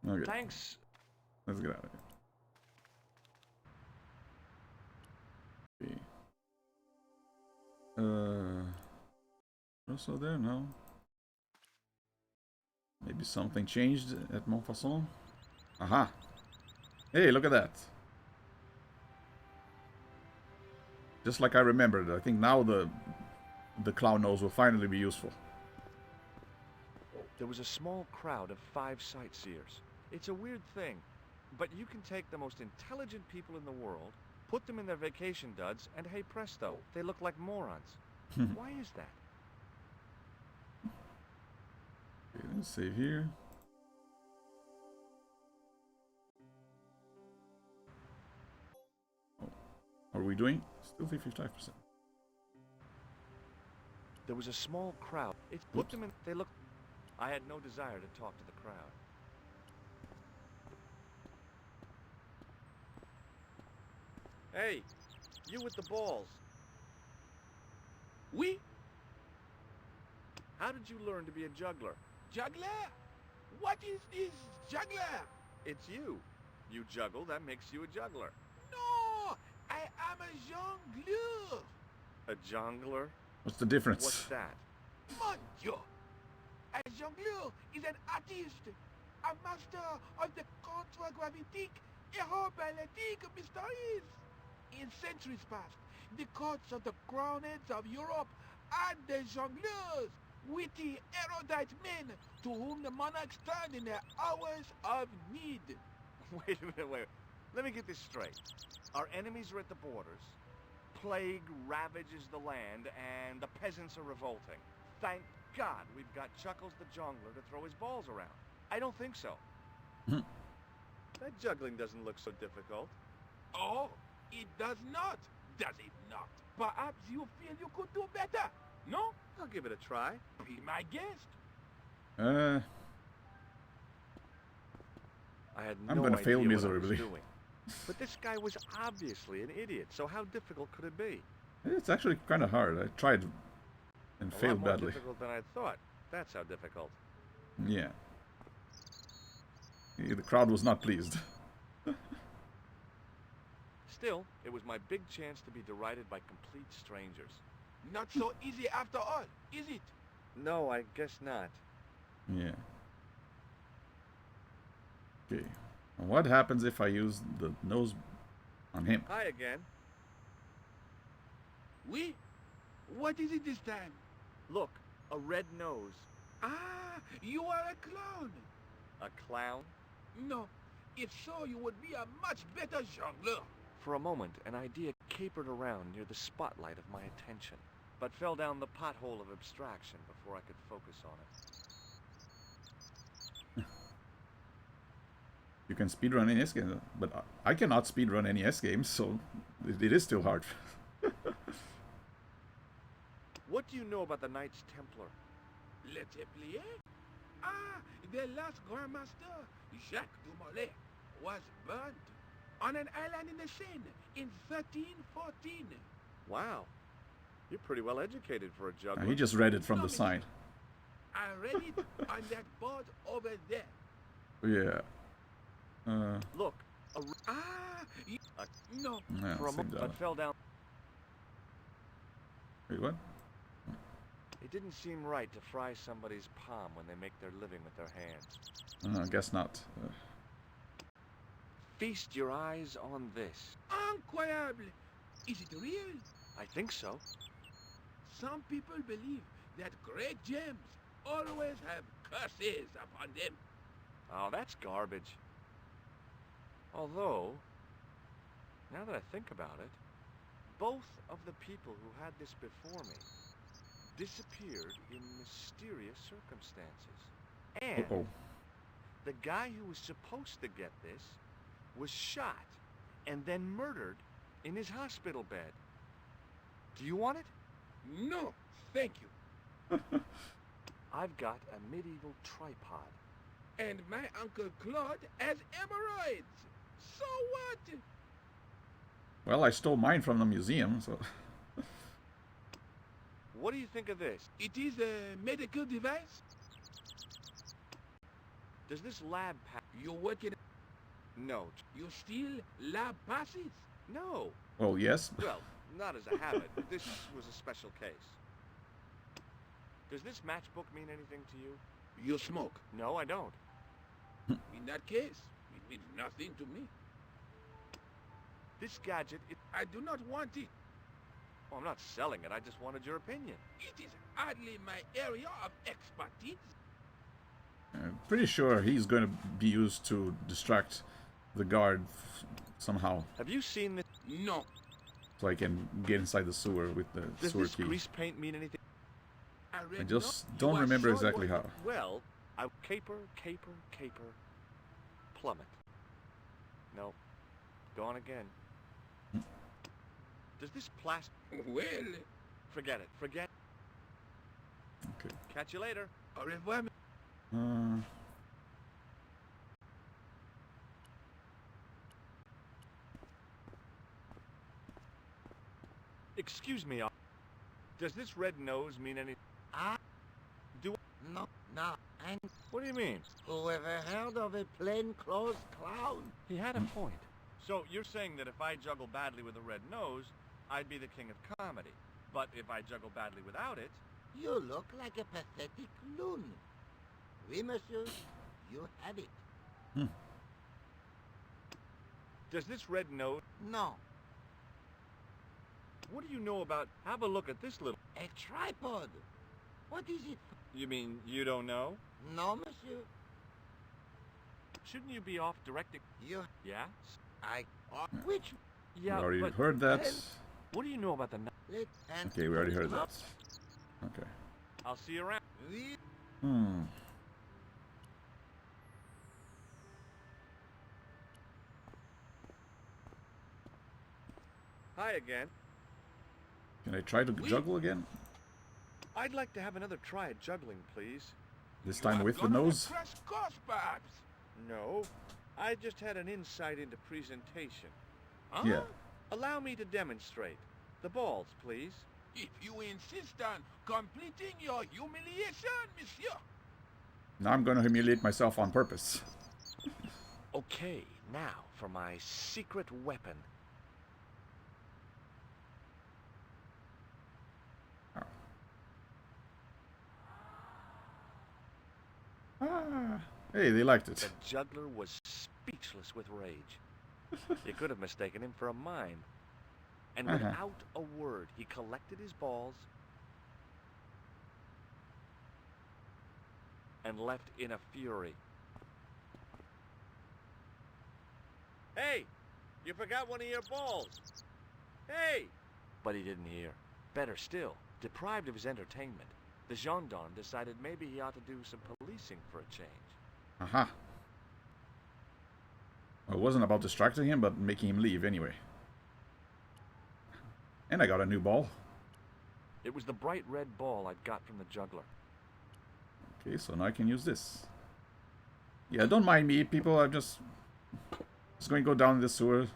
Okay. Thanks. Let's get out of here. Okay. Also there? No. Maybe something changed at Montfaucon? Aha! Hey, look at that! Just like I remembered, I think now the clown nose will finally be useful. There was a small crowd of 5 sightseers. It's a weird thing, but you can take the most intelligent people in the world, put them in their vacation duds, and hey presto, they look like morons. Why is that? Okay, let's save here. Oh, are we doing? Still 55%. There was a small crowd. It put them in. They look. I had no desire to talk to the crowd. Hey, you with the balls. Oui? How did you learn to be a juggler? Juggler? What is this juggler? It's you. You juggle, that makes you a juggler. No! I am a jongleur. A jongler? What's the difference? What's that? Mon Dieu! A jongleur is an artist, a master of the contragravitic aeroballetic mysteries. In centuries past, the courts of the crowned heads of Europe had the jongleurs, witty, erudite men to whom the monarchs turned in their hours of need. Wait a minute, wait. Let me get this straight. Our enemies are at the borders, plague ravages the land, and the peasants are revolting. Thank God we've got Chuckles the Jongler to throw his balls around. I don't think so. That juggling doesn't look so difficult. Oh, it does not, does it not? Perhaps you feel you could do better, no? I'll give it a try. Be my guest. I had I'm no gonna idea fail what I was miserably. doing. But this guy was obviously an idiot, so how difficult could it be? It's actually kind of hard. I tried and A failed lot more badly. difficult than I thought. That's how difficult. Yeah. The crowd was not pleased. Still, it was my big chance to be derided by complete strangers. Not so easy after all, is it? No, I guess not. Yeah. Okay. And what happens if I use the nose on him? Hi again. Oui? What is it this time? Look, a red nose. Ah, you are a clown. A clown? No, if so, you would be a much better jongleur. For a moment, an idea capered around near the spotlight of my attention, but fell down the pothole of abstraction before I could focus on it. You can speedrun any S game, but I cannot speedrun any S games, so it is still hard. What do you know about the Knights Templar? Les Templiers? Ah, the last Grand Master, Jacques Dumoulin, was burnt on an island in the Seine in 1314. Wow. You're pretty well educated for a juggler. He just read it from the sign. I read it on that board over there. Yeah. Look, no. Yeah, for a moment, but fell down. Wait, what? It didn't seem right to fry somebody's palm when they make their living with their hands. I guess not. Feast your eyes on this. Incroyable! Is it real? I think so. Some people believe that great gems always have curses upon them. Oh, that's garbage. Although, now that I think about it, both of the people who had this before me disappeared in mysterious circumstances. And the guy who was supposed to get this was shot and then murdered in his hospital bed. Do you want it? No, thank you. I've got a medieval tripod. And my Uncle Claude has hemorrhoids. So what? Well, I stole mine from the museum, so... What do you think of this? It is a medical device? Does this lab pass? You work in... No. You steal lab passes? No. Oh, yes? Well, not as a habit. This was a special case. Does this matchbook mean anything to you? You smoke? No, I don't. In that case, it means nothing to me. This gadget, I do not want it. Well, I'm not selling it. I just wanted your opinion. It is hardly my area of expertise. I'm pretty sure he's going to be used to distract the guard somehow. Have you seen this? No. So I can get inside the sewer with the sewer Does this key. grease paint mean anything? I just don't remember exactly how. Well, I caper, plummet. No. Gone again. Does this plastic... Well... Forget it. Forget... Okay. Catch you later. Au revoir. Excuse me. Does this red nose mean anything? No. And What do you mean? whoever heard of a plainclothes clown? He had a point. So you're saying that if I juggle badly with a red nose, I'd be the king of comedy. But if I juggle badly without it... You look like a pathetic loon. Oui, monsieur, you have it. Does this red nose... No. What do you know about... Have a look at this little... A tripod. What is it? You mean you don't know? No, monsieur. Shouldn't you be off directing... You... Yeah? Which... Yeah, we already but... heard that. What do you know about the... Okay, we already heard that. Okay. I'll see you around. Hi again. Can I try to juggle again? I'd like to have another try at juggling, please. This time with the nose? No. I just had an insight into presentation. Huh? Yeah. Allow me to demonstrate. The balls, please. If you insist on completing your humiliation, monsieur. Now I'm going to humiliate myself on purpose. Okay, now for my secret weapon. Hey, they liked it. The juggler was speechless with rage. You could have mistaken him for a mime. And without a word, he collected his balls and left in a fury. Hey! You forgot one of your balls! Hey! But he didn't hear. Better still, deprived of his entertainment, the gendarme decided maybe he ought to do some policing for a change. Aha. Well, it wasn't about distracting him, but making him leave anyway. And I got a new ball. It was the bright red ball I'd got from the juggler. Okay, so now I can use this. Yeah, don't mind me, people. I'm just going to go down in the sewer.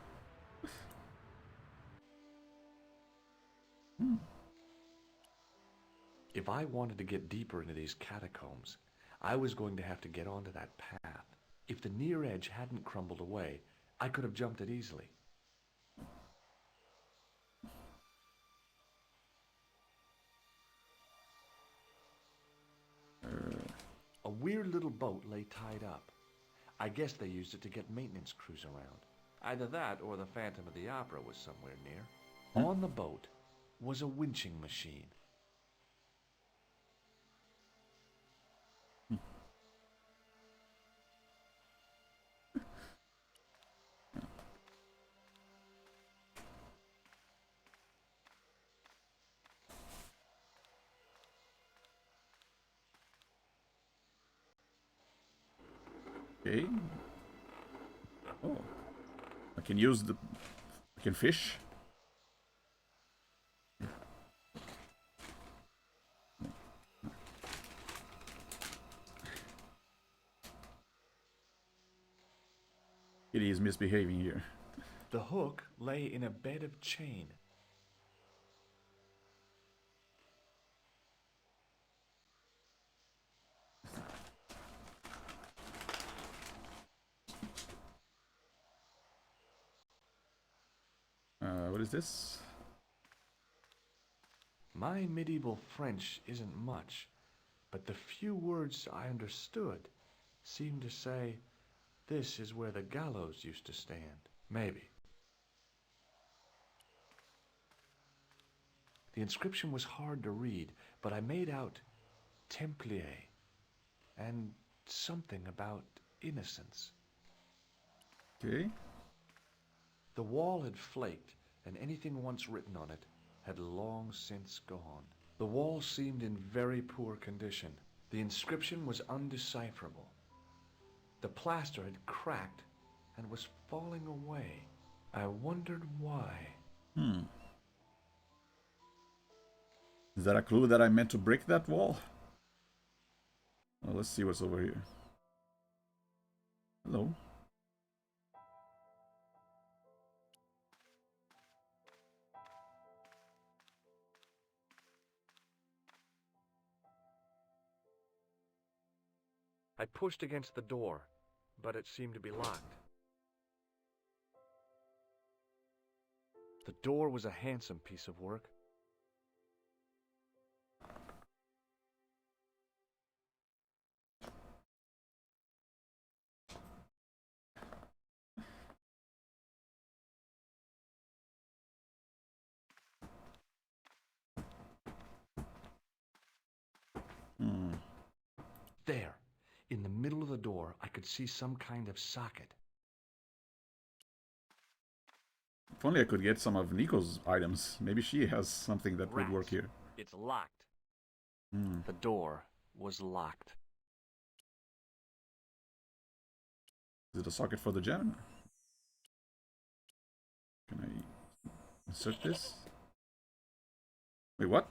If I wanted to get deeper into these catacombs, I was going to have to get onto that path. If the near edge hadn't crumbled away, I could have jumped it easily. A weird little boat lay tied up. I guess they used it to get maintenance crews around. Either that or the Phantom of the Opera was somewhere near. On the boat was a winching machine. Okay. Oh. I can use the... I can fish. Kitty is misbehaving here. The hook lay in a bed of chain. What is this? My medieval French isn't much, but the few words I understood seemed to say, "This is where the gallows used to stand." Maybe. The inscription was hard to read, but I made out Templier and something about innocence. Okay. The wall had flaked, and anything once written on it had long since gone. The wall seemed in very poor condition. The inscription was undecipherable. The plaster had cracked and was falling away. I wondered why. Is that a clue that I meant to break that wall? Well, let's see what's over here. Hello. I pushed against the door, but it seemed to be locked. The door was a handsome piece of work. There, in the middle of the door, I could see some kind of socket. If only I could get some of Nico's items. Maybe she has something that would work here. It's locked. The door was locked. Is it a socket for the gem? Can I insert this? Wait, what?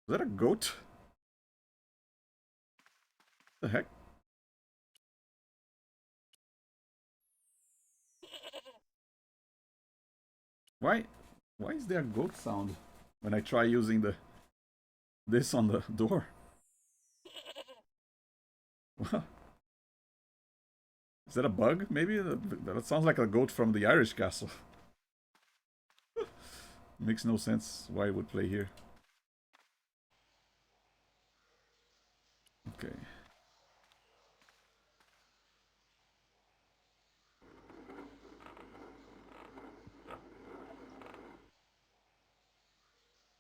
Is that a goat? The heck? Why is there a goat sound when I try using this on the door? What? Is that a bug? Maybe that sounds like a goat from the Irish castle. Makes no sense why it would play here. Okay.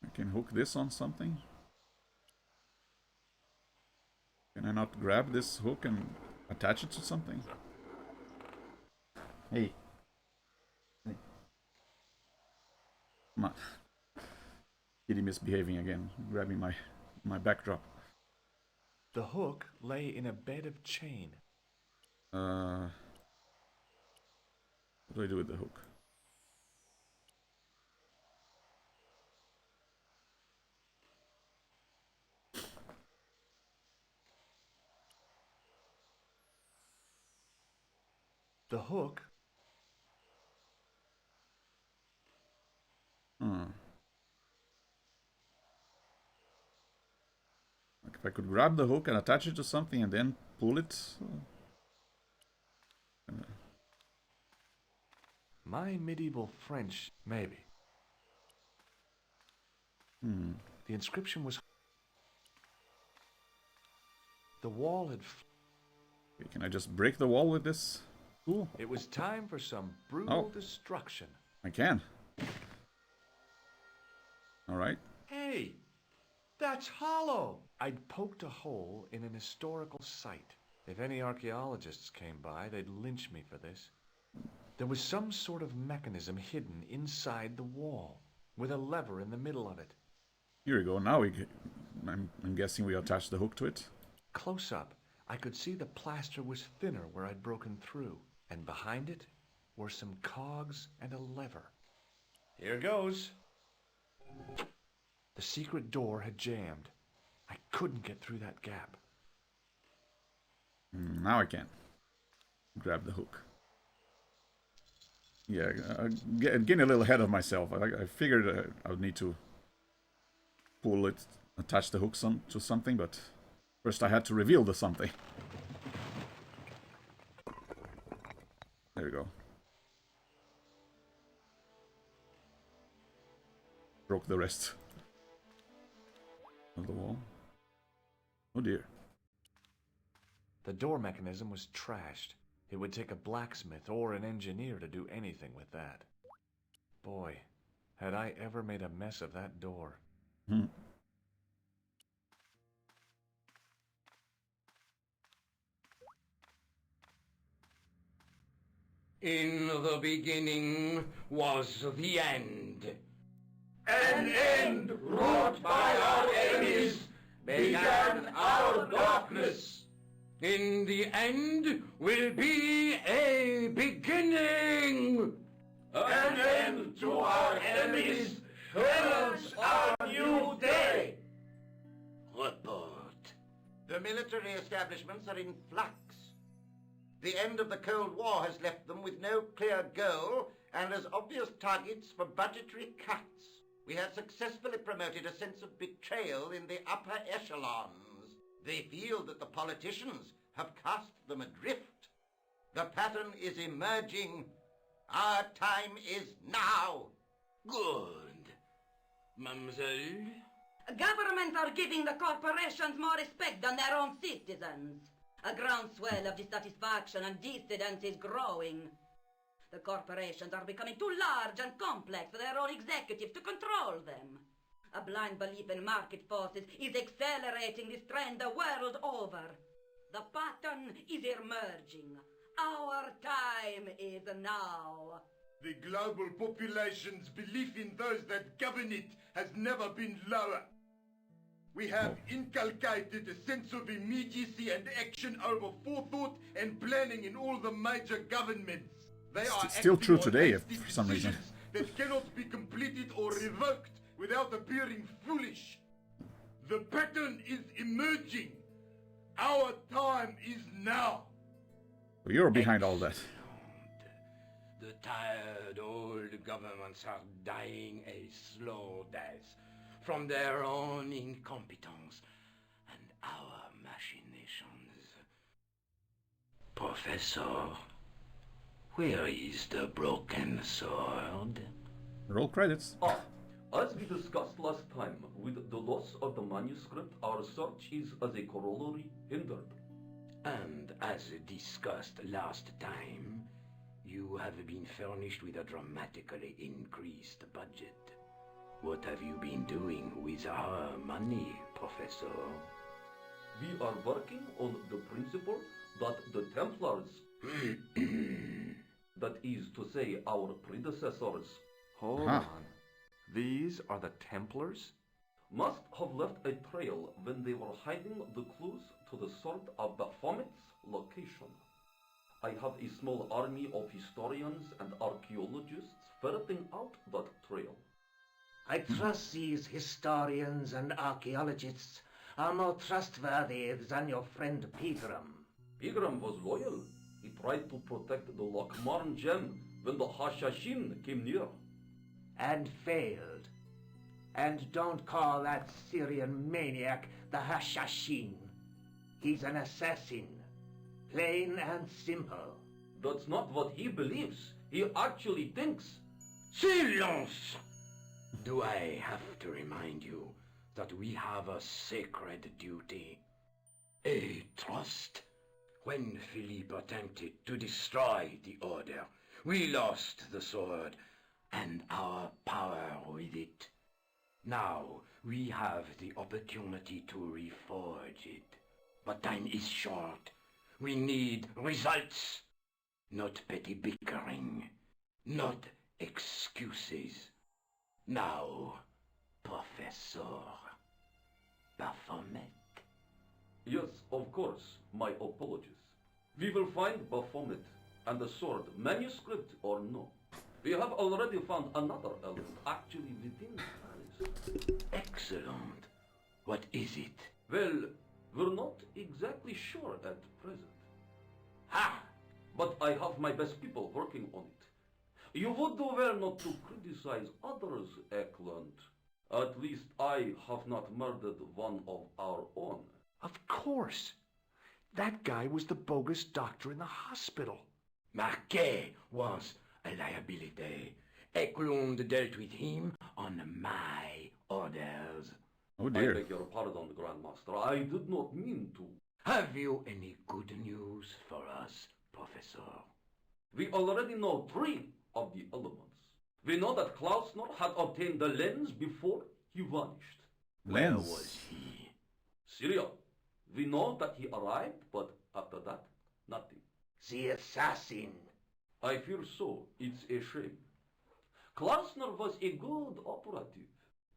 I can hook this on something. Can I not grab this hook and attach it to something? Hey. Come on. Kitty misbehaving again, grabbing my backdrop. The hook lay in a bed of chain. What do I do with the hook? The hook. Like if I could grab the hook and attach it to something and then pull it. My medieval French, maybe. The inscription was... The wall had... Okay, can I just break the wall with this tool? It was time for some brutal destruction. I can. Alright. Hey! That's hollow! I'd poked a hole in an historical site. If any archaeologists came by, they'd lynch me for this. There was some sort of mechanism hidden inside the wall, with a lever in the middle of it. Here we go. Now I'm guessing we attach the hook to it. Close up, I could see the plaster was thinner where I'd broken through, and behind it were some cogs and a lever. Here goes. The secret door had jammed. I couldn't get through that gap. Now I can. Grab the hook. Yeah, getting a little ahead of myself. I figured I would need to pull it, attach the hook to something, but first I had to reveal the something. There we go. Broke the rest of the wall. Oh dear. The door mechanism was trashed. It would take a blacksmith or an engineer to do anything with that. Boy, had I ever made a mess of that door. In the beginning was the end. An end wrought by our enemies began our darkness. In the end will be a beginning. An end to our enemies heralds our new day. Report. The military establishments are in flux. The end of the Cold War has left them with no clear goal and as obvious targets for budgetary cuts. We have successfully promoted a sense of betrayal in the upper echelons. They feel that the politicians have cast them adrift. The pattern is emerging. Our time is now. Good. Mademoiselle? Governments are giving the corporations more respect than their own citizens. A groundswell of dissatisfaction and dissidence is growing. The corporations are becoming too large and complex for their own executives to control them. A blind belief in market forces is accelerating this trend the world over. The pattern is emerging. Our time is now. The global population's belief in those that govern it has never been lower. We have inculcated a sense of immediacy and action over forethought and planning in all the major governments. They are still true acting on today, hasty for some reason. decisions that cannot be completed or revoked without appearing foolish. The pattern is emerging. Our time is now. You're behind all that. The tired old governments are dying a slow death from their own incompetence and our machinations. Professor, where is the broken sword? Roll credits. As we discussed last time, with the loss of the manuscript, our search is, as a corollary, hindered. And as discussed last time, you have been furnished with a dramatically increased budget. What have you been doing with our money, Professor? We are working on the principle that the Templars, that is to say, our predecessors, Hold on. These are the Templars? must have left a trail when they were hiding the clues to the sword of Baphomet's location. I have a small army of historians and archaeologists ferreting out that trail. I trust these historians and archaeologists are more trustworthy than your friend Pegram. Pegram was loyal. He tried to protect the Lakmarn gem when the Hashashin came near. And failed. And don't call that Syrian maniac the Hashashin. He's an assassin. Plain and simple. That's not what he believes. He actually thinks. Silence! Do I have to remind you that we have a sacred duty? A trust? When Philippe attempted to destroy the Order, we lost the sword and our power with it. Now we have the opportunity to reforge it. But time is short. We need results. Not petty bickering. Not excuses. Now, Professor Baphomet. Yes, of course. My apologies. We will find Baphomet and the sword, manuscript or no. We have already found another element actually within Paris. Excellent. What is it? Well, we're not exactly sure at present. Ha! But I have my best people working on it. You would do well not to criticize others, Eklund. At least I have not murdered one of our own. Of course. That guy was the bogus doctor in the hospital. Marquet was a liability. Eklund dealt with him on my orders. Oh dear. I beg your pardon, Grandmaster. I did not mean to. Have you any good news for us, Professor? We already know 3 of the elements. We know that Klausner had obtained the lens before he vanished. Lens? Where was he? Syria. We know that he arrived, but after that, nothing. The assassin. I fear so. It's a shame. Klausner was a good operative.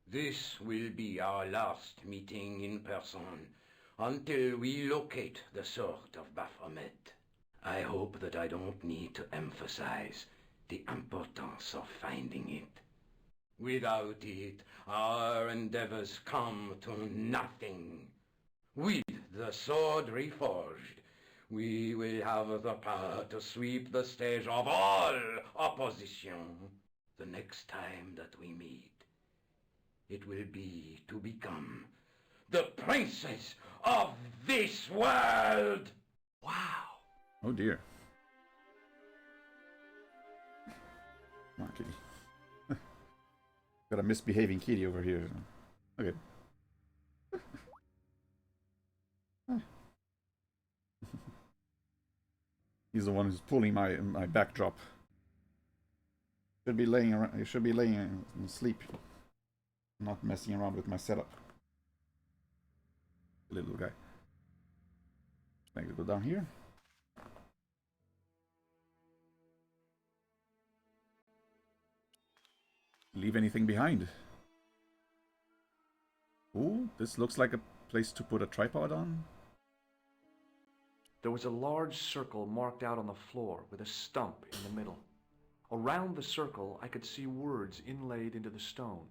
This will be our last meeting in person until we locate the sword of Baphomet. I hope that I don't need to emphasize the importance of finding it. Without it, our endeavors come to nothing. With the sword reforged, we will have the power to sweep the stage of all opposition the next time that we meet. It will be to become the princess of this world! Wow! Oh dear. Come on, kitty. Got a misbehaving kitty over here. Okay. He's the one who's pulling my backdrop. Should be laying around. He should be laying asleep, not messing around with my setup. Little guy. I can go down here. Leave anything behind? Ooh, this looks like a place to put a tripod on. There was a large circle marked out on the floor with a stump in the middle. Around the circle, I could see words inlaid into the stone.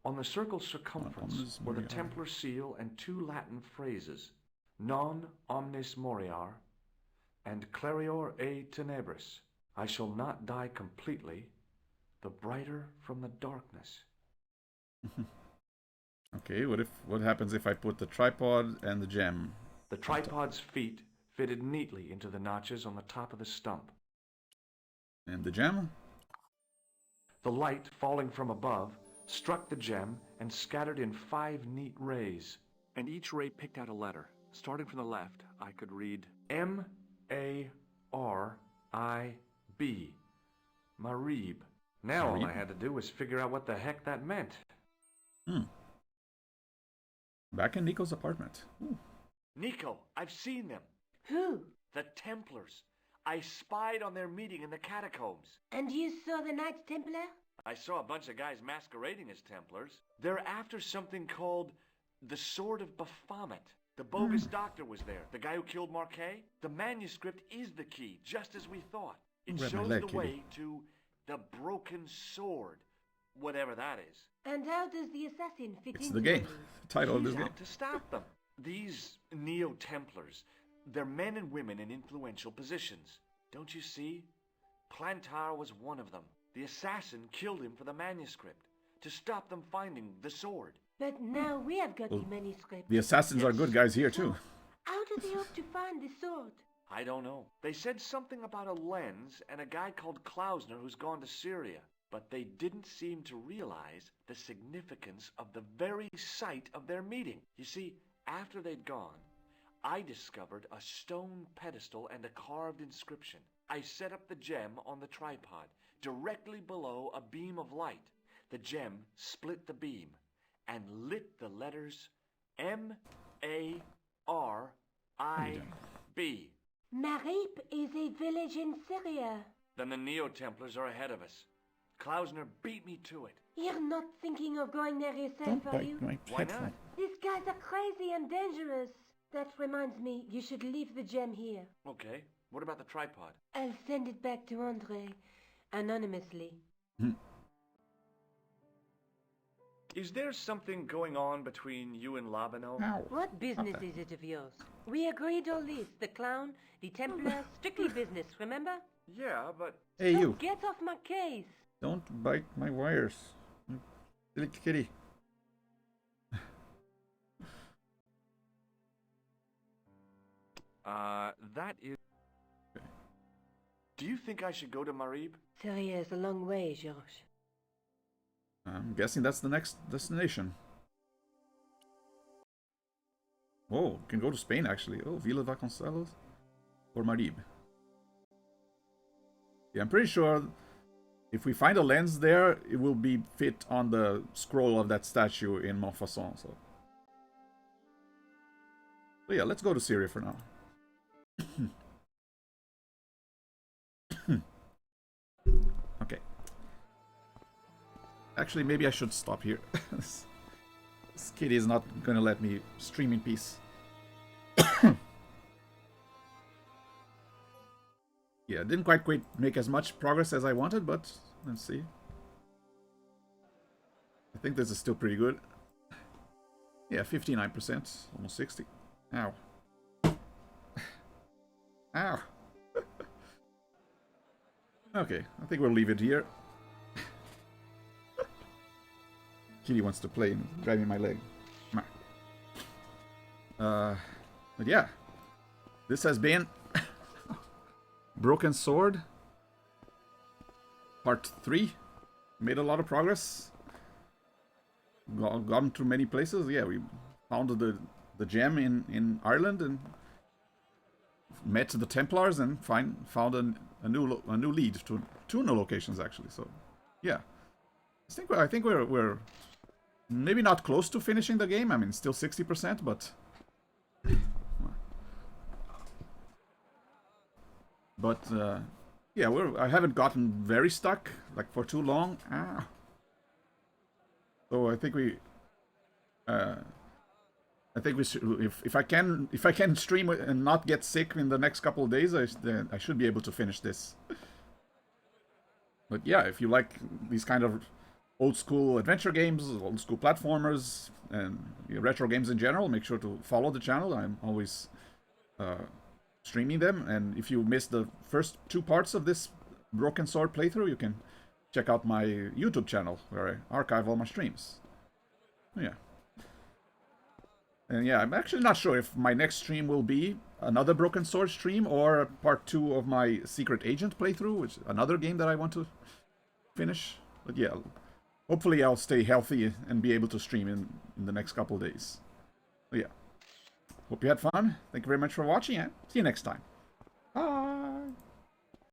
On the circle's circumference were the Templar seal and 2 Latin phrases, Non omnis moriar and Clarior e tenebris. I shall not die completely, the brighter from the darkness. Okay, what happens if I put the tripod and the gem? The tripod's feet fitted neatly into the notches on the top of the stump. And the gem? The light falling from above struck the gem and scattered in 5 neat rays. And each ray picked out a letter. Starting from the left, I could read M-A-R-I-B. Marib. Now all I had to do was figure out what the heck that meant. Back in Nico's apartment. Ooh. Nico, I've seen them. Who? The Templars. I spied on their meeting in the catacombs. And you saw the Knights Templar? I saw a bunch of guys masquerading as Templars. They're after something called the Sword of Baphomet. The bogus doctor was there, the guy who killed Marquet. The manuscript is the key, just as we thought. It shows the way to the broken sword, whatever that is. And how does the assassin fit into the game. Title of this game. To stop them. These Neo-Templars, they're men and women in influential positions. Don't you see? Plantar was one of them. The assassin killed him for the manuscript, to stop them finding the sword. But now we have got the manuscript. The assassins are good guys here too. How do they hope to find the sword? I don't know. They said something about a lens and a guy called Klausner who's gone to Syria. But they didn't seem to realize the significance of the very site of their meeting. You see, after they'd gone, I discovered a stone pedestal and a carved inscription. I set up the gem on the tripod, directly below a beam of light. The gem split the beam and lit the letters M-A-R-I-B. Marib is a village in Syria. Then the Neo-Templars are ahead of us. Klausner beat me to it. You're not thinking of going there yourself, are you? Why not? These guys are crazy and dangerous. That reminds me, you should leave the gem here. Okay. What about the tripod? I'll send it back to Andre, anonymously. Is there something going on between you and Labano? What business is it of yours? We agreed on this. The clown, the Templars, strictly business, remember? Yeah, but... Hey, you. Get off my case. Don't bite my wires. Silly kitty. That is... Do you think I should go to Marib? Syria is a long way, Georges. I'm guessing that's the next destination. Oh, can go to Spain actually. Oh, Villa Vasconcelos or Marib. Yeah, I'm pretty sure if we find a lens there, it will be fit on the scroll of that statue in Montfaucon. So yeah, let's go to Syria for now. Okay. Actually, maybe I should stop here. This kitty is not gonna let me stream in peace. Yeah, didn't quite make as much progress as I wanted, but let's see. I think this is still pretty good. Yeah, 59%, almost 60. Ow. Ow. Okay, I think we'll leave it here. Kitty wants to play and grabbing my leg. But yeah, this has been Broken Sword Part 3. Made a lot of progress. Gone through many places. Yeah, we found the gem in Ireland and met the Templars and found a new lead to 2 new locations actually. So yeah, I think we're maybe not close to finishing the game. I mean, still 60%, but yeah, I haven't gotten very stuck like for too long. So I think we should, if I can stream and not get sick in the next couple of days, I should be able to finish this. But yeah, if you like these kind of old school adventure games, old school platformers, and retro games in general, make sure to follow the channel. I'm always streaming them, and if you missed the first 2 parts of this Broken Sword playthrough, you can check out my YouTube channel where I archive all my streams. Yeah. And yeah, I'm actually not sure if my next stream will be another Broken Sword stream or part 2 of my Secret Agent playthrough, which is another game that I want to finish. But yeah, hopefully I'll stay healthy and be able to stream in the next couple of days. But yeah. Hope you had fun. Thank you very much for watching, and see you next time.